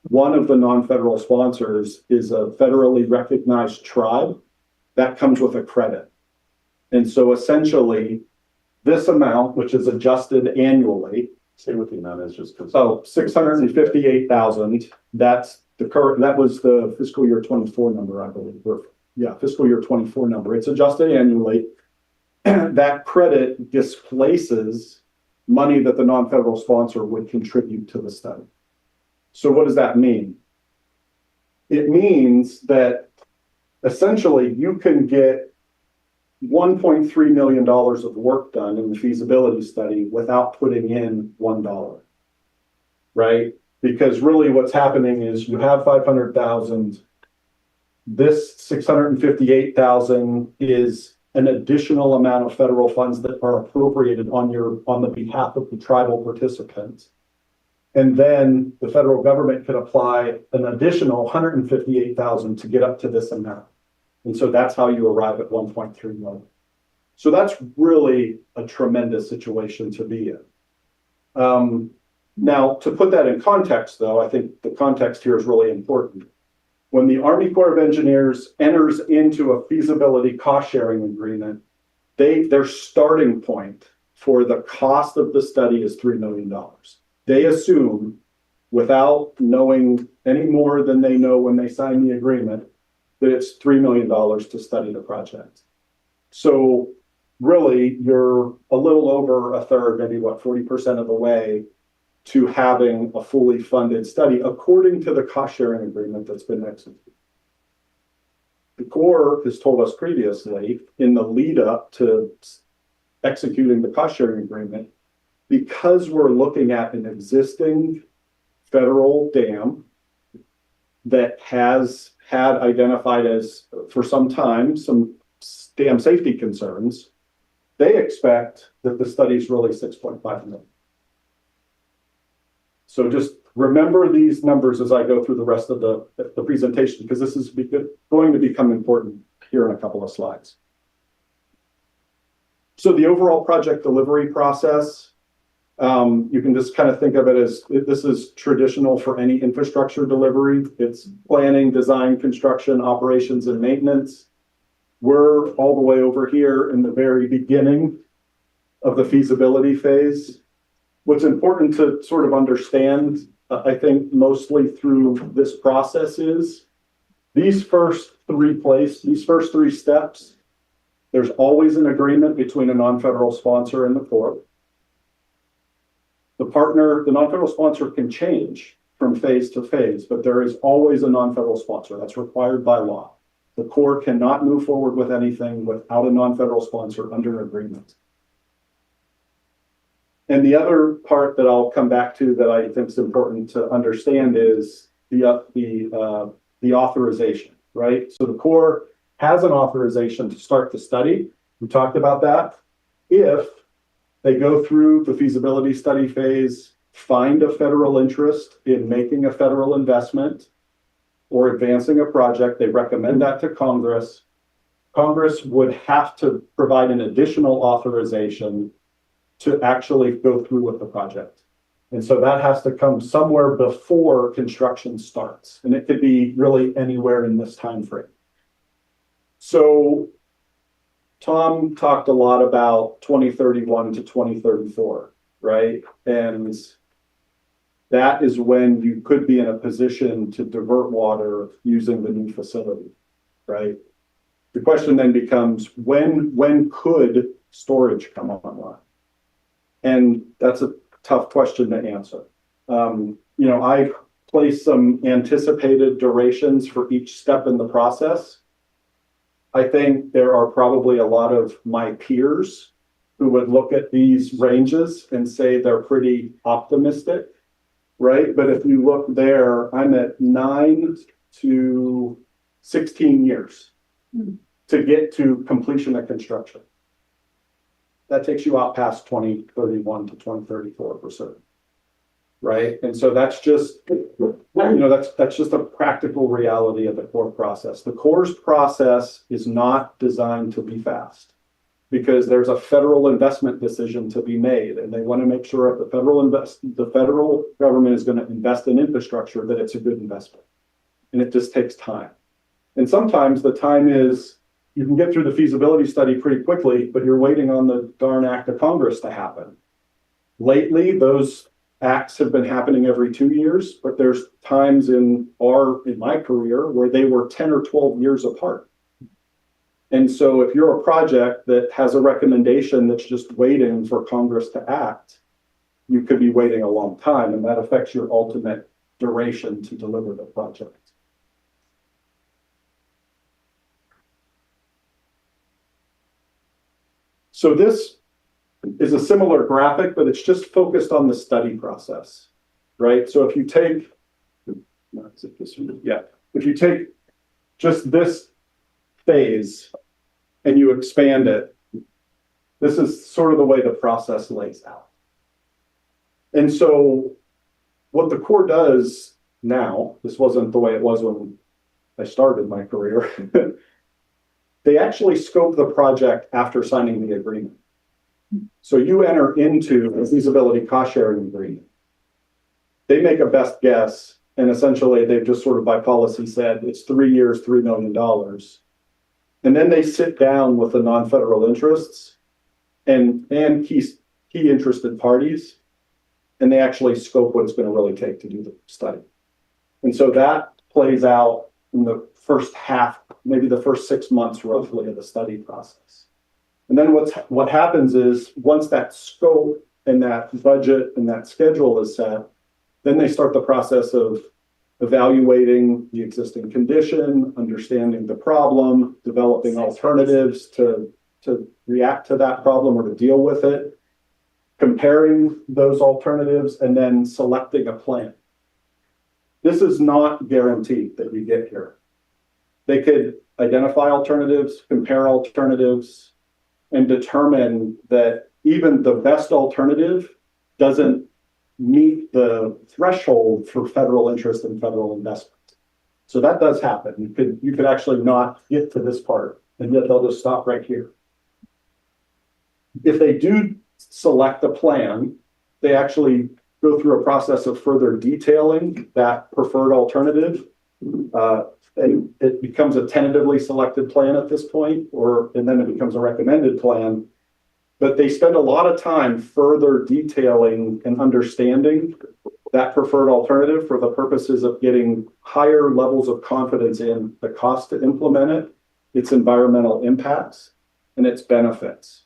one of the non-federal sponsors is a federally recognized tribe, that comes with a credit. And so essentially, this amount, which is adjusted annually, Say what the amount is just because. so 658,000, that's the current, that was the fiscal year 24 number, I believe. Yeah, fiscal year 24 number. It's adjusted annually. That credit displaces money that the non-federal sponsor would contribute to the study. So what does that mean? It means that essentially you can get $1.3 million of work done in the feasibility study without putting in $1, right? Because really what's happening is you have 500,000. This 658,000 is an additional amount of federal funds that are appropriated on the behalf of the tribal participants. And then the federal government could apply an additional 158,000 to get up to this amount. And so that's how you arrive at 1.3 million. So that's really a tremendous situation to be in. Now, to put that in context, though, I think the context here is really important. When the Army Corps of Engineers enters into a feasibility cost sharing agreement, their starting point for the cost of the study is $3 million. They assume, without knowing any more than they know when they sign the agreement, that it's $3 million to study the project. So really, you're a little over a third, maybe 40% of the way to having a fully funded study according to the cost sharing agreement that's been executed. The Corps has told us previously in the lead up to executing the cost sharing agreement, because we're looking at an existing federal dam that has had identified as, for some time, some dam safety concerns, they expect that the study is really 6.5 million. So just remember these numbers as I go through the rest of the presentation, because this is going to become important here in a couple of slides. So the overall project delivery process, you can just kind of think of it as this is traditional for any infrastructure delivery. It's planning, design, construction, operations, and maintenance. We're all the way over here in the very beginning of the feasibility phase. What's important to sort of understand, I think, mostly through this process is these first three steps, there's always an agreement between a non-federal sponsor and the Corps. The non-federal sponsor can change from phase to phase, but there is always a non-federal sponsor. That's required by law. The Corps cannot move forward with anything without a non-federal sponsor under agreement. And the other part that I'll come back to that I think is important to understand is the authorization, right? So the Corps has an authorization to start the study. We talked about that. If they go through the feasibility study phase, find a federal interest in making a federal investment or advancing a project, they recommend that to Congress. Congress would have to provide an additional authorization to actually go through with the project. And so that has to come somewhere before construction starts. And it could be really anywhere in this time frame. So Tom talked a lot about 2031 to 2034, right? And that is when you could be in a position to divert water using the new facility, right? The question then becomes, when could storage come online? And that's a tough question to answer. I placed some anticipated durations for each step in the process. I think there are probably a lot of my peers who would look at these ranges and say they're pretty optimistic, right? But if you look there, I'm at 9 to 16 years to get to completion of construction. That takes you out past 2031 to 2034 for certain, right? And so that's just, that's just a practical reality of the Corps process. The Corps process is not designed to be fast because there's a federal investment decision to be made, and they want to make sure if the federal government is going to invest in infrastructure that it's a good investment, and it just takes time. And sometimes the time is you can get through the feasibility study pretty quickly, but you're waiting on the darn act of Congress to happen. Lately, those acts have been happening every 2 years, but there's times in my career where they were 10 or 12 years apart. And so if you're a project that has a recommendation that's just waiting for Congress to act, you could be waiting a long time, and that affects your ultimate duration to deliver the project. So this is a similar graphic, but it's just focused on the study process, right? So if you take, if you take just this phase and you expand it, this is sort of the way the process lays out. And so what the Corps does now, this wasn't the way it was when I started my career, they actually scope the project after signing the agreement. So you enter into a feasibility cost sharing agreement. They make a best guess, and essentially they've just sort of by policy said it's 3 years, $3 million. And then they sit down with the non-federal interests and key interested parties, and they actually scope what it's going to really take to do the study. And so that plays out in the first half, maybe the first 6 months roughly of the study process. And then what happens is once that scope and that budget and that schedule is set, then they start the process of evaluating the existing condition, understanding the problem, developing alternatives to react to that problem or to deal with it, comparing those alternatives, and then selecting a plan. This is not guaranteed that you get here. They could identify alternatives, compare alternatives, and determine that even the best alternative doesn't meet the threshold for federal interest and federal investment. So that does happen. You could actually not get to this part, and yet they'll just stop right here. If they do select a plan, they actually go through a process of further detailing that preferred alternative. And it becomes a tentatively selected plan at this point, and then it becomes a recommended plan. But they spend a lot of time further detailing and understanding that preferred alternative for the purposes of getting higher levels of confidence in the cost to implement it, its environmental impacts, and its benefits.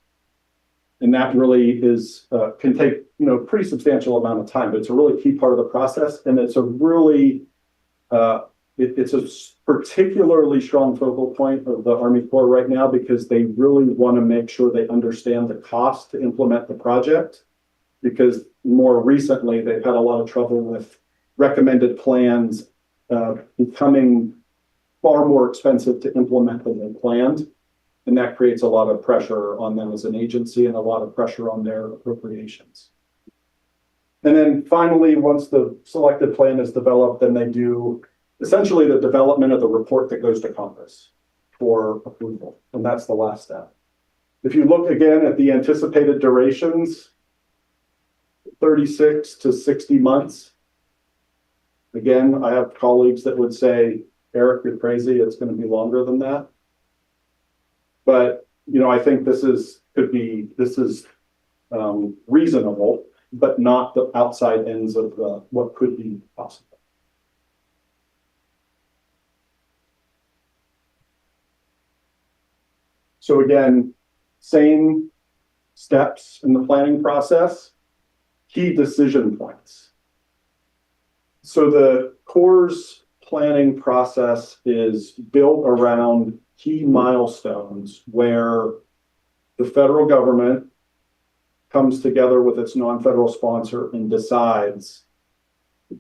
And that really is can take pretty substantial amount of time, but it's a really key part of the process, and it's a really it's a particularly strong focal point of the Army Corps right now because they really want to make sure they understand the cost to implement the project, because more recently they've had a lot of trouble with recommended plans becoming far more expensive to implement than they planned. And that creates a lot of pressure on them as an agency and a lot of pressure on their appropriations. And then finally, once the selected plan is developed, then they do essentially the development of the report that goes to Congress for approval. And that's the last step. If you look again at the anticipated durations, 36 to 60 months. Again, I have colleagues that would say, Eric, you're crazy. It's going to be longer than that. But, I think this is reasonable, but not the outside ends of what could be possible. So again, same steps in the planning process, key decision points. So the Corps' planning process is built around key milestones where the federal government comes together with its non-federal sponsor and decides,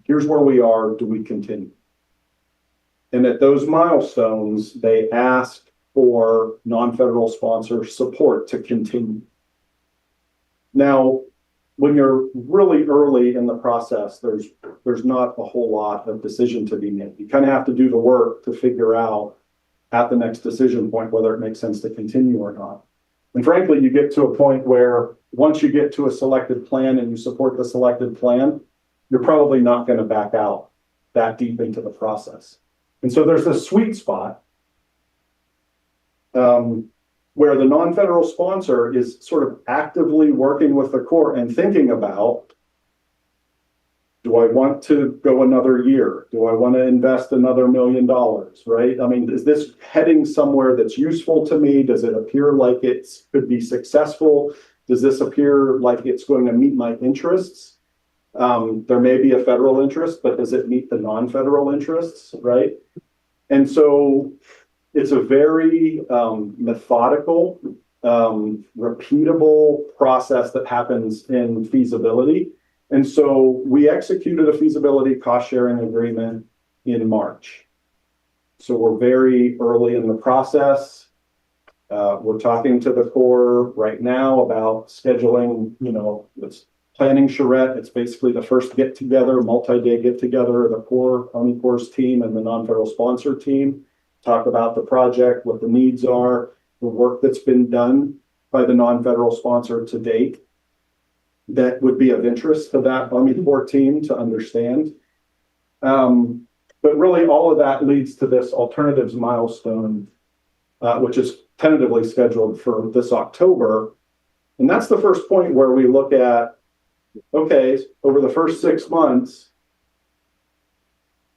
here's where we are, do we continue? And at those milestones, they ask for non-federal sponsor support to continue. Now, when you're really early in the process, there's not a whole lot of decision to be made. You kind of have to do the work to figure out at the next decision point whether it makes sense to continue or not. And frankly, you get to a point where once you get to a selected plan and you support the selected plan, you're probably not going to back out that deep into the process. And so there's this sweet spot where the non-federal sponsor is sort of actively working with the Corps and thinking about, do I want to go another year? Do I want to invest another $1 million, right? I mean, is this heading somewhere that's useful to me? Does it appear like it could be successful? Does this appear like it's going to meet my interests? There may be a federal interest, but does it meet the non-federal interests, right? And so it's a very methodical, repeatable process that happens in feasibility. And so we executed a feasibility cost sharing agreement in March. So we're very early in the process. We're talking to the Corps right now about scheduling, it's planning charrette. It's basically the first get together, multi-day get together, the Corps, Army Corps team and the non-federal sponsor team, talk about the project, what the needs are, the work that's been done by the non-federal sponsor to date that would be of interest to that Army Corps team to understand. But really all of that leads to this alternatives milestone, which is tentatively scheduled for this October. And that's the first point where we look at, okay, over the first 6 months,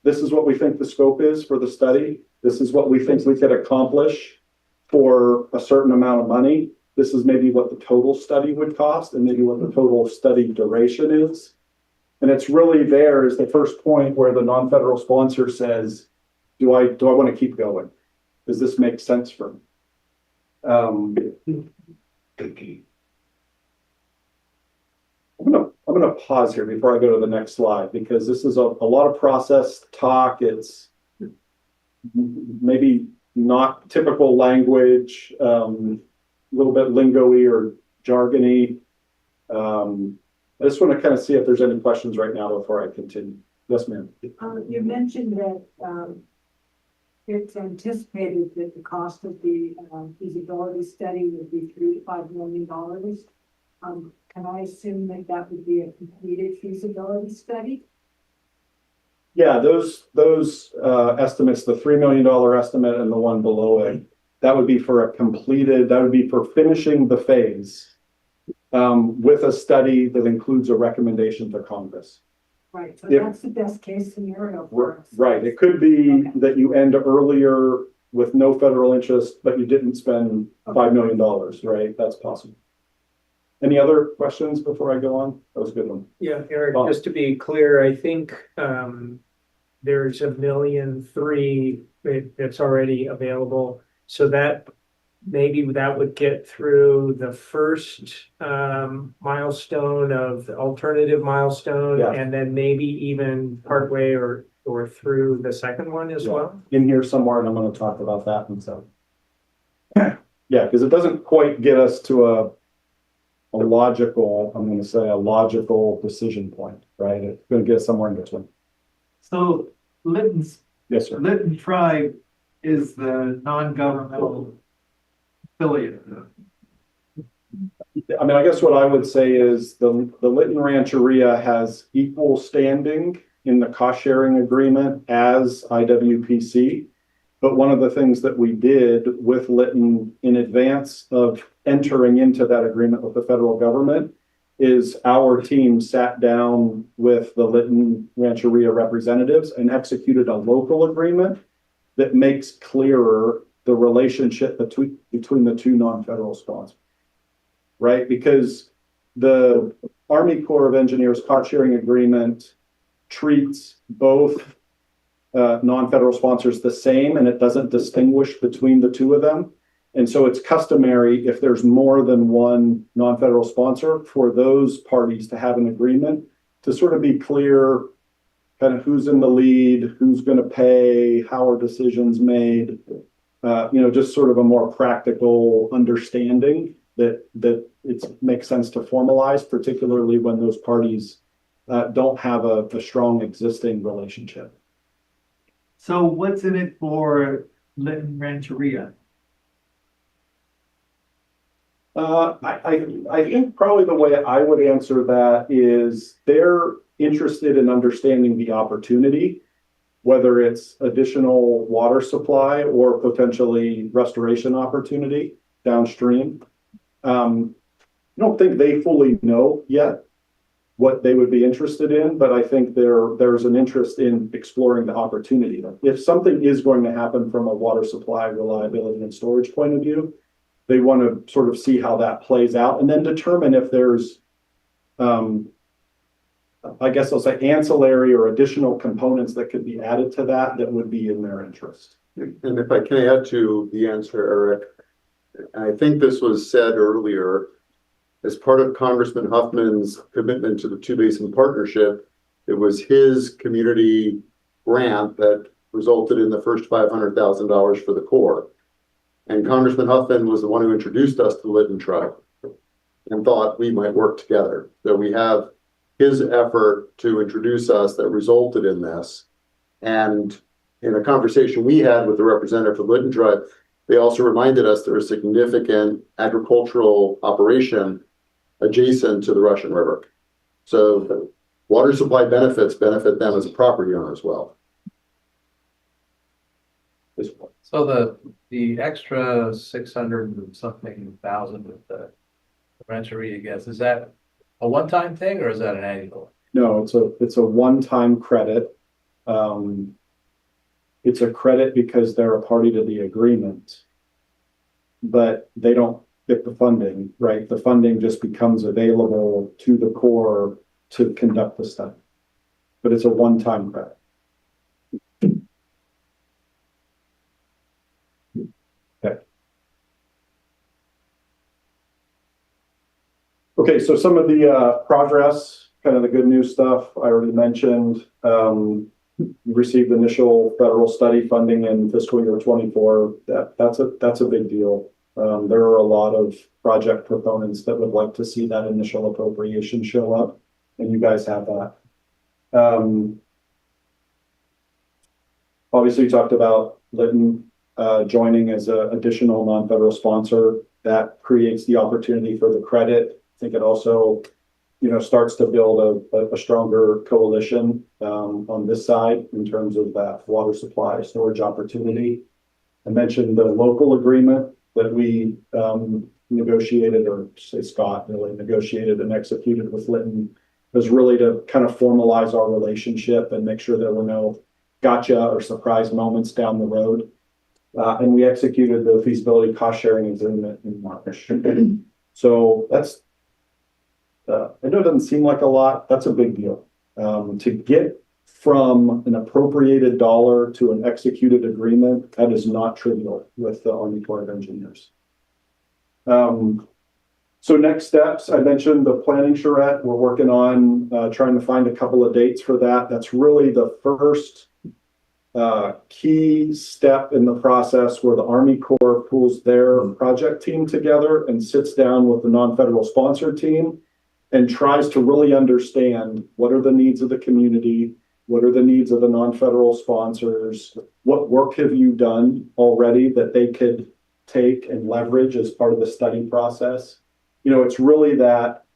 this is what we think the scope is for the study. This is what we think we could accomplish for a certain amount of money. This is maybe what the total study would cost and maybe what the total study duration is. And it's really there is the first point where the non-federal sponsor says, do I want to keep going? Does this make sense for me? I'm going to pause here before I go to the next slide, because this is a lot of process talk. It's maybe not typical language, a little bit lingo-y or jargony. I just want to kind of see if there's any questions right now before I continue. Yes, ma'am. You mentioned that it's anticipated that the cost of the feasibility study would be $3 to $5 million. Can I assume that that would be a completed feasibility study? Yeah, those estimates, the $3 million estimate and the one below it, that would be for a completed, that would be for finishing the phase with a study that includes a recommendation to Congress. Right, so that's the best case scenario for us. Right, it could be that you end earlier with no federal interest, but you didn't spend $5 million, right? That's possible. Any other questions before I go on? That was a good one. Yeah, Eric, just to be clear, I think there's $1.3 million that's already available. So that maybe that would get through the first milestone of the alternative milestone, and then maybe even partway or through the second one as well. In here somewhere, and I'm going to talk about that. And so, yeah, because it doesn't quite get us to a logical, I'm going to say a logical decision point, right? It's going to get us somewhere in between. So Lytton's, yes, sir. Lytton Tribe is the non-governmental affiliate. I mean, I guess what I would say is the Lytton Rancheria has equal standing in the cost sharing agreement as IWPC. But one of the things that we did with Lytton in advance of entering into that agreement with the federal government is our team sat down with the Lytton Rancheria representatives and executed a local agreement that makes clearer the relationship between the two non-federal sponsors, right? Because the Army Corps of Engineers cost sharing agreement treats both non-federal sponsors the same, and it doesn't distinguish between the two of them. And so it's customary, if there's more than one non-federal sponsor, for those parties to have an agreement to sort of be clear kind of who's in the lead, who's going to pay, how are decisions made, just sort of a more practical understanding that it makes sense to formalize, particularly when those parties don't have a strong existing relationship. So what's in it for Lytton Rancheria? I think probably the way I would answer that is they're interested in understanding the opportunity whether it's additional water supply or potentially restoration opportunity downstream. I don't think they fully know yet what they would be interested in, but I think there's an interest in exploring the opportunity. If something is going to happen from a water supply reliability and storage point of view, they want to sort of see how that plays out and then determine if there's, I guess I'll say ancillary or additional components that could be added to that that would be in their interest. And if I can add to the answer, Eric, I think this was said earlier, as part of Congressman Huffman's commitment to the Two Basin Partnership, it was his community grant that resulted in the first $500,000 for the Corps. And Congressman Huffman was the one who introduced us to the Lytton Tribe and thought we might work together. So we have his effort to introduce us that resulted in this. And in a conversation we had with the representative for the Lytton Tribe, they also reminded us there was a significant agricultural operation adjacent to the Russian River. So the water supply benefits benefit them as a property owner as well. So the extra 600 and something thousand with the Rancheria gas, is that a one-time thing or is that an annual? No, it's a one-time credit. It's a credit because they're a party to the agreement, but they don't get the funding, right? The funding just becomes available to the Corps to conduct the study, but it's a one-time credit. Okay, so some of the progress, kind of the good news stuff I already mentioned. We received initial federal study funding in fiscal year 24. That's a big deal. There are a lot of project proponents that would like to see that initial appropriation show up, and you guys have that. Obviously, you talked about Lytton joining as an additional non-federal sponsor. That creates the opportunity for the credit. I think it also, starts to build a stronger coalition on this side in terms of that water supply storage opportunity. I mentioned the local agreement that we negotiated, or say Scott really negotiated and executed with Lytton, was really to kind of formalize our relationship and make sure there were no gotcha or surprise moments down the road. And we executed the feasibility cost sharing agreement in March. So that's, I know it doesn't seem like a lot. That's a big deal. To get from an appropriated dollar to an executed agreement, that is not trivial with the Army Corps of Engineers. So next steps, I mentioned the planning charrette. We're working on trying to find a couple of dates for that. That's really the first key step in the process where the Army Corps pulls their project team together and sits down with the non-federal sponsor team and tries to really understand what are the needs of the community, what are the needs of the non-federal sponsors, what work have you done already that they could take and leverage as part of the study process. It's really that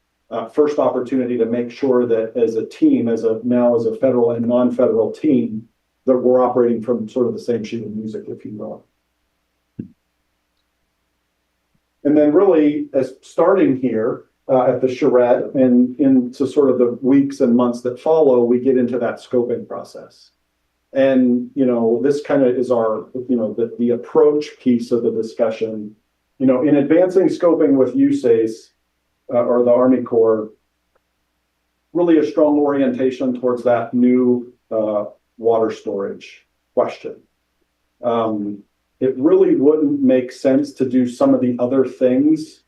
first opportunity to make sure that as a team, now as a federal and non-federal team, that we're operating from sort of the same sheet of music, if you will. And then really, as starting here at the charrette and into sort of the weeks and months that follow, we get into that scoping process. And, this kind of is our, the approach piece of the discussion. In advancing scoping with USACE or the Army Corps, really a strong orientation towards that new water storage question. It really wouldn't make sense to do some of the other things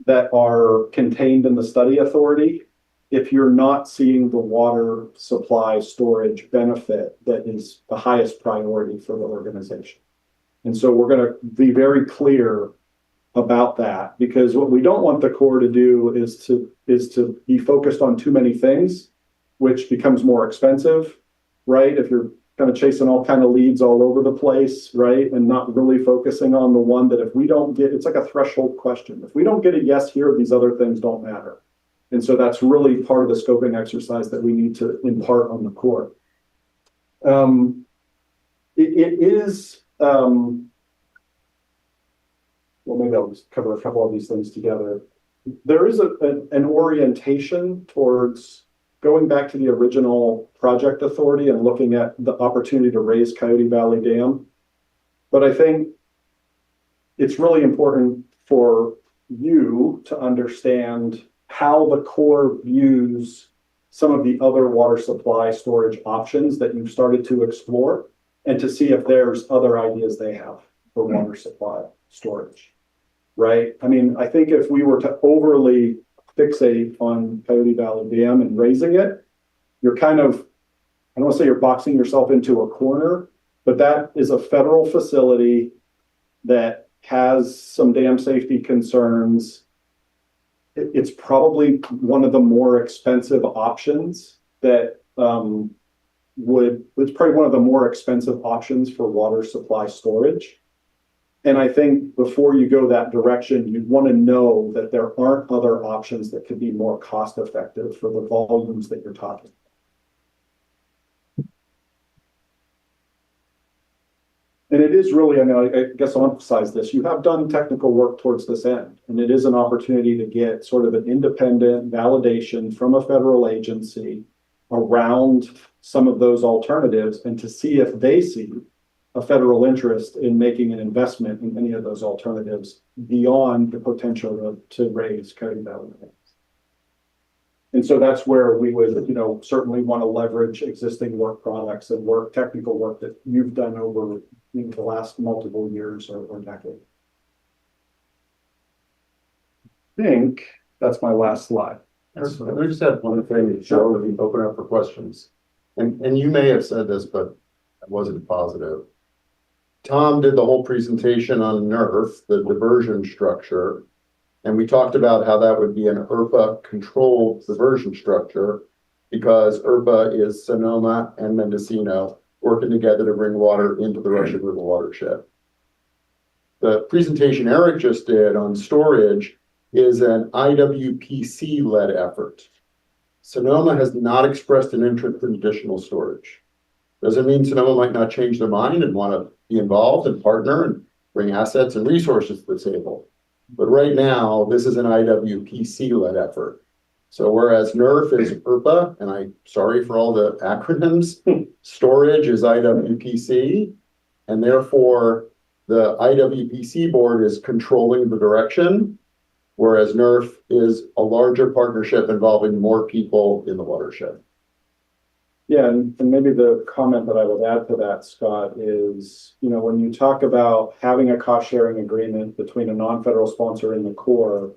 that are contained in the study authority if you're not seeing the water supply storage benefit that is the highest priority for the organization. And so we're going to be very clear about that, because what we don't want the Corps to do is to be focused on too many things, which becomes more expensive, right? If you're kind of chasing all kind of leads all over the place, right? And not really focusing on the one that if we don't get, it's like a threshold question. If we don't get a yes here, these other things don't matter. And so that's really part of the scoping exercise that we need to impart on the Corps. it is, well, maybe I'll just cover a couple of these things together. There is an orientation towards going back to the original project authority and looking at the opportunity to raise Coyote Valley Dam. But I think it's really important for you to understand how the Corps views some of the other water supply storage options that you've started to explore, and to see if there's other ideas they have for water supply storage. Right? I mean, I think if we were to overly fixate on Coyote Valley Dam and raising it, you're kind of, I don't want to say you're boxing yourself into a corner, but that is a federal facility that has some dam safety concerns. It's probably one of the more expensive options that it's probably one of the more expensive options for water supply storage. And I think before you go that direction, you want to know that there aren't other options that could be more cost effective for the volumes that you're talking. And it is really, I mean, I guess I'll emphasize this, you have done technical work towards this end, and it is an opportunity to get sort of an independent validation from a federal agency around some of those alternatives, and to see if they see a federal interest in making an investment in any of those alternatives beyond the potential to raise Coyote Valley dams. And so that's where we would, certainly want to leverage existing work products and technical work that you've done over the last multiple years or decade. I think that's my last slide. I just had one thing to show and we open up for questions. And you may have said this, but I wasn't positive. Tom did the whole presentation on NERF, the diversion structure, and we talked about how that would be an IRPA controlled diversion structure, because IRPA is Sonoma and Mendocino working together to bring water into the Russian River watershed. The presentation Eric just did on storage is an IWPC led effort. Sonoma has not expressed an interest in additional storage. Doesn't mean Sonoma might not change their mind and want to be involved and partner and bring assets and resources to the table. But right now, this is an IWPC-led effort. So whereas NERF is IRPA, and I'm sorry for all the acronyms, storage is IWPC, and therefore the IWPC board is controlling the direction, whereas NERF is a larger partnership involving more people in the watershed. Yeah, and maybe the comment that I would add to that, Scott, is, when you talk about having a cost sharing agreement between a non-federal sponsor and the Corps,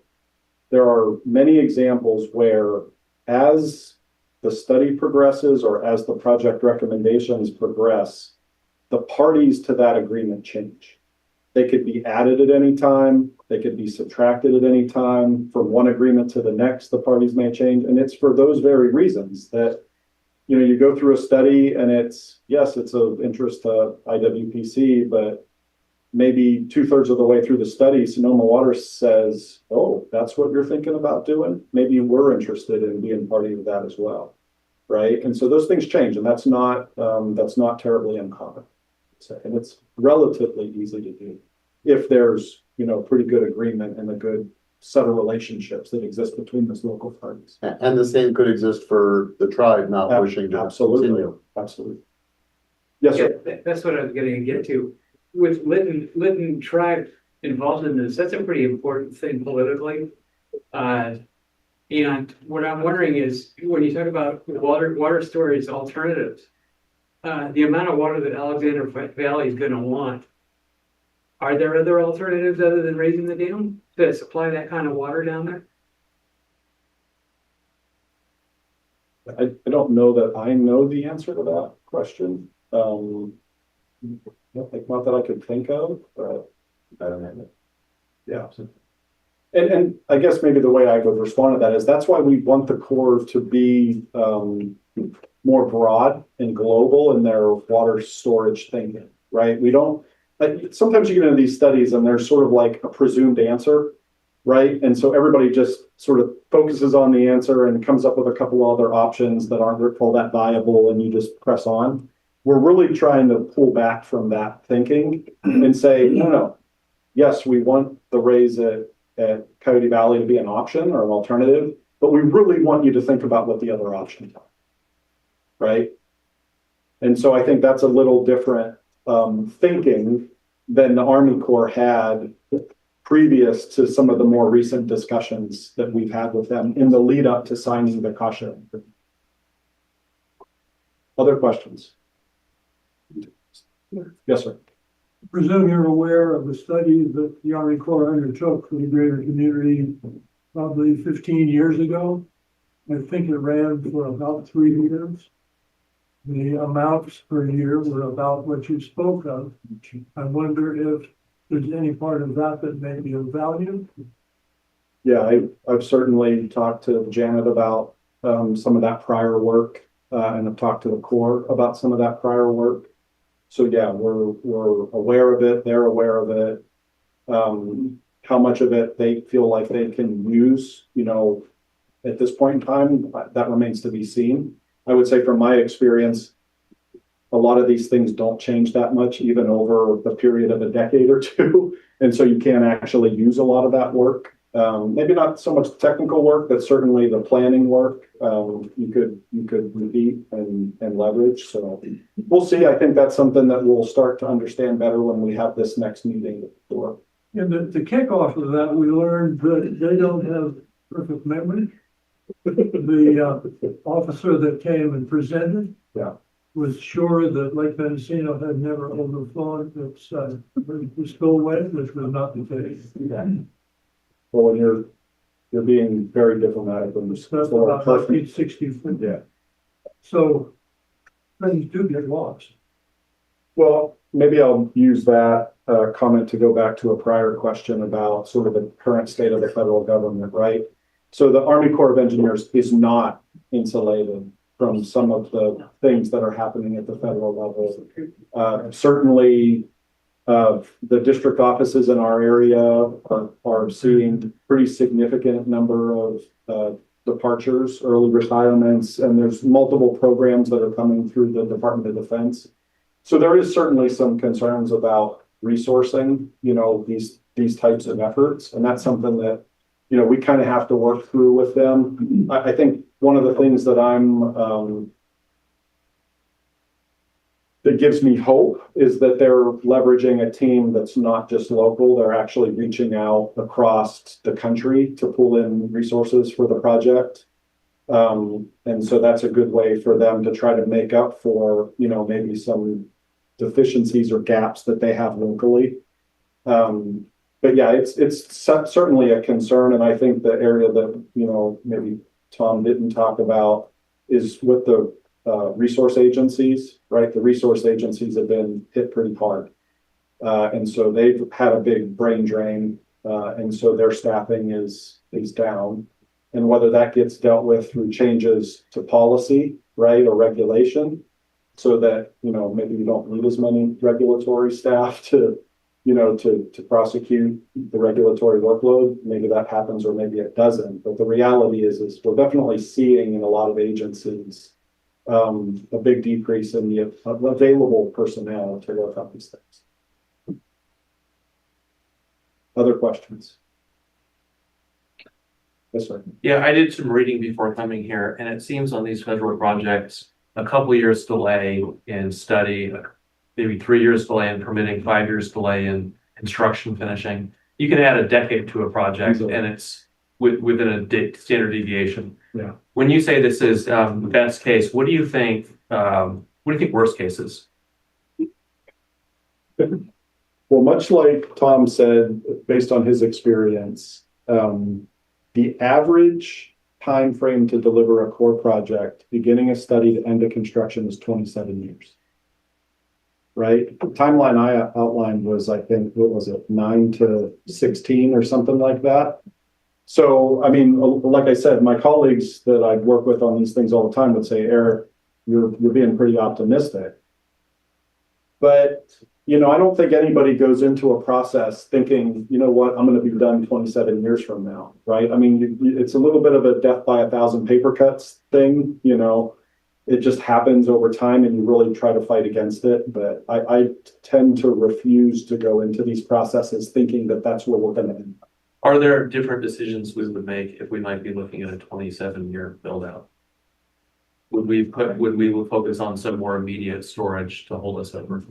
there are many examples where as the study progresses or as the project recommendations progress, the parties to that agreement change. They could be added at any time. They could be subtracted at any time. From one agreement to the next, the parties may change. And it's for those very reasons that you go through a study and it's of interest to IWPC, but maybe 2/3 of the way through the study, Sonoma Water says, oh, that's what you're thinking about doing? Maybe we're interested in being party to that as well, right? And so those things change, and that's not terribly uncommon. And it's relatively easy to do if there's, pretty good agreement and a good set of relationships that exist between those local parties. And the same could exist for the tribe not wishing to continue. Absolutely. Yes, sir. Yeah, that's what I was going to get to. With Lytton tribe involved in this, that's a pretty important thing politically. And what I'm wondering is, when you talk about water storage alternatives, the amount of water that Alexander Valley is going to want, are there other alternatives other than raising the dam to supply that kind of water down there? I don't know that I know the answer to that question. Not that I could think of, but I don't know. Yeah. And I guess maybe the way I would respond to that is that's why we want the Corps to be more broad and global in their water storage thinking, right? We don't, sometimes you get into these studies and there's sort of like a presumed answer, right? And so everybody just sort of focuses on the answer and comes up with a couple other options that aren't all that viable, and you just press on. we're really trying to pull back from that thinking and say, no, yes, we want the raise at Coyote Valley to be an option or an alternative, but we really want you to think about what the other options are. Right? And so I think that's a little different thinking than the Army Corps had previous to some of the more recent discussions that we've had with them in the lead up to signing the cost-sharing agreement. Other questions? Yes, sir. I presume you're aware of the study that the Army Corps undertook for the greater community probably 15 years ago. I think it ran for about 3 years. The amounts per year were about what you spoke of. I wonder if there's any part of that that may be of value. Yeah, I've certainly talked to Janet about some of that prior work, and I've talked to the Corps about some of that prior work. So yeah, we're aware of it. They're aware of it. How much of it they feel like they can use, at this point in time, that remains to be seen. I would say from my experience, a lot of these things don't change that much, even over the period of a decade or two. And so you can actually use a lot of that work. Maybe not so much technical work, but certainly the planning work, you could repeat and leverage. So we'll see. I think that's something that we'll start to understand better when we have this next meeting. And the kickoff of that, we learned that they don't have perfect memory. The officer that came and presented was sure that Lake Mendocino had never overflown its spillway, which was not the case. Well, when you're being very diplomatic when That's about 1960. Yeah. So things do get lost. Well, maybe I'll use that comment to go back to a prior question about sort of the current state of the federal government, right? So the Army Corps of Engineers is not insulated from some of the things that are happening at the federal level. Certainly, the district offices in our area are seeing pretty significant number of departures, early retirements, and there's multiple programs that are coming through the Department of Defense. So there is certainly some concerns about resourcing, these types of efforts, and that's something that we kind of have to work through with them. I think one of the things that that gives me hope is that they're leveraging a team that's not just local. They're actually reaching out across the country to pull in resources for the project. And so that's a good way for them to try to make up for, maybe some deficiencies or gaps that they have locally. But yeah, it's certainly a concern. And I think the area that, maybe Tom didn't talk about is with the resource agencies, right? The resource agencies have been hit pretty hard. And so they've had a big brain drain. And so their staffing is down. And whether that gets dealt with through changes to policy, right, or regulation, so that, maybe you don't need as many regulatory staff to prosecute the regulatory workload. Maybe that happens or maybe it doesn't. But the reality is we're definitely seeing in a lot of agencies a big decrease in the available personnel to work on these things. Other questions? Yes, sir. Yeah, I did some reading before coming here, and it seems on these federal projects, a couple years delay in study, maybe 3 years delay in permitting, 5 years delay in construction finishing. You can add a decade to a project, and it's within a standard deviation. Yeah. When you say this is best case, what do you think? What do you think worst case is? Well, much like Tom said, based on his experience, the average time frame to deliver a core project, beginning a study to end of construction, is 27 years. Right? The timeline I outlined was, I think, what was it, 9 to 16 or something like that. So, I mean, like I said, my colleagues that I work with on these things all the time would say, Eric, you're being pretty optimistic. But, I don't think anybody goes into a process thinking, you know what, I'm going to be done 27 years from now, right? I mean, it's a little bit of a death by 1,000 paper cuts thing, it just happens over time and you really try to fight against it. But I tend to refuse to go into these processes thinking that that's where we're going to end up. Are there different decisions we would make if we might be looking at a 27-year build out? Would we focus on some more immediate storage to hold us over?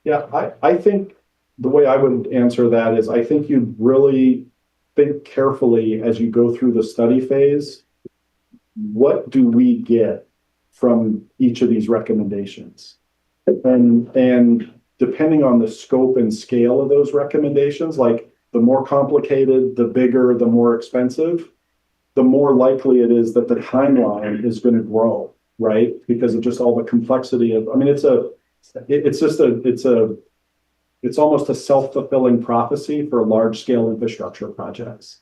Yeah, I think the way I would answer that is I think you really think carefully as you go through the study phase, what do we get from each of these recommendations? And depending on the scope and scale of those recommendations, like the more complicated, the bigger, the more expensive, the more likely it is that the timeline is going to grow, right? Because of just all the complexity of, I mean, it's almost a self-fulfilling prophecy for large scale infrastructure projects.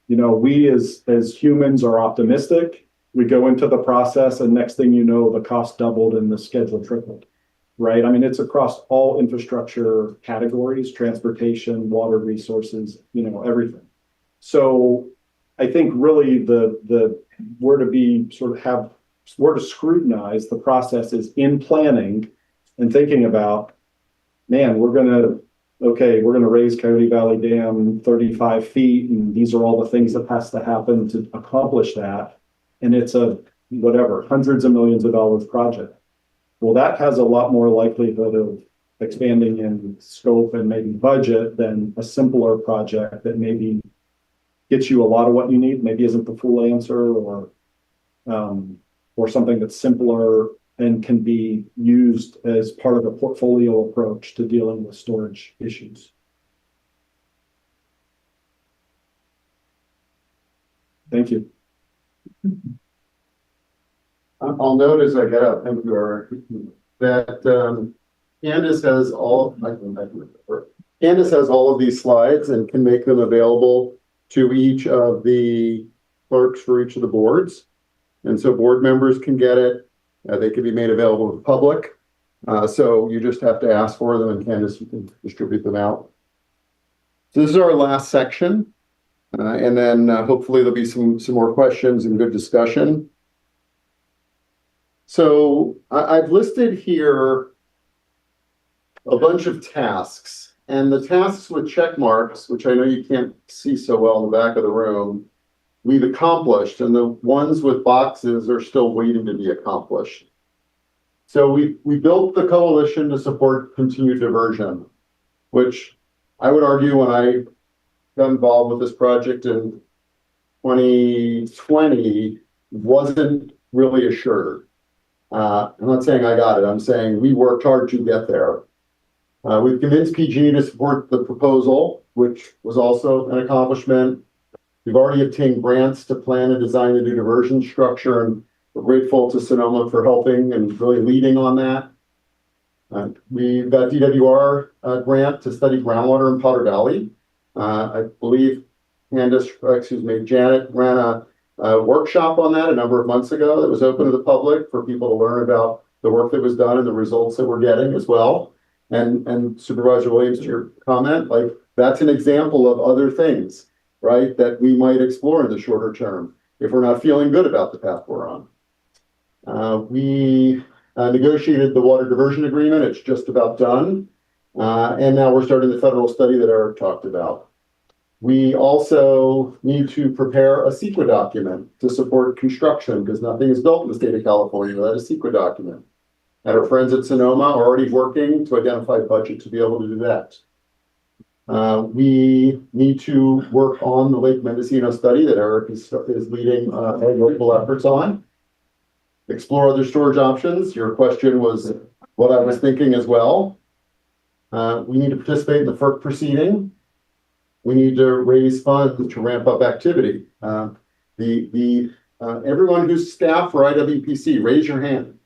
You know, we as humans are optimistic. We go into the process and next thing you know, the cost doubled and the schedule tripled, right? I mean, it's across all infrastructure categories, transportation, water resources, you know, everything. So I think really where to scrutinize the process is in planning and thinking about, man, we're going to raise Coyote Valley Dam 35 feet. And these are all the things that has to happen to accomplish that. And it's a, hundreds of millions of dollars project. Well, that has a lot more likelihood of expanding in scope and maybe budget than a simpler project that maybe gets you a lot of what you need, maybe isn't the full answer, or something that's simpler and can be used as part of a portfolio approach to dealing with storage issues. Thank you. I'll note as I get up, that Candace has all of these slides and can make them available to each of the clerks for each of the boards. And so board members can get it. They can be made available to the public. So you just have to ask for them, and Candace, you can distribute them out. So this is our last section. And then hopefully there'll be some more questions and good discussion. So I've listed here a bunch of tasks, and the tasks with check marks, which I know you can't see so well in the back of the room, we've accomplished, and the ones with boxes are still waiting to be accomplished. So we built the coalition to support continued diversion, which I would argue when I got involved with this project in 2020 wasn't really assured. I'm not saying I got it. I'm saying we worked hard to get there. We've convinced PG&E to support the proposal, which was also an accomplishment. We've already obtained grants to plan and design the new diversion structure, and we're grateful to Sonoma for helping and really leading on that. We've got DWR grant to study groundwater in Potter Valley. I believe Janet ran a workshop on that a number of months ago that was open to the public for people to learn about the work that was done and the results that we're getting as well. And Supervisor Williams, to your comment, like that's an example of other things, right, that we might explore in the shorter term if we're not feeling good about the path we're on. We negotiated the water diversion agreement. It's just about done. And now we're starting the federal study that Eric talked about. We also need to prepare a CEQA document to support construction because nothing is built in the state of California without a CEQA document. And our friends at Sonoma are already working to identify budget to be able to do that. We need to work on the Lake Mendocino study that Eric is leading our local efforts on. Explore other storage options. Your question was what I was thinking as well. We need to participate in the FERC proceeding. We need to raise funds to ramp up activity. Everyone who's staff for IWPC, raise your hand.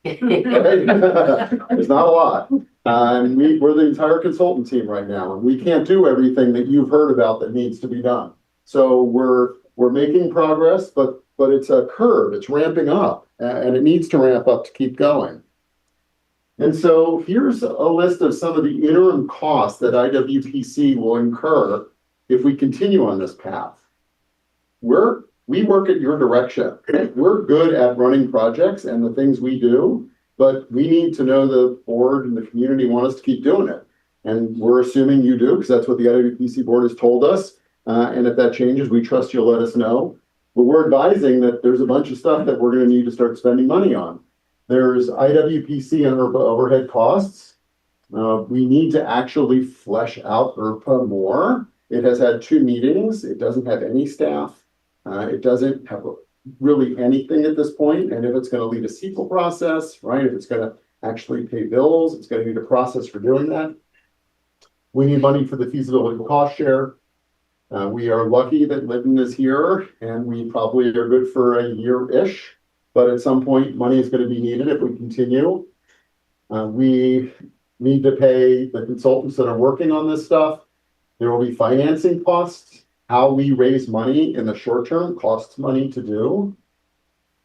There's not a lot. We're the entire consultant team right now, and we can't do everything that you've heard about that needs to be done. So we're making progress, but it's a curve. It's ramping up, and it needs to ramp up to keep going. And so here's a list of some of the interim costs that IWPC will incur if we continue on this path. We're we work at your direction. We're good at running projects and the things we do, but we need to know the board and the community want us to keep doing it. And we're assuming you do, because that's what the IWPC board has told us. And if that changes, we trust you'll let us know. But we're advising that there's a bunch of stuff that we're going to need to start spending money on. There's IWPC and IRPA overhead costs. We need to actually flesh out IRPA more. It has had 2 meetings. It doesn't have any staff. It doesn't have really anything at this point. And if it's going to lead a CEQA process, right? If it's going to actually pay bills, it's going to need a process for doing that. We need money for the feasibility cost share. We are lucky that Lytton is here, and we probably are good for a year-ish. But at some point, money is going to be needed if we continue. We need to pay the consultants that are working on this stuff. There will be financing costs. How we raise money in the short term costs money to do.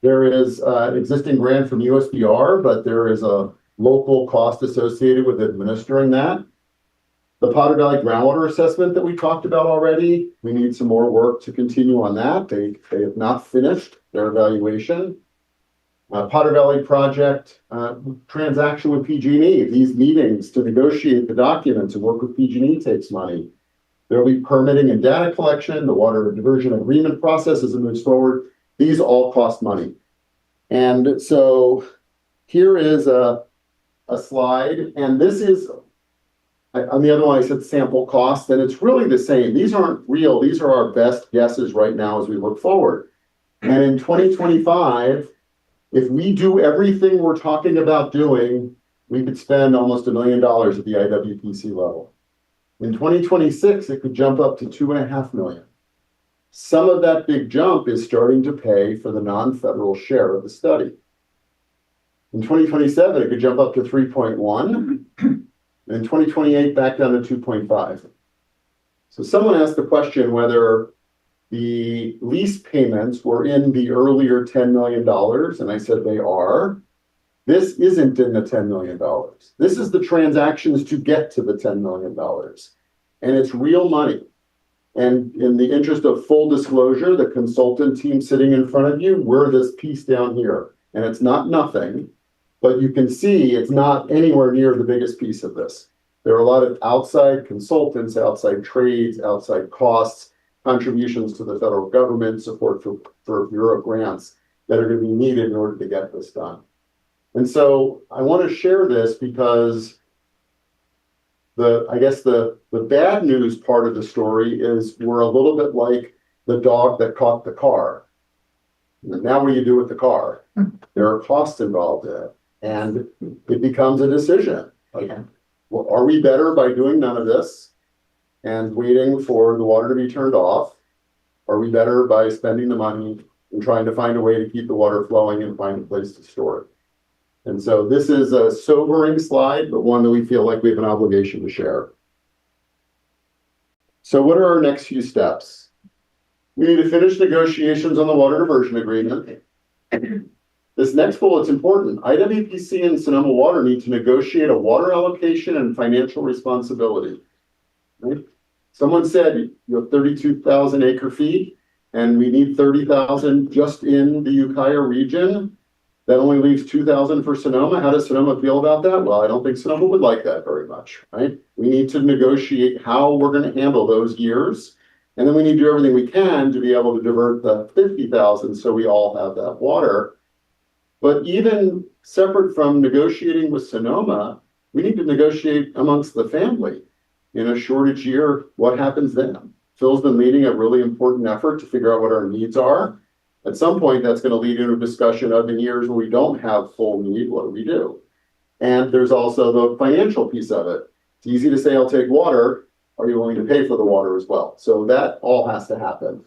There is an existing grant from USDR, but there is a local cost associated with administering that. The Potter Valley groundwater assessment that we talked about already, we need some more work to continue on that. They have not finished their evaluation. Potter Valley project transaction with PG&E. These meetings to negotiate the documents and work with PG&E takes money. There will be permitting and data collection, the water diversion agreement process as it moves forward. These all cost money. And so here is a slide, and this is, on the other one I said sample cost, and it's really the same. These aren't real. These are our best guesses right now as we look forward. And in 2025, if we do everything we're talking about doing, we could spend almost $1 million at the IWPC level. In 2026, it could jump up to $2.5 million. Some of that big jump is starting to pay for the non-federal share of the study. In 2027, it could jump up to 3.1. In 2028, back down to 2.5. So someone asked the question whether the lease payments were in the earlier $10 million, and I said they are. This isn't in the $10 million. This is the transactions to get to the $10 million. And it's real money. And in the interest of full disclosure, the consultant team sitting in front of you, we're this piece down here. And it's not nothing, but you can see it's not anywhere near the biggest piece of this. There are a lot of outside consultants, outside trades, outside costs, contributions to the federal government, support for Bureau grants that are going to be needed in order to get this done. And so I want to share this because I guess the bad news part of the story is we're a little bit like the dog that caught the car. Now what do you do with the car? There are costs involved in it. And it becomes a decision. Like, well, are we better by doing none of this and waiting for the water to be turned off? Are we better by spending the money and trying to find a way to keep the water flowing and find a place to store it? And so this is a sobering slide, but one that we feel like we have an obligation to share. So what are our next few steps? We need to finish negotiations on the water diversion agreement. This next bullet's important. IWPC and Sonoma Water need to negotiate a water allocation and financial responsibility. Right? Someone said you have 32,000 acre feet and we need 30,000 just in the Ukiah region. That only leaves 2,000 for Sonoma. How does Sonoma feel about that? Well, I don't think Sonoma would like that very much, right? We need to negotiate how we're going to handle those years. And then we need to do everything we can to be able to divert the 50,000 so we all have that water. But even separate from negotiating with Sonoma, we need to negotiate amongst the family. In a shortage year, what happens then? Phil's been leading a really important effort to figure out what our needs are. At some point, that's going to lead into a discussion of in years where we don't have full need, what do we do? And there's also the financial piece of it. It's easy to say, I'll take water. Are you willing to pay for the water as well? So that all has to happen.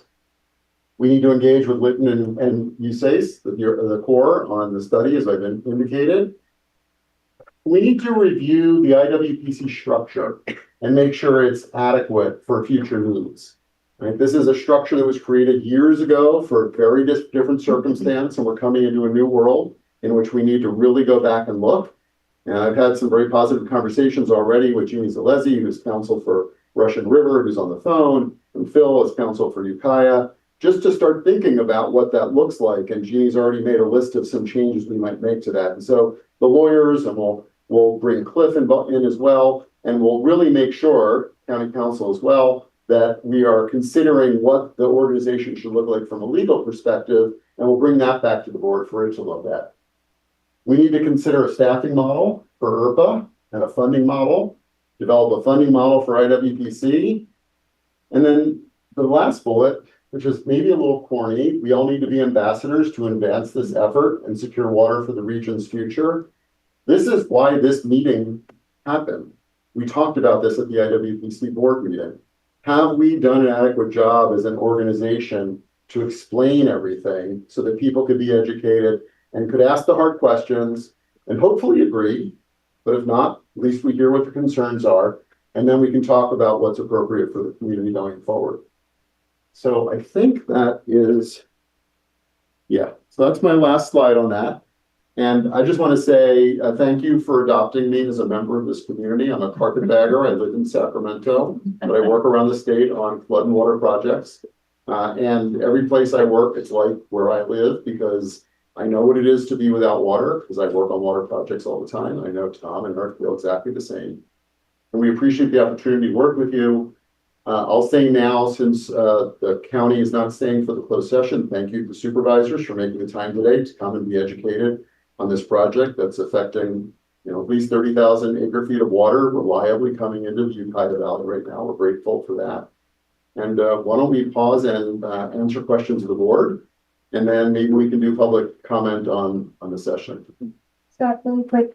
We need to engage with Lytton and USACE, the Corps, on the study, as I've indicated. We need to review the IWPC structure and make sure it's adequate for future needs. Right? This is a structure that was created years ago for a very different circumstance, and we're coming into a new world in which we need to really go back and look. And I've had some very positive conversations already with Jeannie Zalesi, who's counsel for Russian River, who's on the phone, and Phil is counsel for Ukiah. just to start thinking about what that looks like. And Jeannie's already made a list of some changes we might make to that. And so the lawyers, and we'll bring Cliff in as well, and we'll really make sure, county council as well, that we are considering what the organization should look like from a legal perspective, and we'll bring that back to the board for it to look at. We need to consider a staffing model for IRPA and a funding model, develop a funding model for IWPC. And then the last bullet, which is maybe a little corny, we all need to be ambassadors to advance this effort and secure water for the region's future. This is why this meeting happened. We talked about this at the IWPC board meeting. Have we done an adequate job as an organization to explain everything so that people could be educated and could ask the hard questions and hopefully agree? But if not, at least we hear what the concerns are, and then we can talk about what's appropriate for the community going forward. So I think that is, yeah, so that's my last slide on that. And I just want to say thank you for adopting me as a member of this community. I'm a carpetbagger. I live in Sacramento, but I work around the state on flood and water projects. And every place I work, it's like where I live, because I know what it is to be without water, because I work on water projects all the time. I know Tom and Eric feel exactly the same. And we appreciate the opportunity to work with you. I'll say now, since the county is not staying for the closed session, thank you to the supervisors for making the time today to come and be educated on this project that's affecting, at least 30,000 acre feet of water reliably coming into the Ukiah Valley right now. We're grateful for that. And why don't we pause and answer questions of the board, and then maybe we can do public comment on the session. Scott, really quick,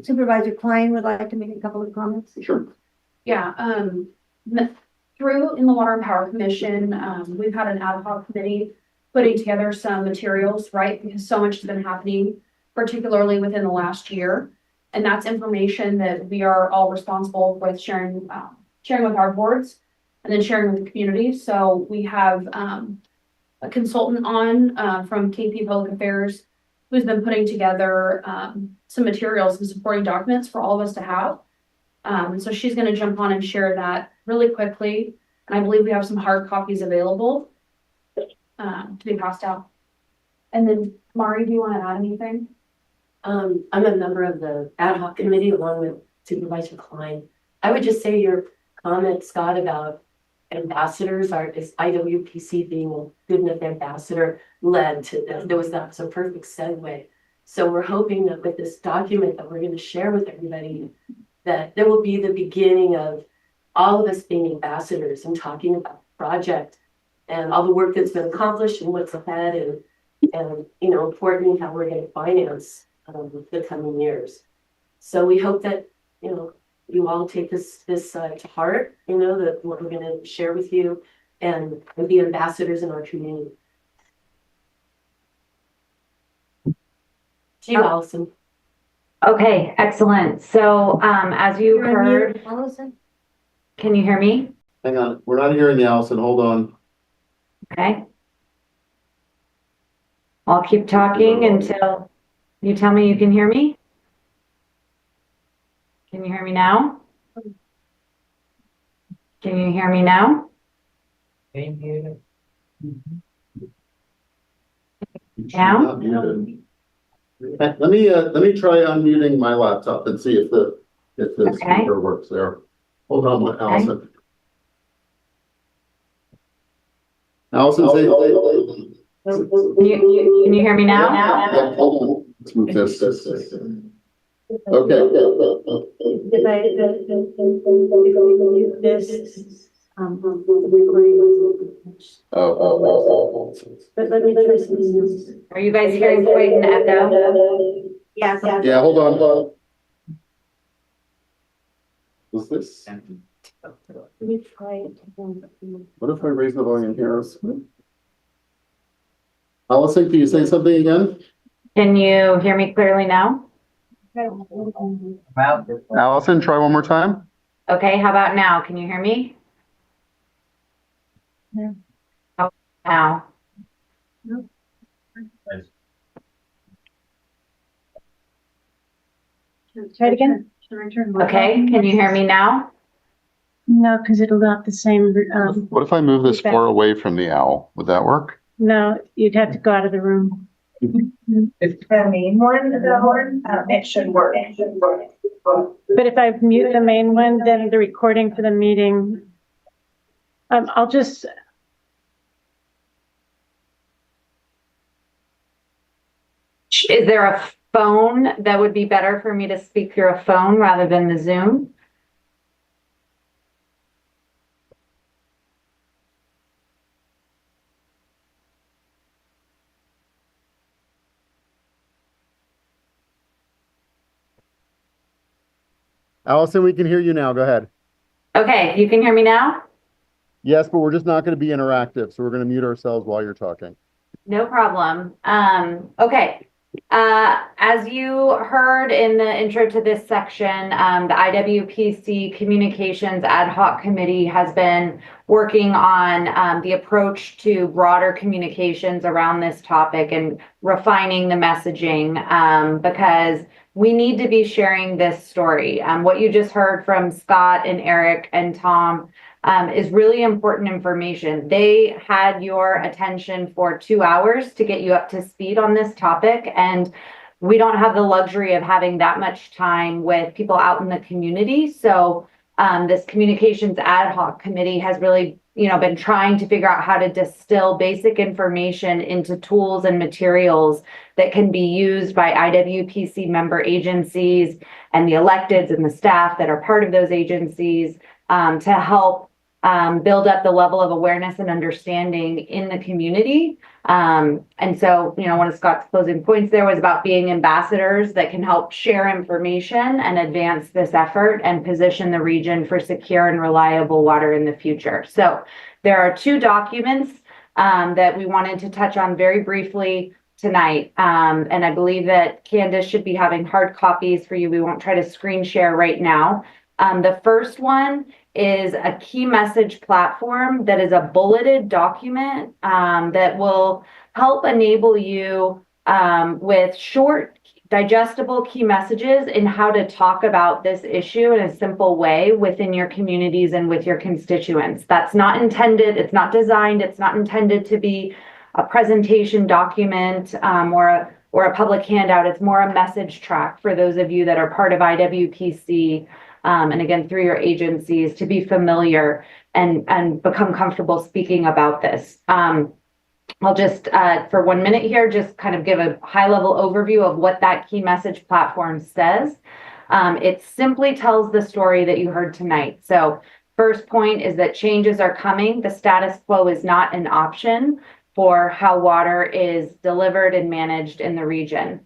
Supervisor Klein would like to make a couple of comments. Sure. Yeah, through in the Water and Power Commission, we've had an ad hoc committee putting together some materials, right? Because so much has been happening, particularly within the last year. And that's information that we are all responsible with sharing with our boards and then sharing with the community. So we have a consultant on from KP Public Affairs who's been putting together some materials and supporting documents for all of us to have. And so she's going to jump on and share that really quickly. And I believe we have some hard copies available to be passed out. And then Mari, do you want to add anything? I'm a member of the ad hoc committee along with Supervisor Klein. I would just say your comment, Scott, about ambassadors, is IWPC being a good enough ambassador led to that. That was a perfect segue. So we're hoping that with this document that we're going to share with everybody, that there will be the beginning of all of us being ambassadors and talking about the project and all the work that's been accomplished and what's ahead, and importantly, how we're going to finance the coming years. So we hope that, you all take this to heart, that what we're going to share with you and be ambassadors in our community. To you, Allison. Okay, excellent. So as you heard, Allison? Can you hear me? Hang on, we're not hearing you, Allison. Hold on. Okay. I'll keep talking until you tell me you can hear me. Can you hear me now? Can you hear me now? Now? Let me try unmuting my laptop and see if the speaker works there. Hold on, Allison. Allison, say. Can you hear me now? Yeah, hold on. Let's move this. Okay. But let me try something else. Are you guys hearing quite an echo? Yes. Yeah, hold on. What's this? Let me try it. What if I raise the volume here? Allison, can you say something again? Can you hear me clearly now? Allison, try one more time. Okay, how about now? Can you hear me? Yeah. How about now? No. Try it again. Okay, can you hear me now? No, because it'll not the same, What if I move this feedback. far away from the owl? Would that work? No, you'd have to go out of the room. If the main one, it should work. But if I mute the main one, then the recording for the meeting, I'll just. Is there a phone that would be better for me to speak through a phone rather than the Zoom? Allison, we can hear you now. Go ahead. Okay, you can hear me now? Yes, but we're just not going to be interactive. So we're going to mute ourselves while you're talking. No problem. Okay. As you heard in the intro to this section, the IWPC Communications Ad Hoc Committee has been working on the approach to broader communications around this topic and refining the messaging because we need to be sharing this story. What you just heard from Scott and Eric and Tom is really important information. They had your attention for 2 hours to get you up to speed on this topic, and we don't have the luxury of having that much time with people out in the community. So this communications ad hoc committee has really been trying to figure out how to distill basic information into tools and materials that can be used by IWPC member agencies and the electeds and the staff that are part of those agencies to help build up the level of awareness and understanding in the community. And so, one of Scott's closing points there was about being ambassadors that can help share information and advance this effort and position the region for secure and reliable water in the future. So there are 2 documents that we wanted to touch on very briefly tonight. And I believe that Candace should be having hard copies for you. We won't try to screen share right now. The first one is a key message platform that is a bulleted document that will help enable you with short, digestible key messages in how to talk about this issue in a simple way within your communities and with your constituents. That's not intended, it's not designed, it's not intended to be a presentation document or a public handout. It's more a message track for those of you that are part of IWPC and again, through your agencies to be familiar and become comfortable speaking about this. I'll just, for 1 minute here, just kind of give a high level overview of what that key message platform says. It simply tells the story that you heard tonight. So first point is that changes are coming. The status quo is not an option for how water is delivered and managed in the region.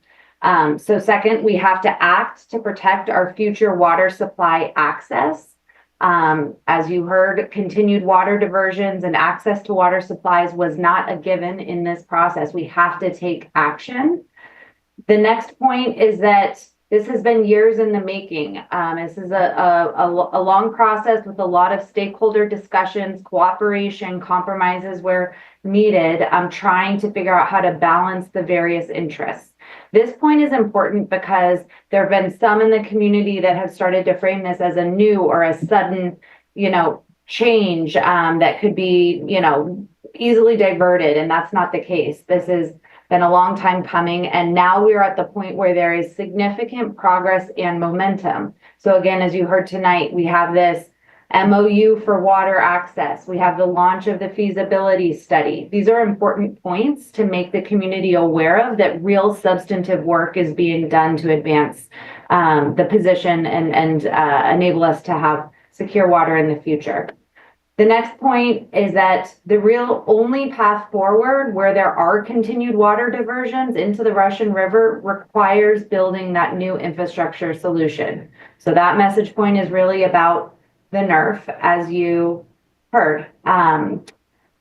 So second, we have to act to protect our future water supply access. As you heard, continued water diversions and access to water supplies was not a given in this process. We have to take action. The next point is that this has been years in the making. This is a long process with a lot of stakeholder discussions, cooperation, compromises where needed. Trying to figure out how to balance the various interests. This point is important because there have been some in the community that have started to frame this as a new or a sudden, change that could be, easily diverted. And that's not the case. This has been a long time coming. And now we're at the point where there is significant progress and momentum. So again, as you heard tonight, we have this MOU for water access. We have the launch of the feasibility study. These are important points to make the community aware of that real substantive work is being done to advance the position and enable us to have secure water in the future. The next point is that the real only path forward where there are continued water diversions into the Russian River requires building that new infrastructure solution. So that message point is really about the NERF, as you heard.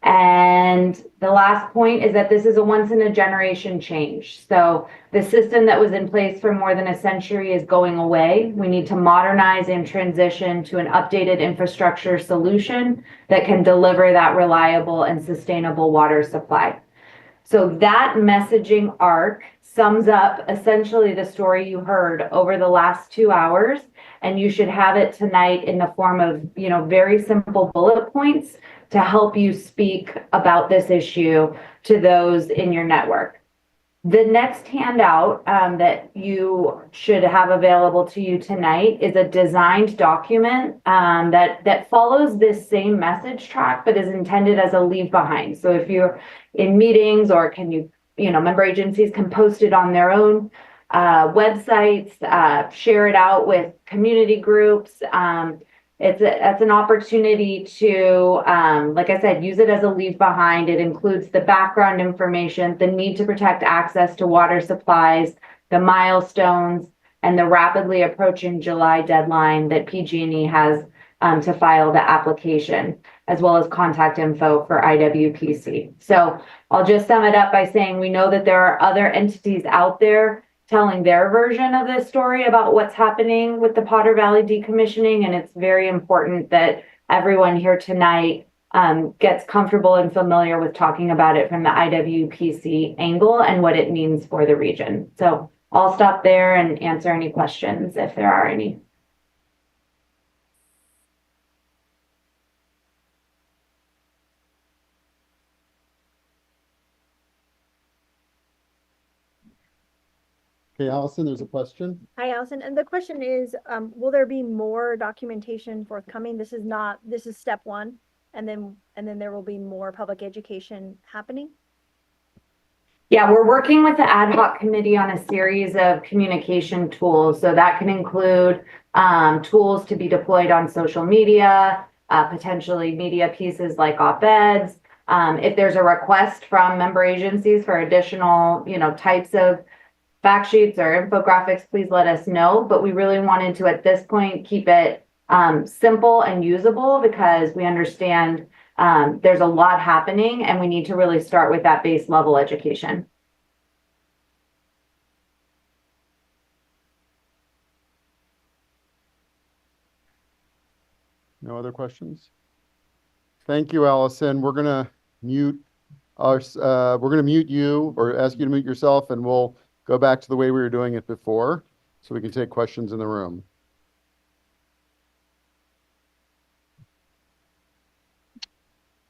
And the last point is that this is a once in a generation change. So the system that was in place for more than a century is going away. We need to modernize and transition to an updated infrastructure solution that can deliver that reliable and sustainable water supply. So that messaging arc sums up essentially the story you heard over the last 2 hours And you should have it tonight in the form of, very simple bullet points to help you speak about this issue to those in your network. The next handout that you should have available to you tonight is a designed document that follows this same message track, but is intended as a leave behind. So if you're in meetings, or member agencies can post it on their own websites, share it out with community groups. It's an opportunity to, like I said, use it as a leave behind. It includes the background information, the need to protect access to water supplies, the milestones, and the rapidly approaching July deadline that PG&E has to file the application, as well as contact info for IWPC. So I'll just sum it up by saying we know that there are other entities out there telling their version of this story about what's happening with the Potter Valley decommissioning. And it's very important that everyone here tonight gets comfortable and familiar with talking about it from the IWPC angle and what it means for the region. So I'll stop there and answer any questions if there are any. Okay, Allison, there's a question. Hi, Allison. And the question is, will there be more documentation forthcoming? This is step one, and then there will be more public education happening? Yeah, we're working with the ad hoc committee on a series of communication tools. So that can include tools to be deployed on social media, potentially media pieces like op-eds. If there's a request from member agencies for additional, types of fact sheets or infographics, please let us know. But we really wanted to, at this point, keep it simple and usable, because we understand there's a lot happening and we need to really start with that base level education. No other questions? Thank you, Allison. We're gonna mute you, or ask you to mute yourself, and we'll go back to the way we were doing it before, so we can take questions in the room.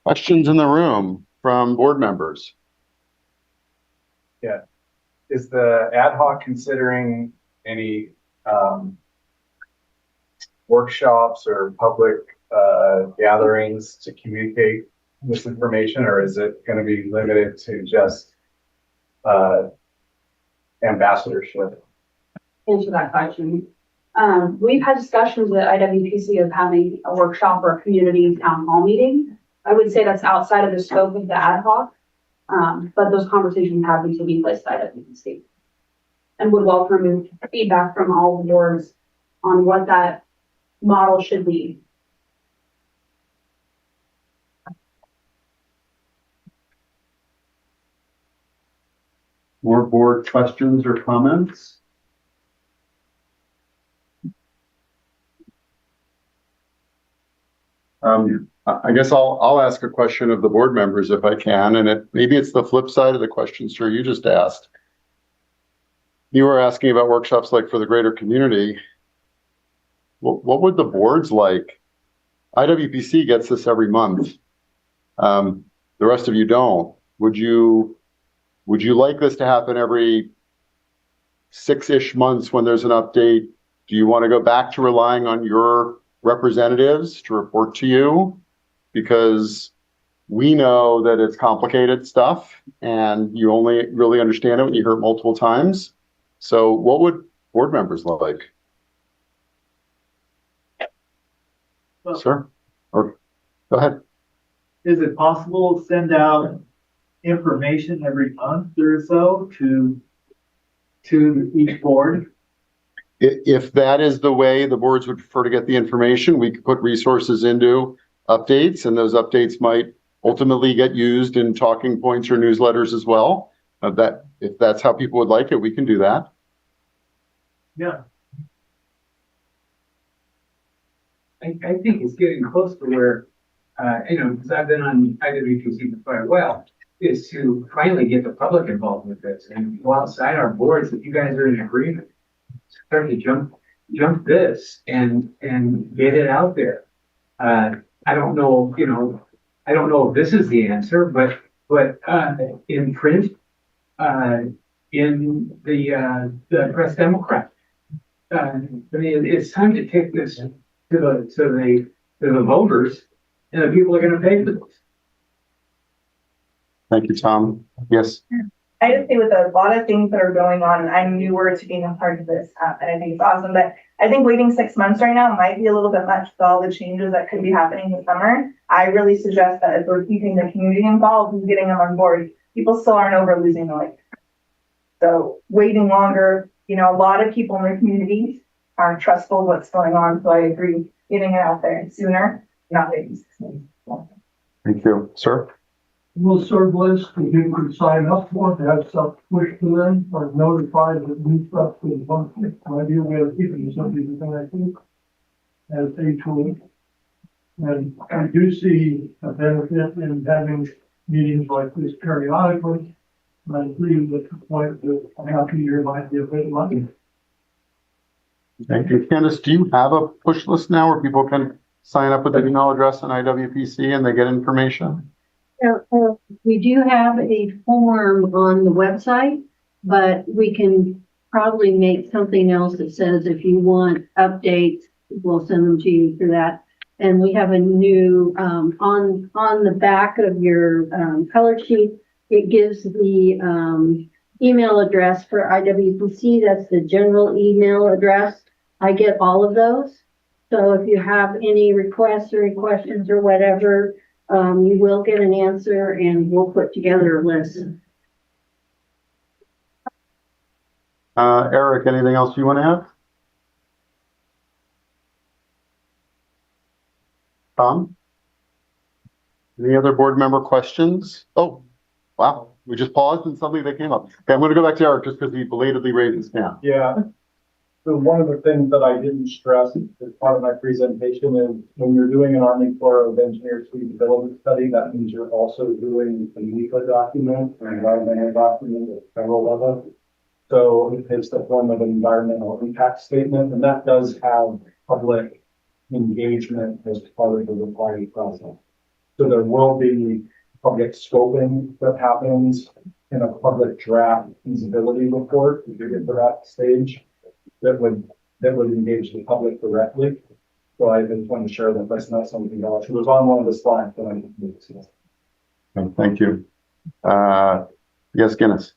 Questions in the room from board members? Yeah. Is the ad hoc considering any workshops or public gatherings to communicate this information, or is it going to be limited to just ambassadorship? Answer that question. We've had discussions with IWPC of having a workshop or a community town hall meeting. I would say that's outside of the scope of the ad hoc, but those conversations have been taking place at IWPC, and would welcome feedback from all the boards on what that model should be. More board questions or comments? I guess I'll ask a question of the board members if I can, and maybe it's the flip side of the question, sir, you just asked. You were asking about workshops like for the greater community. What would the boards like? IWPC gets this every month. The rest of you don't. Would you like this to happen every 6-ish months when there's an update? Do you want to go back to relying on your representatives to report to you? Because we know that it's complicated stuff and you only really understand it when you hear it multiple times. So what would board members like? Well, sir, or go ahead. Is it possible to send out information every month or so to each board? If that is the way the boards would prefer to get the information, we could put resources into updates, and those updates might ultimately get used in talking points or newsletters as well. If that's how people would like it, we can do that. Yeah. I think it's getting close to where, because I've been on IWPC for quite a while, is to finally get the public involved with this and go outside our boards. If you guys are in agreement, start to jump jump this and get it out there. I don't know, I don't know if this is the answer, but in print, in the Press Democrat, I mean, it's time to take this to the voters, and the people are going to pay for this. Thank you, Tom. Yes. I just think with a lot of things that are going on, I'm newer to being a part of this, and I think it's awesome. But I think waiting 6 months right now might be a little bit much with all the changes that could be happening this summer. I really suggest that if we're keeping the community involved and getting them on board, people still aren't over losing their life. So waiting longer, a lot of people in the community aren't trustful of what's going on. So I agree, getting it out there sooner, not waiting 6 months. Thank you, sir. Will serve list that you could sign up for to have stuff pushed to them or notified that new stuff is bumping. Maybe we have keeping something that I think as a tool. And I do see a benefit in having meetings like this periodically. And I agree with the point that a half a year might be a bit lucky. Thank you. Candace, do you have a push list now where people can sign up with an email address on IWPC and they get information? We do have a form on the website, but we can probably make something else that says if you want updates, we'll send them to you for that. And we have a new, on the back of your color sheet, it gives the email address for IWPC. That's the general email address. I get all of those. So if you have any requests or any questions or whatever, you will get an answer and we'll put together a list. Eric, anything else you want to add? Tom? Any other board member questions? Oh, wow. We just paused and suddenly they came up. Okay, I'm going to go back to Eric just because he belatedly raised his hand. Yeah. So one of the things that I didn't stress as part of my presentation is when you're doing an Army Corps of Engineers feasibility study, that means you're also doing a NEPA document, an environmental document at federal level. So it's the form of an environmental impact statement, and that does have public engagement as part of the required process. So there will be public scoping that happens in a public draft feasibility report if you get to that stage. That would engage the public directly. So I just want to share that that's not something else. It was on one of the slides that I didn't see. Okay, thank you. Yes, Guinness.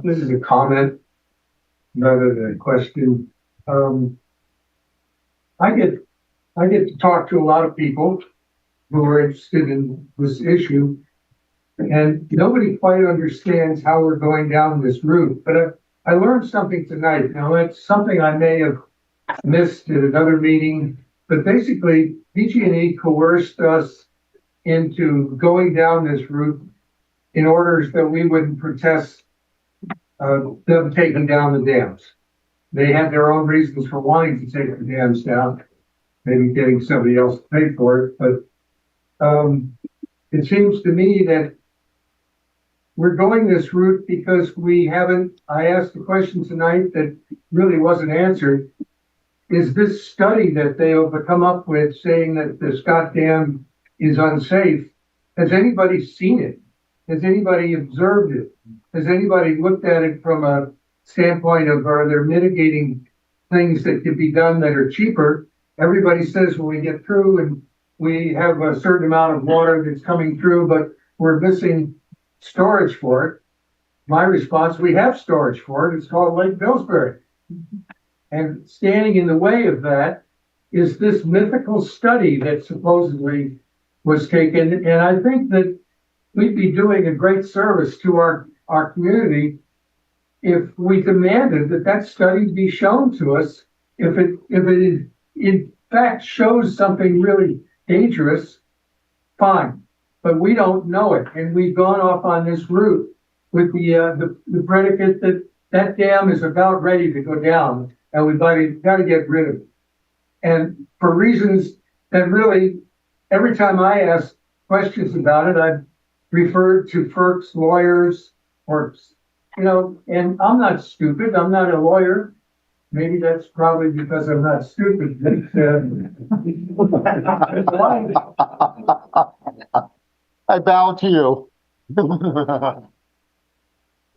This is a comment rather than a question. I get to talk to a lot of people who are interested in this issue, and nobody quite understands how we're going down this route. But I learned something tonight. Now, it's something I may have missed at another meeting, but basically, PG&E coerced us into going down this route in order that we wouldn't protest them taking down the dams. They had their own reasons for wanting to take the dams down, maybe getting somebody else to pay for it, but it seems to me that we're going this route because I asked a question tonight that really wasn't answered. Is this study that they have come up with saying that the Scott Dam is unsafe, has anybody seen it? Has anybody observed it? Has anybody looked at it from a standpoint of, are there mitigating things that could be done that are cheaper? Everybody says when we get through and we have a certain amount of water that's coming through, but we're missing storage for it. My response, we have storage for it. It's called Lake Pillsbury. And standing in the way of that is this mythical study that supposedly was taken. And I think that we'd be doing a great service to our community if we demanded that study be shown to us. If it in fact shows something really dangerous, fine. But we don't know it, and we've gone off on this route with the predicate that dam is about ready to go down, and we've got to get rid of it. And for reasons that really, every time I ask questions about it, I've referred to FERC's lawyers, or and I'm not stupid. I'm not a lawyer, Maybe that's probably because I'm not stupid. I bow to you.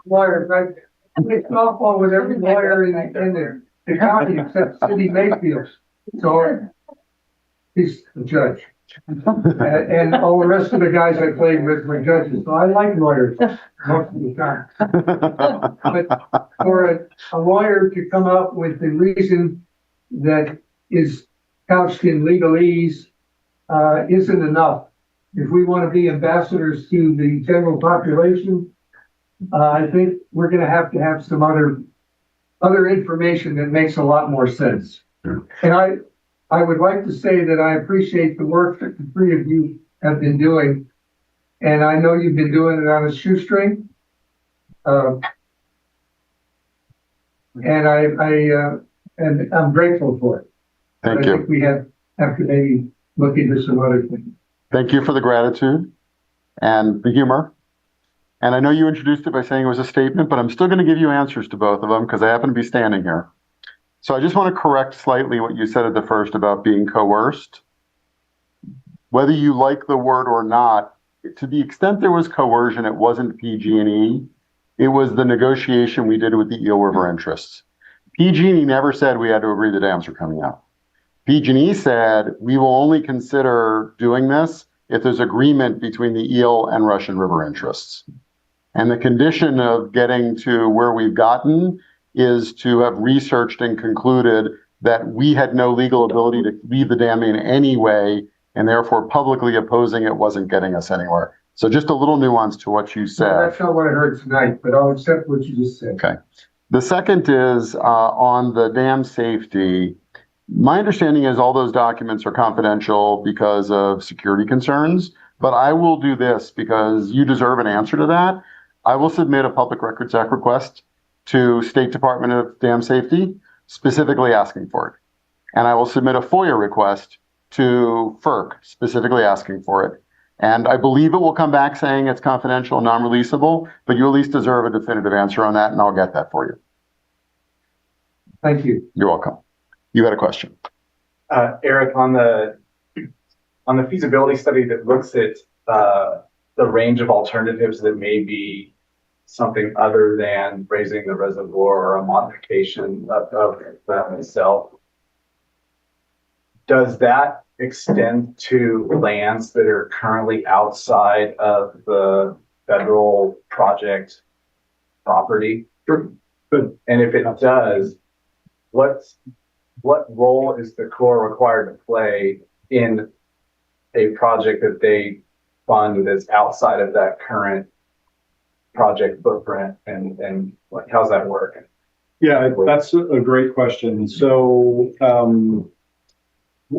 Lawyer, I play softball with every lawyer in the county except City Mayfield. So he's the judge. And all the rest of the guys I played with were judges. So I like lawyers most of the time. But for a lawyer to come up with the reason that is couched in legalese isn't enough. If we want to be ambassadors to the general population, I think we're going to have some other information that makes a lot more sense. And I would like to say that I appreciate the work that the three of you have been doing. And I know you've been doing it on a shoestring. And I'm grateful for it. Thank you. I think we have to maybe look into some other things. Thank you for the gratitude and the humor. And I know you introduced it by saying it was a statement, but I'm still going to give you answers to both of them because I happen to be standing here. So I just want to correct slightly what you said at the first about being coerced. Whether you like the word or not, to the extent there was coercion, it wasn't PG&E. It was the negotiation we did with the Eel River interests. PG&E never said we had to agree the dams are coming out. PG&E said we will only consider doing this if there's agreement between the Eel and Russian River interests. And the condition of getting to where we've gotten is to have researched and concluded that we had no legal ability to leave the dam in any way, and therefore publicly opposing it wasn't getting us anywhere. So just a little nuance to what you said. That's not what I heard tonight, but I'll accept what you just said. Okay. The second is on the dam safety. My understanding is all those documents are confidential because of security concerns, but I will do this because you deserve an answer to that. I will submit a Public Records Act request to State Department of Dam Safety, specifically asking for it. And I will submit a FOIA request to FERC, specifically asking for it. And I believe it will come back saying it's confidential and non-releasable, but you at least deserve a definitive answer on that, and I'll get that for you. Thank you. You're welcome. You had a question. Eric, on the feasibility study that looks at the range of alternatives that may be something other than raising the reservoir or a modification of that itself, does that extend to lands that are currently outside of the federal project property? Sure. And if it does, what role is the Corps required to play in a project that they fund that's outside of that current project footprint, and like, how's that work? Yeah, that's a great question. So,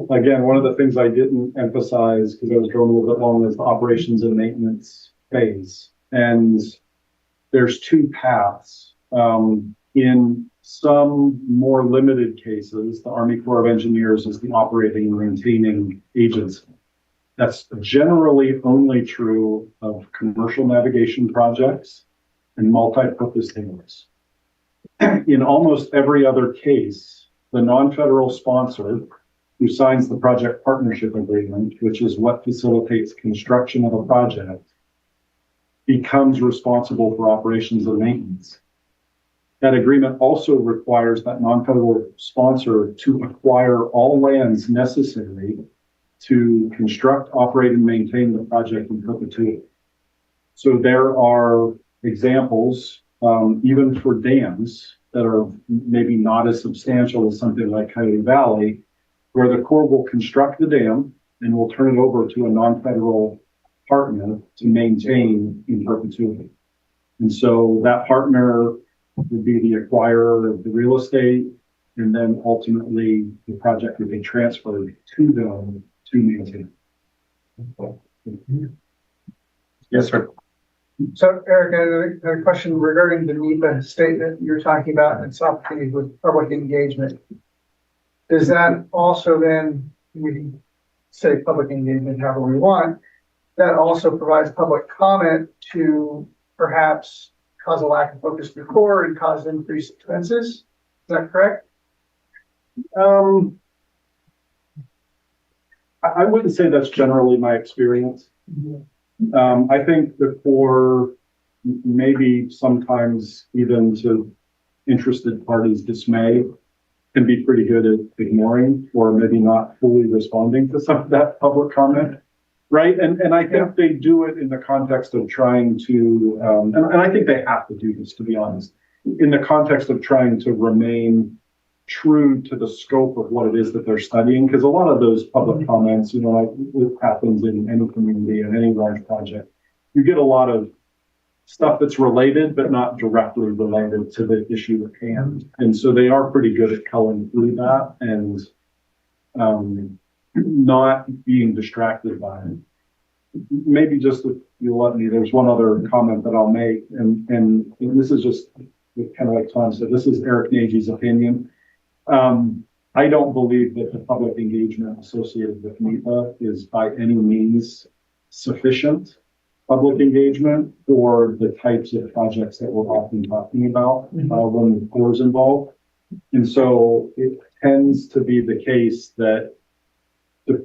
again, one of the things I didn't emphasize because I was going a little bit long is the operations and maintenance phase. And there's two paths. In some more limited cases, the Army Corps of Engineers is the operating and maintaining agency. That's generally only true of commercial navigation projects and multi-purpose dams. In almost every other case, the non-federal sponsor who signs the project partnership agreement, which is what facilitates construction of a project, becomes responsible for operations and maintenance. That agreement also requires that non-federal sponsor to acquire all lands necessary to construct, operate, and maintain the project in perpetuity. So there are examples, even for dams that are maybe not as substantial as something like Coyote Valley, where the Corps will construct the dam and will turn it over to a non-federal partner to maintain in perpetuity. And so that partner would be the acquirer of the real estate, and then ultimately the project would be transferred to them to maintain. Yes, sir. So, Eric, I had a question regarding the NEPA statement you're talking about and opportunities with public engagement. Does that also then, we can say public engagement however we want, that also provides public comment to perhaps cause a lack of focus in the Corps and cause increased expenses? Is that correct? I wouldn't say that's generally my experience. I think that for maybe sometimes even to interested parties' dismay can be pretty good at ignoring or maybe not fully responding to some of that public comment. Right. And I think they do it in the context of trying to, and I think they have to do this, to be honest, in the context of trying to remain true to the scope of what it is that they're studying. Because a lot of those public comments, you know, like it happens in any community and any large project, you get a lot of stuff that's related, but not directly related to the issue at hand. And so they are pretty good at culling through that and not being distracted by it. Maybe just if you let me, there's one other comment that I'll make, and this is just kind of like Tom said, this is Eric Nagy's opinion. I don't believe that the public engagement associated with NEPA is by any means sufficient public engagement for the types of projects that we're often talking about when the Corps is involved. And so it tends to be the case that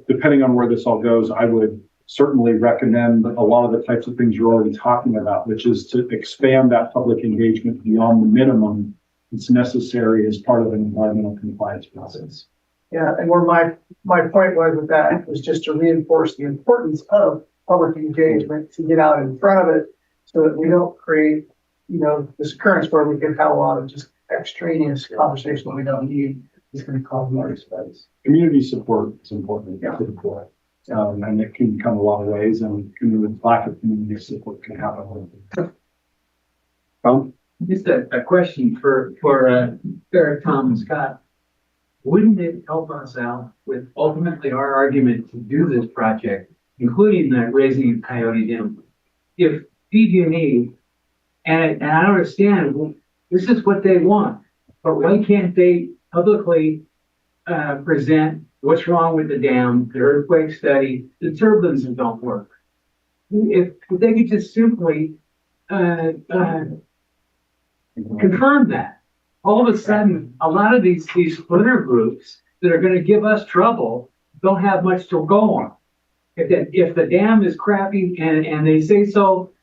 depending on where this all goes, I would certainly recommend a lot of the types of things you're already talking about, which is to expand that public engagement beyond the minimum that's necessary as part of an environmental compliance process. Yeah, and where my point was with that was just to reinforce the importance of public engagement, to get out in front of it so that we don't create, you know, this occurrence where we can have a lot of just extraneous conversation that we don't need. It's going to cause more space. Community support is important to deploy. And it can come a lot of ways, and lack of community support can happen. Just a question for Eric, Tom, and Scott. Wouldn't it help us out with ultimately our argument to do this project, including the raising of Coyote Dam, if PG&E, and I understand, well, this is what they want, but why can't they publicly present what's wrong with the dam, the earthquake study, the turbines that don't work? If they could just simply confirm that, all of a sudden, a lot of these splinter groups that are going to give us trouble don't have much to go on. If the dam is crappy and they say so,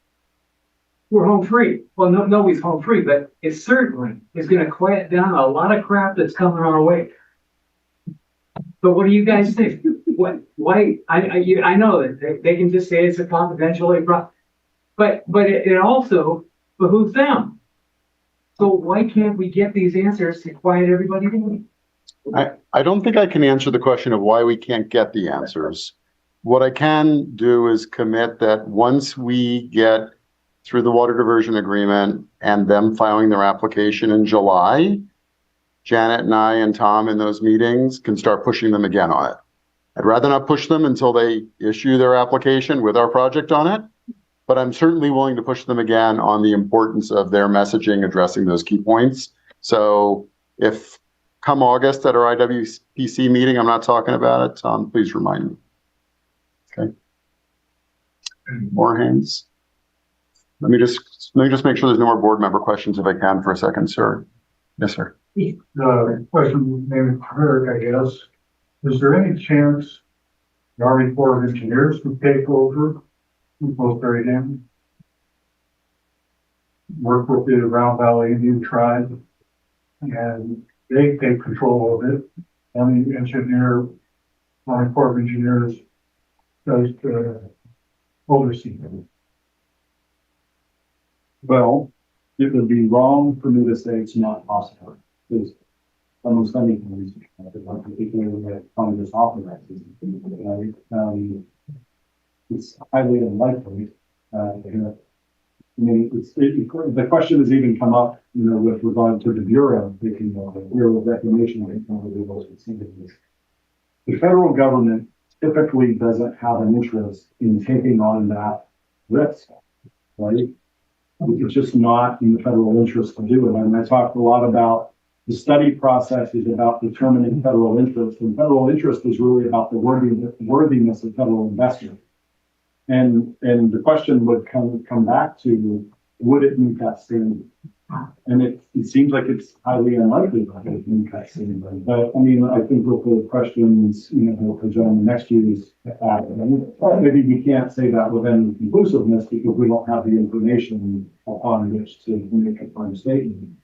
we're home free. Well, nobody's home free, but it certainly is going to quiet down a lot of crap that's coming our way. But what do you guys think? Why? I know that they can just say it's a confidential, but it also behooves them. So why can't we get these answers to quiet everybody down? I don't think I can answer the question of why we can't get the answers. What I can do is commit that once we get through the water diversion agreement and them filing their application in July, Janet and I and Tom in those meetings can start pushing them again on it. I'd rather not push them until they issue their application with our project on it, but I'm certainly willing to push them again on the importance of their messaging addressing those key points. So if come August at our IWPC meeting, I'm not talking about it, Tom, please remind me. Okay. More hands. Let me just make sure there's no more board member questions if I can for a second, sir. Yes, sir. Question maybe for Eric, I guess. Is there any chance the Army Corps of Engineers would take over Pillsbury Dam? Work with the Round Valley Indian tribe, and they take control of it. Army Corps of Engineers does oversee it. Well, it would be wrong for me to say it's not possible, because almost anything is, particularly when Congress authorizes it, right? It's highly unlikely. I mean, the question has even come up, you know, with regard to the Bureau, the Bureau of Reclamation and Technology Facilities. The federal government typically doesn't have an interest in taking on that risk, right? It's just not in the federal interest to do it. And I talked a lot about the study process is about determining federal interest, and federal interest is really about the worthiness of federal investment. And the question would come back to, would it meet that standard? And it seems like it's highly unlikely that it impacts anybody. But I mean, I think with the questions, for John, the next year's, maybe we can't say that with any conclusiveness because we don't have the information upon which to make a firm statement.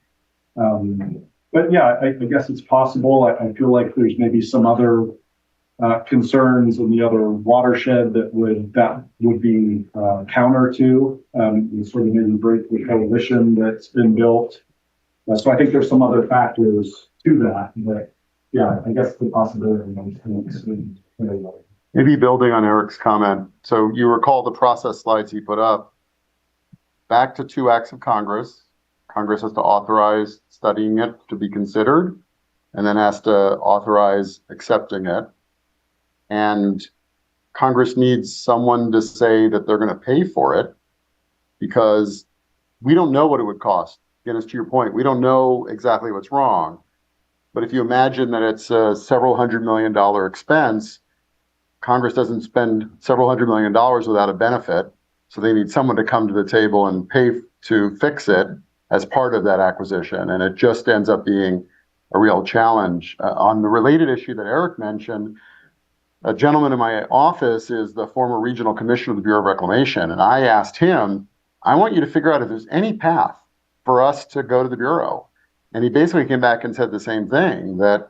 But yeah, I guess it's possible. I feel like there's maybe some other concerns in the other watershed that would be counter to sort of maybe break the coalition that's been built. So I think there's some other factors to that, but yeah, I guess the possibility is maybe building on Eric's comment. So you recall the process slides he put up. Back to 2 acts of Congress. Congress has to authorize studying it to be considered, and then has to authorize accepting it. And Congress needs someone to say that they're going to pay for it, because we don't know what it would cost. Again, it's to your point, we don't know exactly what's wrong. But if you imagine that it's a several $100 million expense, Congress doesn't spend several $100 million without a benefit. So they need someone to come to the table and pay to fix it as part of that acquisition. And it just ends up being a real challenge. On the related issue that Eric mentioned, a gentleman in my office is the former regional commissioner of the Bureau of Reclamation. And I asked him, I want you to figure out if there's any path for us to go to the Bureau. And he basically came back and said the same thing, that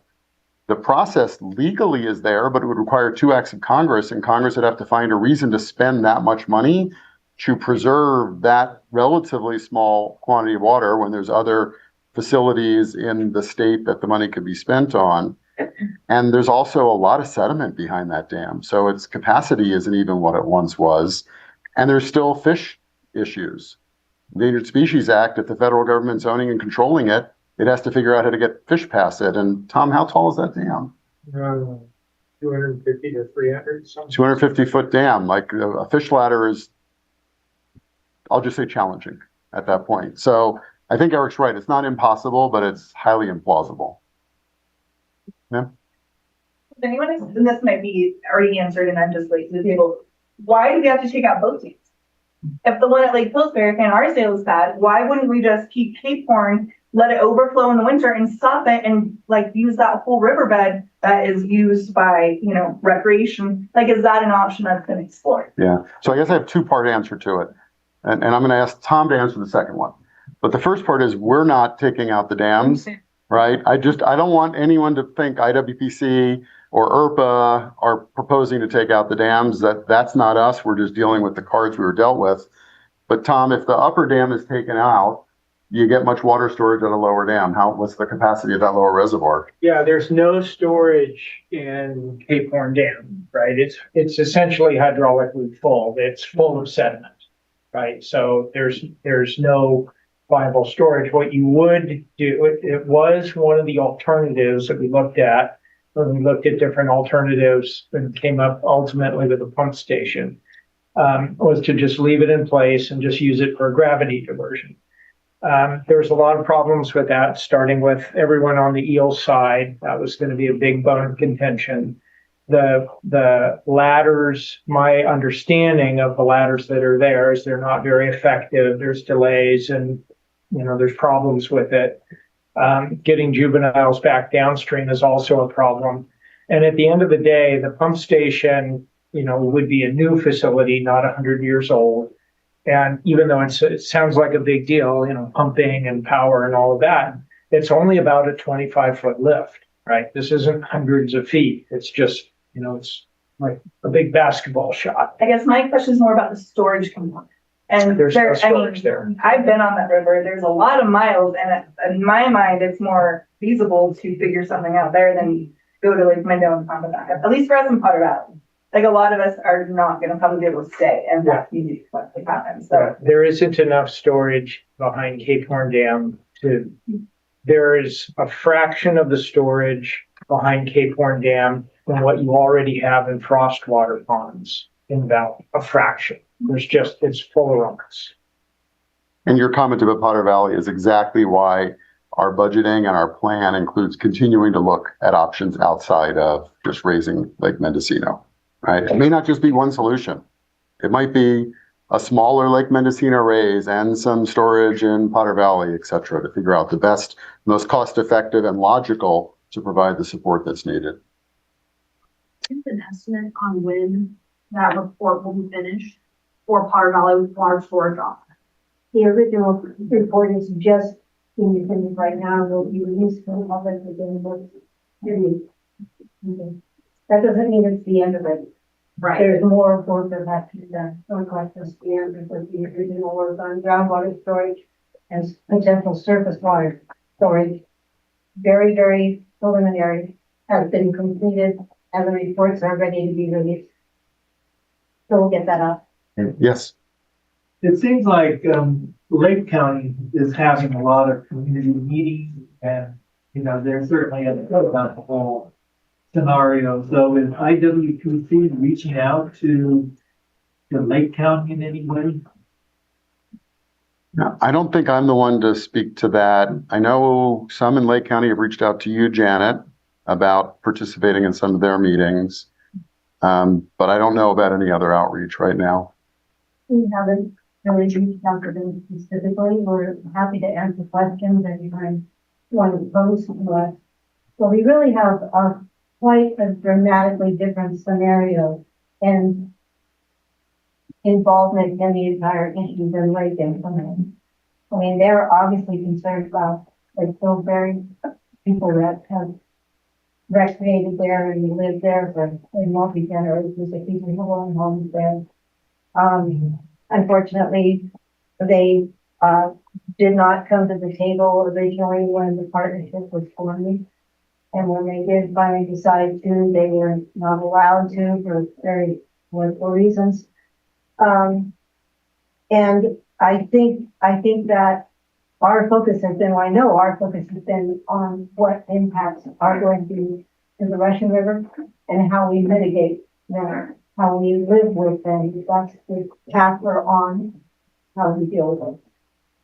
the process legally is there, but it would require 2 acts of Congress, and Congress would have to find a reason to spend that much money to preserve that relatively small quantity of water when there's other facilities in the state that the money could be spent on. And there's also a lot of sediment behind that dam. So its capacity isn't even what it once was. And there's still fish issues. Endangered Species Act, if the federal government's owning and controlling it, it has to figure out how to get fish past it. And Tom, how tall is that dam? 250 to 300. 250-foot dam. Like a fish ladder is, I'll just say, challenging at that point. So I think Eric's right. It's not impossible, but it's highly implausible. Yeah. Does anyone, and this might be already answered and I'm just late to the table, why do we have to take out both teams? If the one at Lake Pillsbury and our sale is bad, why wouldn't we just keep Cape Horn, let it overflow in the winter and stop it and like use that whole riverbed that is used by, recreation? Like, is that an option that's been explored? Yeah. So I guess I have 2-part answer to it. And I'm going to ask Tom to answer the second one. But the first part is we're not taking out the dams, right? I don't want anyone to think IWPC or IRPA are proposing to take out the dams. That's not us. We're just dealing with the cards we were dealt with. But Tom, if the upper dam is taken out, do you get much water storage at a lower dam? What's the capacity of that lower reservoir? Yeah, there's no storage in Cape Horn Dam, right? It's essentially hydraulically full. It's full of sediment, right? So there's no viable storage. What you would do, it was one of the alternatives that we looked at when we looked at different alternatives and came up ultimately with a pump station, was to just leave it in place and just use it for gravity diversion. There was a lot of problems with that, starting with everyone on the eel side. That was going to be a big bone of contention. The ladders, my understanding of the ladders that are there is they're not very effective. There's delays and, there's problems with it. Getting juveniles back downstream is also a problem. And at the end of the day, the pump station, would be a new facility, not 100 years old. And even though it sounds like a big deal, pumping and power and all of that, it's only about a 25-foot lift, right? This isn't hundreds of feet. It's just, it's like a big basketball shot. I guess my question is more about the storage component. And there's no storage there. I've been on that river. There's a lot of miles, and in my mind, it's more feasible to figure something out there than go to Lake Mindow and pump it back up. At least for us in Potter Valley. Like, a lot of us are not going to probably be able to stay, and that's easy to happen. So there isn't enough storage behind Cape Horn Dam there is a fraction of the storage behind Cape Horn Dam than what you already have in frostwater ponds in the valley. A fraction. It's full of rocks. And your comment about Potter Valley is exactly why our budgeting and our plan includes continuing to look at options outside of just raising Lake Mendocino, right? It may not just be one solution. It might be a smaller Lake Mendocino raise and some storage in Potter Valley, et cetera, to figure out the best, most cost-effective and logical to provide the support that's needed. An estimate on when that report will be finished for Potter Valley water storage off. The original report is just being finished right now, will be released to the public within the maybe. That doesn't mean it's the end of it. Right. There's more work that has to be done. Don't quite just the end, because the original work on groundwater storage and potential surface water storage, very, very preliminary, has been completed, and the reports are ready to be released. So we'll get that up. Yes. It seems like Lake County is having a lot of community meetings, and they're certainly about the whole scenario. So is IWPC reaching out to Lake County in any way? No, I don't think I'm the one to speak to that. I know some in Lake County have reached out to you, Janet, about participating in some of their meetings. But I don't know about any other outreach right now. We haven't really reached out to them specifically. We're happy to answer questions anytime you want to pose to us. So we really have quite a dramatically different scenario and involvement in the entire issue than Lake and Clement. I mean, they're obviously concerned about like Pillsbury, people that have recreated there and lived there for multi-generations of people who own homes there. Unfortunately, they did not come to the table originally when the partnership was forming. And when they did finally decide to, they were not allowed to for very political reasons. And I think that our focus has been, well, I know our focus has been on what impacts are going to be in the Russian River and how we mitigate them, how we live with them. That's the path we're on, how we deal with them.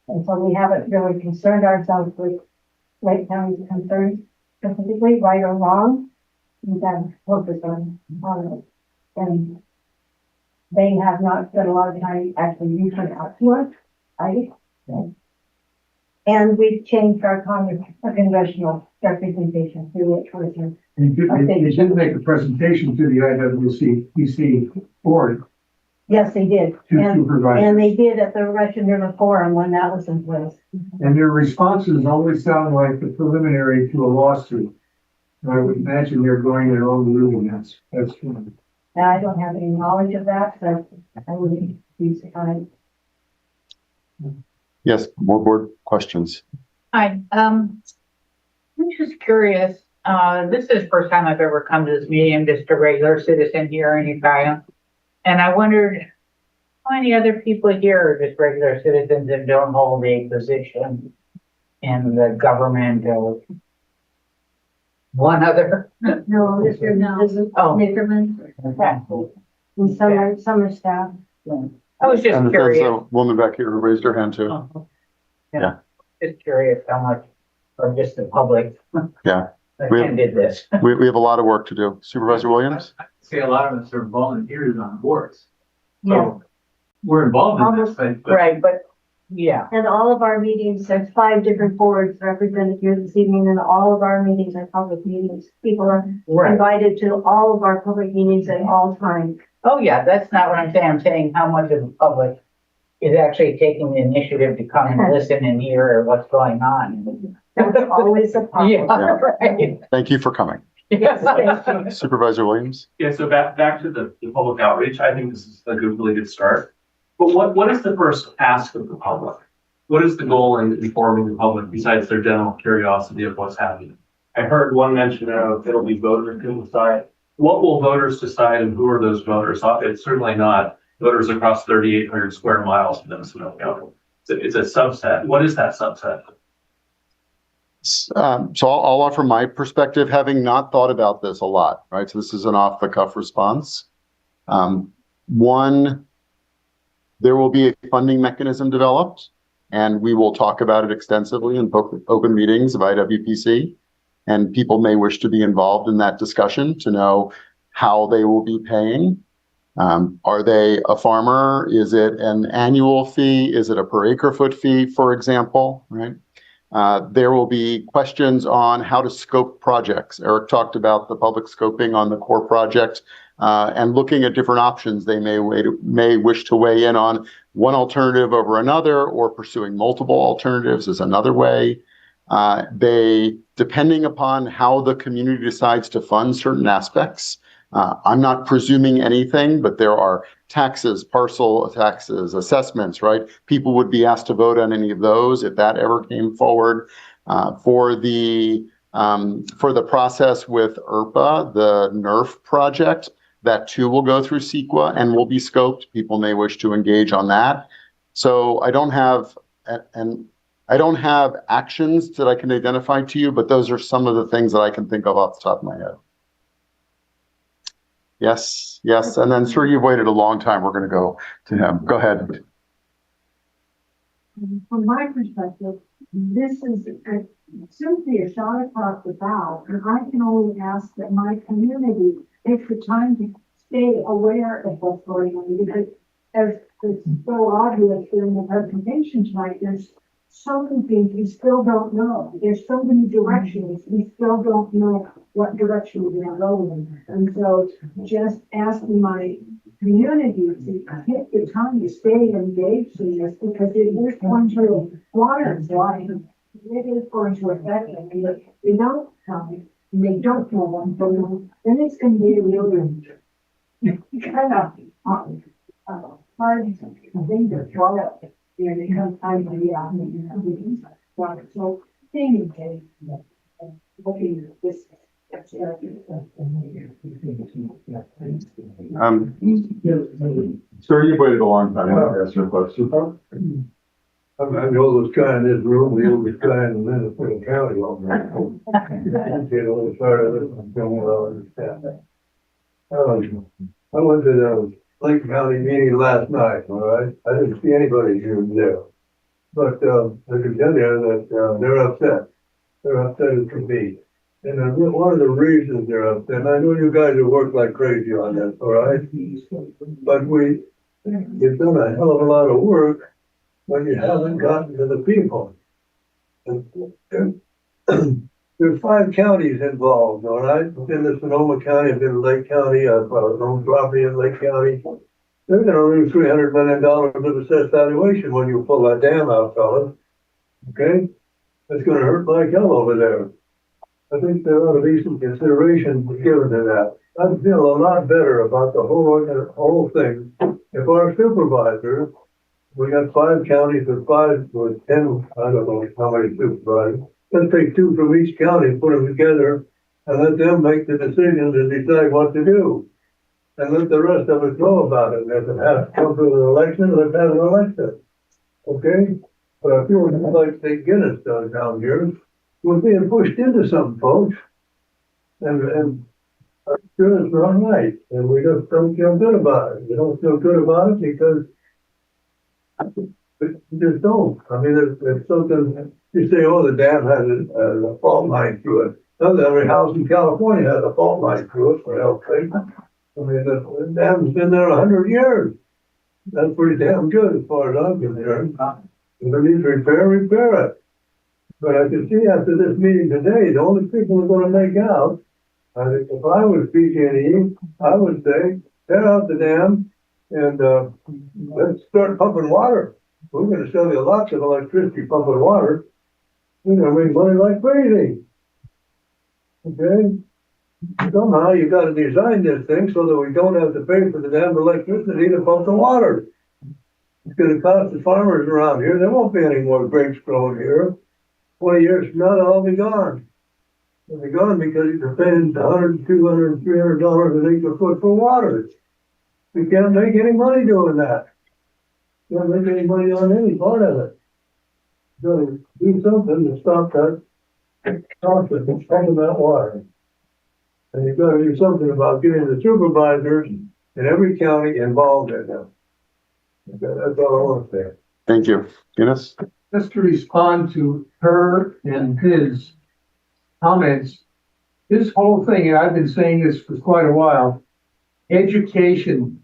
And so we haven't really concerned ourselves with Lake County's concerns specifically, right or wrong. We have focused on it. And they have not spent a lot of time actually reaching out to us, right? And we've changed our congressional representation to which was And they did make a presentation to the IWPC board. yes, they did. To supervise. And they did at the Russian River Forum when that was in place. And their responses always sound like the preliminary to a lawsuit. And I would imagine they're going their own route, and that's true. And I don't have any knowledge of that, so I wouldn't be surprised. Yes, more board questions. Hi, I'm just curious, this is the first time I've ever come to this meeting. I'm just a regular citizen here in Ukiah. And I wondered how many other people here are just regular citizens and don't hold a position in the government or one other? No, this isn't Nickerman. Okay. And some are staff. I was just And curious. there's a woman back here who raised her hand too. Yeah. Just curious how much, or just the public Yeah. attended this. We have a lot of work to do. Supervisor Williams? See, a lot of us are volunteers on boards. Yeah. We're involved in this, but. Right, but yeah. And all of our meetings, there's 5 different boards represented here this evening, and all of our meetings are public meetings. People are invited to all of our public meetings at all times. Oh, yeah, that's not what I'm saying. I'm saying how much of the public is actually taking the initiative to come and listen and hear what's going on. That's always a problem. Yeah, right. Thank you for coming. Yes. Supervisor Williams? Yeah, so back to the public outreach, I think this is a really good start. But what is the first ask of the public? What is the goal in informing the public besides their general curiosity of what's happening? I heard one mention of it'll be voters who decide. What will voters decide and who are those voters? It's certainly not voters across 3,800 square miles of Minnesota County. It's a subset. What is that subset? So I'll offer my perspective, having not thought about this a lot, right? So this is an off the cuff response. One, there will be a funding mechanism developed, and we will talk about it extensively in open meetings of IWPC. And people may wish to be involved in that discussion to know how they will be paying. Are they a farmer? Is it an annual fee? Is it a per acre foot fee, for example, right? There will be questions on how to scope projects. Eric talked about the public scoping on the core project and looking at different options. They may wish to weigh in on one alternative over another, or pursuing multiple alternatives is another way. Depending upon how the community decides to fund certain aspects, I'm not presuming anything, but there are taxes, parcel taxes, assessments, right? People would be asked to vote on any of those if that ever came forward. For the process with ERPA, the NERF project, that too will go through CEQA and will be scoped. People may wish to engage on that. So I don't have actions that I can identify to you, but those are some of the things that I can think of off the top of my head. Yes, and then sir, you've waited a long time. We're going to go to him. Go ahead. From my perspective, this is simply a shot across the bow, and I can only ask that my community take the time to stay aware of what's going on, because as it's so obvious during the presentation tonight, there's so many things we still don't know. There's so many directions we still don't know what direction we're going to go in. And so just asking my community to take the time to stay engaged in this, because it is going to water life. It is going to affect them. And if they don't come, and they don't know what's going on, then it's going to be a real kind of hard thing to swallow. And it comes time to be out and so staying engaged. Looking at this. Sir, you've waited a long time. I want to ask you a question. I'm the oldest guy in this room, the oldest guy in the Minnesota County. The oldest part of it, I don't well understand that. I went to the Lake County meeting last night, all right? I didn't see anybody here there. But I can tell you that they're upset. They're upset as can be. And one of the reasons they're upset, and I know you guys have worked like crazy on this, all right? But you've done a hell of a lot of work when you haven't gotten to the people. There's 5 counties involved, all right? I've been to Sonoma County, I've been to Lake County, I've owned property in Lake County. They're gonna lose $300 million of assessed valuation when you pull that dam out, fellas. Okay? That's gonna hurt like hell over there. I think there ought to be some consideration given to that. I'd feel a lot better about the whole thing if our supervisors, we got 5 counties with 10, I don't know how many supervisors. Let's take 2 from each county, put them together, and let them make the decisions and decide what to do. And let the rest of us know about it. And if it has to come to an election, let's have an election. Okay? But I feel like St. Guinness does down here. We're being pushed into something, folks. And I'm sure it's not right. And we just don't feel good about it. We don't feel good about it because we just don't. I mean, it's something, you say, oh, the dam has a fault line through it. Every house in California has a fault line through it, for hell's sake. I mean, the dam's been there 100 years. That's pretty damn good as far as I'm concerned. If it needs repair it. But I can see after this meeting today, the only people who are going to make out, I think if I was PG&E, I would say, tear out the dam and let's start pumping water. We're going to sell you lots of electricity pumping water. We're going to make money like crazy. Okay? Somehow you got to design this thing so that we don't have to pay for the damn electricity to pump the water. It's going to cost the farmers around here. There won't be any more grapes growing here. 20 years from now, they'll all be gone. They'll be gone because you're paying $100, $200, $300 an acre foot for water. You can't make any money doing that. You can't make any money on any part of it. So do something to stop that cost of pumping that water. And you've got to do something about getting the supervisors in every county involved in them. Okay, that's all I want to say. Thank you. Guinness? Just to respond to her and his comments, this whole thing, and I've been saying this for quite a while, education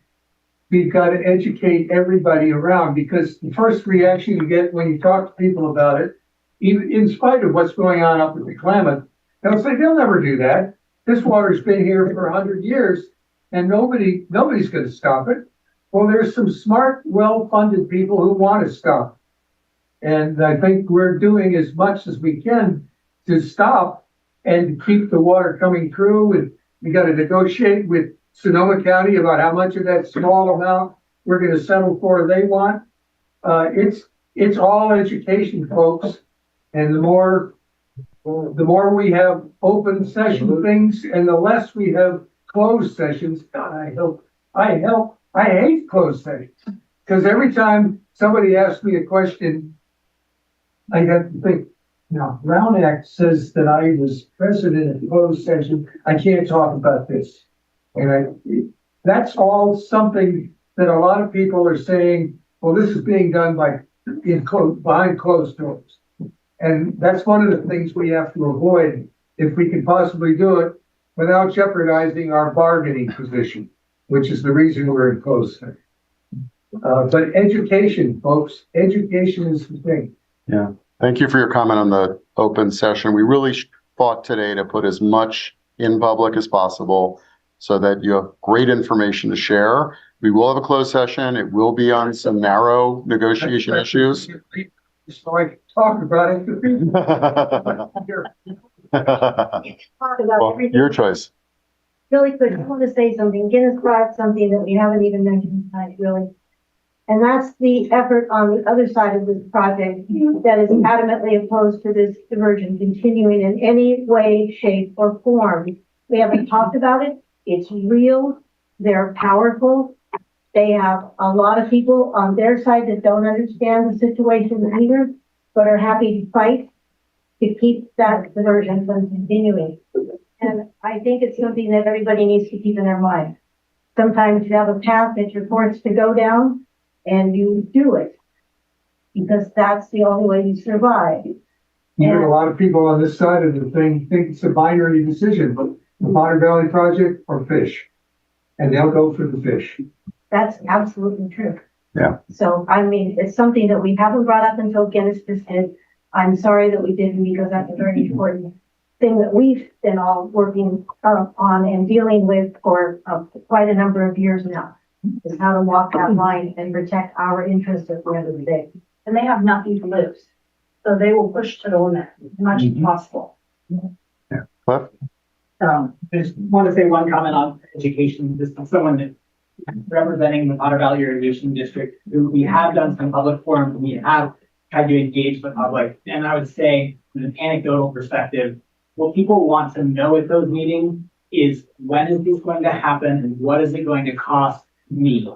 we've got to educate everybody around, because the first reaction you get when you talk to people about it, even in spite of what's going on up at the Klamath, they'll say they'll never do that. This water's been here for 100 years and nobody's going to stop it. Well, there's some smart, well-funded people who want to stop. And I think we're doing as much as we can to stop and keep the water coming through. And we got to negotiate with Sonoma County about how much of that small amount we're going to settle for they want. It's all education, folks. And the more we have open session things and the less we have closed sessions, God, I hate closed sessions. Because every time somebody asks me a question, I have to think, now, Brown Act says that I was president of the closed session. I can't talk about this. And that's all something that a lot of people are saying, well, this is being done behind closed doors. And that's one of the things we have to avoid if we can possibly do it without jeopardizing our bargaining position, which is the reason we're in closed session. But education, folks, education is the thing. Yeah. Thank you for your comment on the open session. We really fought today to put as much in public as possible so that you have great information to share. We will have a closed session. It will be on some narrow negotiation issues. So I can talk about it. Talk about Well, everything. your choice. Really quick, I want to say something. Guinness brought up something that we haven't even mentioned tonight, really. And that's the effort on the other side of this project that is adamantly opposed to this diversion continuing in any way, shape, or form. We haven't talked about it. It's real. They're powerful. They have a lot of people on their side that don't understand the situation either, but are happy to fight to keep that diversion from continuing. And I think it's something that everybody needs to keep in their mind. Sometimes you have a path that you're forced to go down, and you do it because that's the only way you survive. Even a lot of people on this side of the thing think it's a binary decision, but the Potter Valley Project or fish, and they'll go for the fish. That's absolutely true. Yeah. So, I mean, it's something that we haven't brought up until Guinness just did. I'm sorry that we didn't, because that's a very important thing that we've been all working on and dealing with for quite a number of years now, is how to walk that line and protect our interests at the end of the day. And they have nothing to lose. So they will push to the limit as much as possible. Yeah. Cliff? I just want to say one comment on education. This is someone that representing the Potter Valley Irrigation District, who we have done some public forums, and we have tried to engage the public. And I would say, from an anecdotal perspective, what people want to know at those meetings is, when is this going to happen and what is it going to cost me?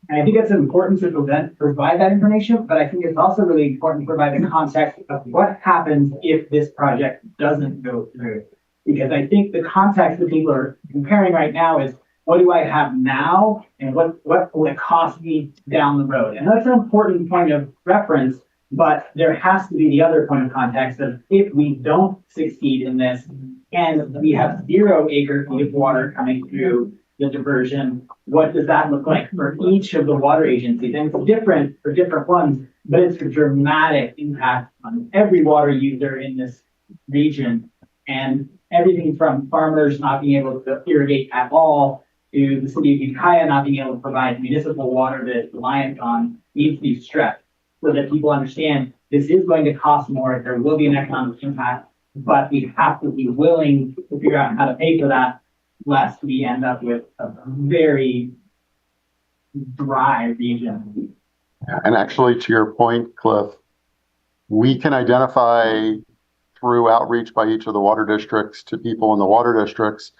And I think it's important to provide that information, but I think it's also really important to provide the context of what happens if this project doesn't go through. Because I think the context that people are comparing right now is, what do I have now and what will it cost me down the road? And that's an important point of reference, but there has to be the other point of context of, if we don't succeed in this and we have 0 acre-feet of water coming through the diversion, what does that look like for each of the water agencies? And it's different for different ones, but it's a dramatic impact on every water user in this region. And everything from farmers not being able to irrigate at all to the city of Ukiah not being able to provide municipal water that it's reliant on needs to be stressed, so that people understand this is going to cost more. There will be an economic impact, but we have to be willing to figure out how to pay for that, lest we end up with a very dry region. And actually, to your point, Cliff, we can identify through outreach by each of the water districts to people in the water districts,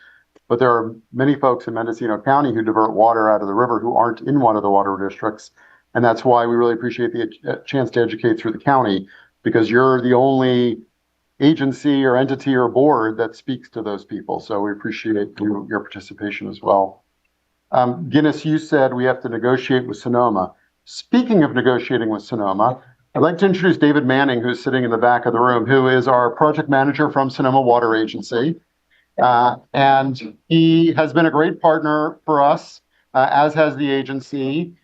but there are many folks in Mendocino County who divert water out of the river who aren't in one of the water districts. And that's why we really appreciate the chance to educate through the county, because you're the only agency or entity or board that speaks to those people. So we appreciate your participation as well. Guinness, you said we have to negotiate with Sonoma. Speaking of negotiating with Sonoma, I'd like to introduce David Manning, who's sitting in the back of the room, who is our project manager from Sonoma Water Agency. And he has been a great partner for us. as has the agency.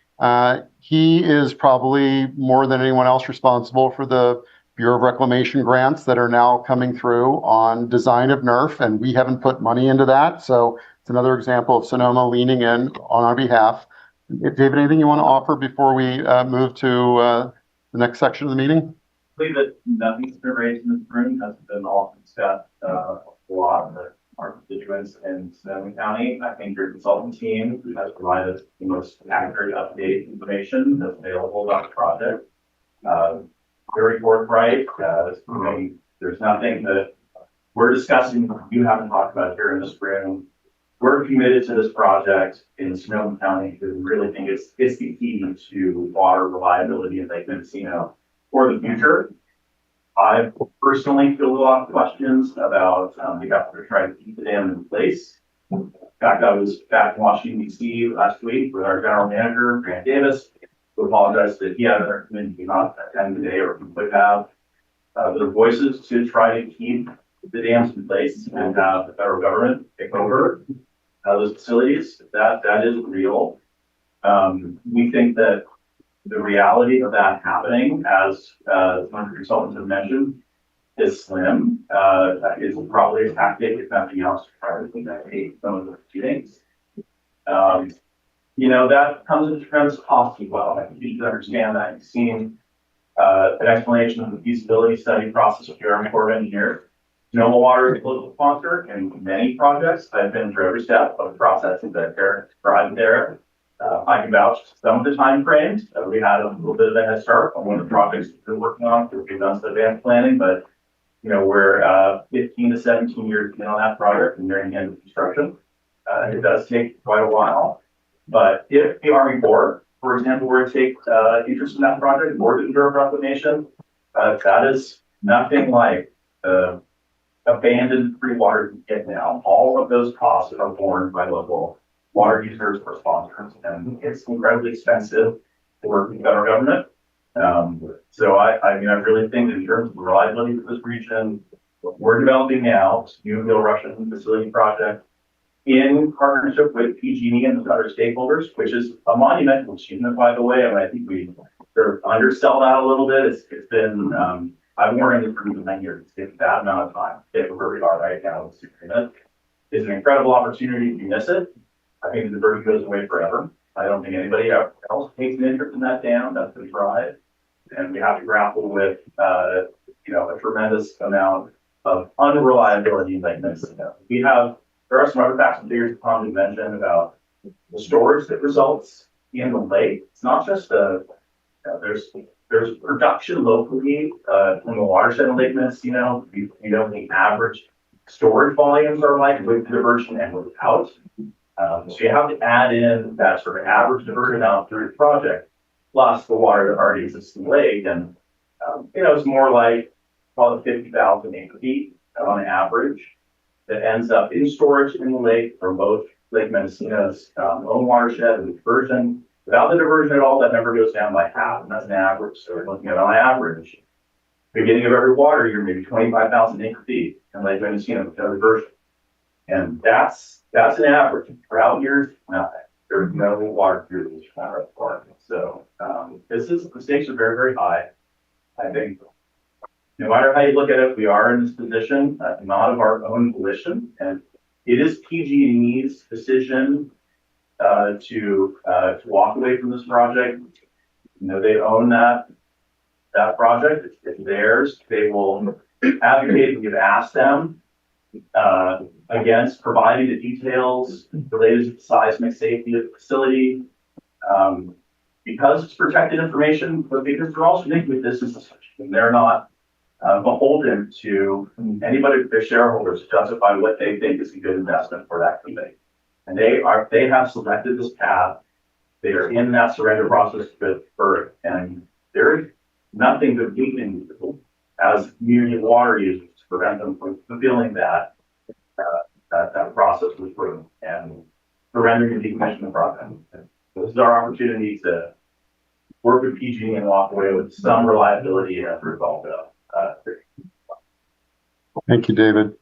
He is probably more than anyone else responsible for the Bureau of Reclamation grants that are now coming through on design of NERF, and we haven't put money into that. So it's another example of Sonoma leaning in on our behalf. David, anything you want to offer before we move to the next section of the meeting? I believe that nothing's been raised in this room has been all discussed a lot of our constituents in Sonoma County. I think your consultant team has provided the most accurate update information that's available about the project. Very forthright. There's nothing that we're discussing you haven't talked about here in this room. We're committed to this project in Sonoma County because we really think it's the key to water reliability in Lake Mendocino for the future. I personally feel a lot of questions about the effort to try to keep the dam in place. In fact, I was back in Washington, D.C. last week with our general manager, Grant Davis, who apologized that he had another committee not attend today or he would have their voices to try to keep the dams in place and have the federal government take over those facilities. That is real. We think that the reality of that happening, as one of the consultants have mentioned, is slim. Is probably a tactic, if nothing else, to try to mitigate some of the proceedings. That comes into tremendous cost as well. I think you should understand that. You've seen an explanation of the feasibility study process with your Army Corps of Engineers. Sonoma Water is a political sponsor in many projects. I've been through every step of the process that Eric described there. I can vouch for some of the time frames. We had a little bit of a head start on one of the projects we've been working on because we've done some advanced planning, but we're 15 to 17 years in on that project and nearing the end of construction. It does take quite a while, but if the Army Corps, for example, were to take interest in that project or the Bureau of Reclamation, that is nothing like abandoned free water you get now. All of those costs are borne by local water users or sponsors, and it's incredibly expensive to work with the federal government. So I really think in terms of the reliability of this region, what we're developing now, this new Middle Russian facility project, in partnership with PG&E and other stakeholders, which is a monumental achievement, by the way. I think we sort of undersell that a little bit. It's been, I've been working for 9 years. It's taken that amount of time to get where we are right now with this agreement. It's an incredible opportunity if you miss it. I think the diversion goes away forever. I don't think anybody else takes an interest in that dam. That's been tried. And we have to grapple with, a tremendous amount of unreliability in Lake Mendocino. There are some other facts and figures Tom had mentioned about the storage that results in the lake. It's not just there's production locally from the watershed in Lake Mendocino. The average storage volumes are like with diversion and without. So you have to add in that sort of average diversion out through the project, plus the water that already exists in the lake. And, it's more like probably 50,000 acre feet on average that ends up in storage in the lake for both Lake Mendocino's own watershed and diversion. Without the diversion at all, that number goes down by half, and that's an average. So we're looking at on average, beginning of every water year, maybe 25,000 acre feet in Lake Mendocino with no diversion. And that's an average. For out years, nothing. There's no water through this requirement. So the stakes are very, very high. I think no matter how you look at it, we are in this position, not of our own volition, and it is PG&E's decision to walk away from this project. They own that project. It's theirs. They will advocate. We've asked them against providing the details related to the seismic safety of the facility because it's protected information, but because they're also thinking of this as a and they're not beholden to anybody but their shareholders to justify what they think is a good investment for that company. And they have selected this path. They are in that surrender process with FERC, and there is nothing that we can do as community water users to prevent them from fulfilling that process with FERC and surrendering and decommissioning the project. This is our opportunity to work with PG&E and walk away with some reliability as a result of. Thank you, David.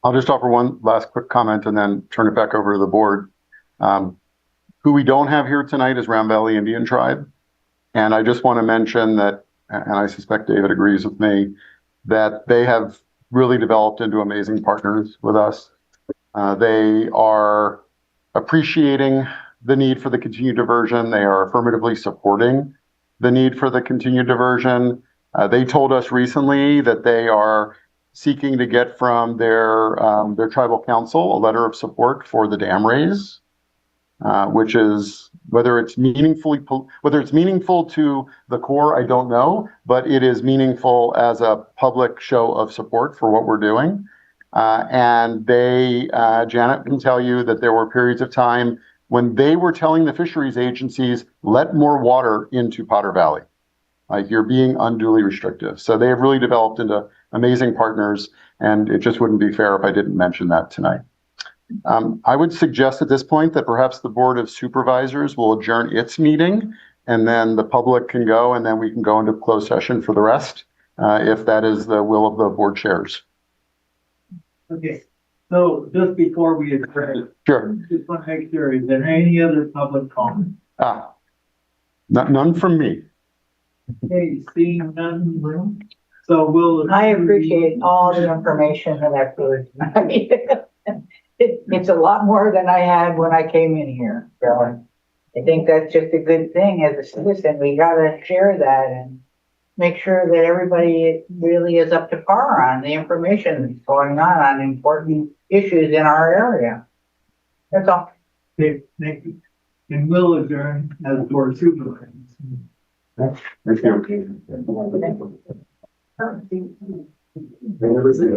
I'll just offer one last quick comment and then turn it back over to the board. Who we don't have here tonight is Round Valley Indian Tribe. And I just want to mention that, and I suspect David agrees with me, that they have really developed into amazing partners with us. They are appreciating the need for the continued diversion. They are affirmatively supporting the need for the continued diversion. They told us recently that they are seeking to get from their tribal council a letter of support for the dam raise, which is whether it's meaningful to the Corps, I don't know, but it is meaningful as a public show of support for what we're doing. And Janet can tell you that there were periods of time when they were telling the fisheries agencies, let more water into Potter Valley. Like, you're being unduly restrictive. So they have really developed into amazing partners, and it just wouldn't be fair if I didn't mention that tonight. I would suggest at this point that perhaps the Board of Supervisors will adjourn its meeting, and then the public can go, and then we can go into closed session for the rest, if that is the will of the board chairs. Okay, so just before we adjourn. Sure. Just want to make sure, is there any other public comment? None from me. Okay, seeing none in the room. So we'll. I appreciate all the information that I've heard tonight. It's a lot more than I had when I came in here. So I think that's just a good thing as a citizen. We gotta share that and make sure that everybody really is up to par on the information that's going on important issues in our area. That's all. Okay, thank you. And we'll adjourn as board of supervisors. Thank you. Members of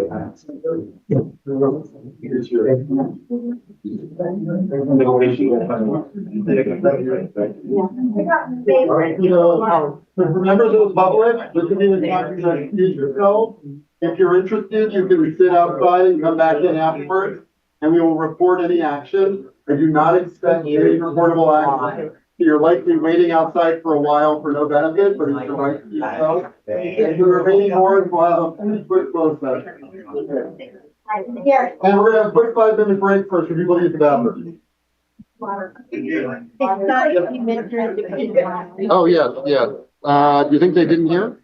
the public, listening to the conference, introduce yourself. If you're interested, you can sit outside and come back in afterwards, and we will report any action. I do not expect any reportable action. You're likely waiting outside for a while for no benefit, but it's your right to do so. And the remaining boards will have a pretty quick close session. Yeah. And we're gonna have a quick 5-minute break for people to use the bathroom. Oh, yes, yes. Do you think they didn't hear?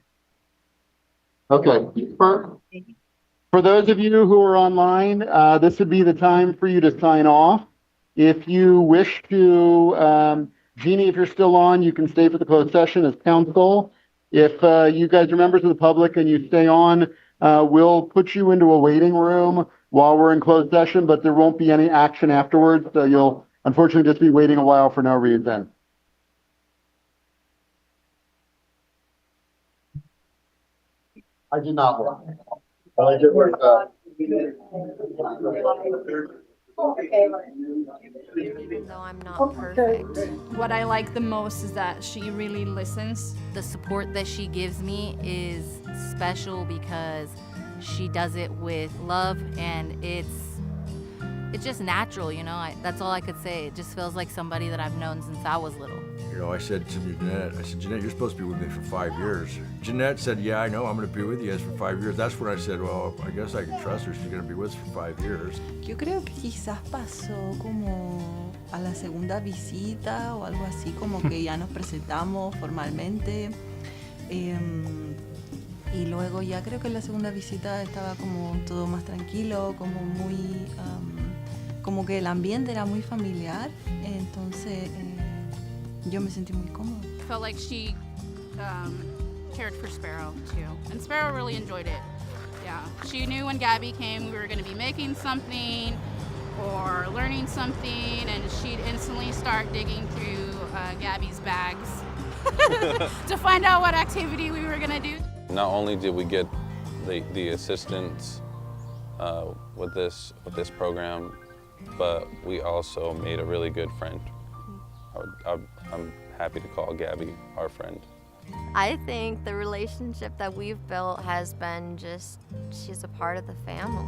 Okay. For those of you who are online, this would be the time for you to sign off. If you wish to, Jeannie, if you're still on, you can stay for the closed session as counsel. If you guys are members of the public and you stay on, we'll put you into a waiting room while we're in closed session, but there won't be any action afterwards. So you'll unfortunately just be waiting a while for no reason. I did not want. I did work. Even though I'm not perfect. What I like the most is that she really listens. The support that she gives me is special because she does it with love, and it's just natural, you know. That's all I could say. It just feels like somebody that I've known since I was little. You know, I said to Jeanette, Jeanette, you're supposed to be with me for 5 years. Jeanette said, yeah, I know, I'm going to be with you guys for 5 years. That's when I said, well, I guess I can trust her. She's going to be with us for 5 years. Yo creo que quizás pasó como a la segunda visita o algo así, como que ya nos presentamos formalmente. Y luego ya creo que en la segunda visita estaba como todo más tranquilo, como muy, como que el ambiente era muy familiar. Entonces yo me sentí muy cómoda. Felt like she cared for Sparrow too, and Sparrow really enjoyed it. Yeah, she knew when Gabby came we were going to be making something or learning something, and she'd instantly start digging through Gabby's bags to find out what activity we were going to do. Not only did we get the assistance with this program, but we also made a really good friend. I'm happy to call Gabby our friend. I think the relationship that we've built has been she's a part of the family.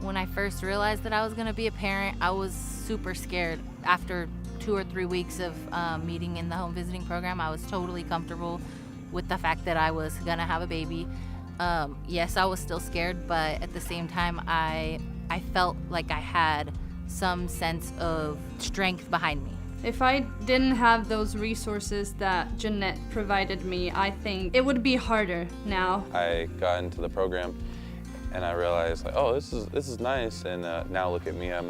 When I first realized that I was gonna be a parent, I was super scared. After 2 or 3 weeks of meeting in the home visiting program, I was totally comfortable with the fact that I was gonna have a baby. Yes, I was still scared, but at the same time, I felt like I had some sense of strength behind me. If I didn't have those resources that Jeanette provided me, I think it would be harder now. I got into the program and I realized, like, oh, this is nice. And now look at me, I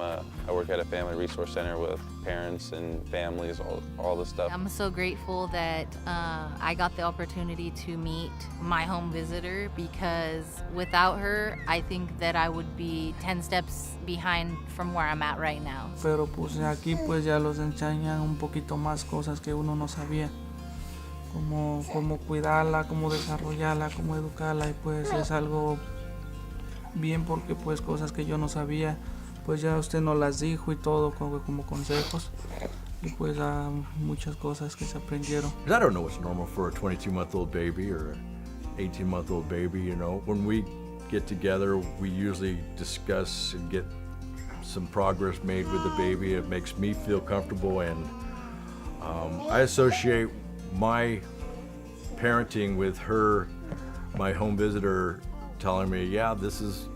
work at a family resource center with parents and families, all this stuff. I'm so grateful that I got the opportunity to meet my home visitor, because without her, I think that I would be 10 steps behind from where I'm at right now. Pero pues aquí pues ya los enseñan un poquito más cosas que uno no sabía. Cómo cuidarla, cómo desarrollarla, cómo educarla, y pues es algo bien porque pues cosas que yo no sabía, pues ya usted nos las dijo y todo como consejos, y pues muchas cosas que se aprendieron. I don't know what's normal for a 22-month-old baby or an 18-month-old baby, you know. When we get together, we usually discuss and get some progress made with the baby. It makes me feel comfortable, and I associate my parenting with her, my home visitor, telling me, yeah, this is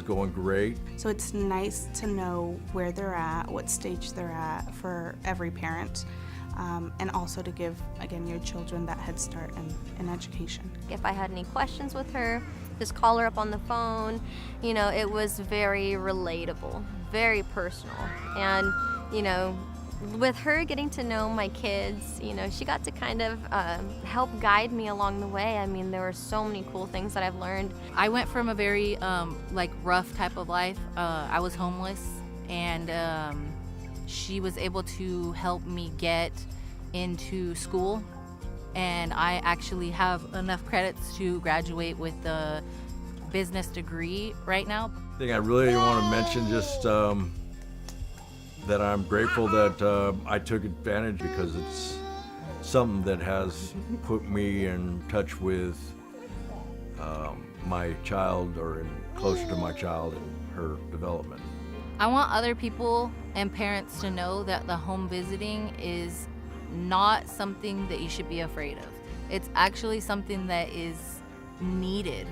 going great. So it's nice to know where they're at, what stage they're at for every parent, and also to give, again, your children that head start in education. If I had any questions with her, just call her up on the phone. You know, it was very relatable, very personal. And, you know, with her getting to know my kids, you know, she got to kind of help guide me along the way. I mean, there were so many cool things that I've learned. I went from a very like rough type of life. I was homeless, and she was able to help me get into school, and I actually have enough credits to graduate with the business degree right now. I think I really want to mention just that I'm grateful that I took advantage, because it's something that has put me in touch with my child, or closer to my child and her development. I want other people and parents to know that the home visiting is not something that you should be afraid of. It's actually something that is needed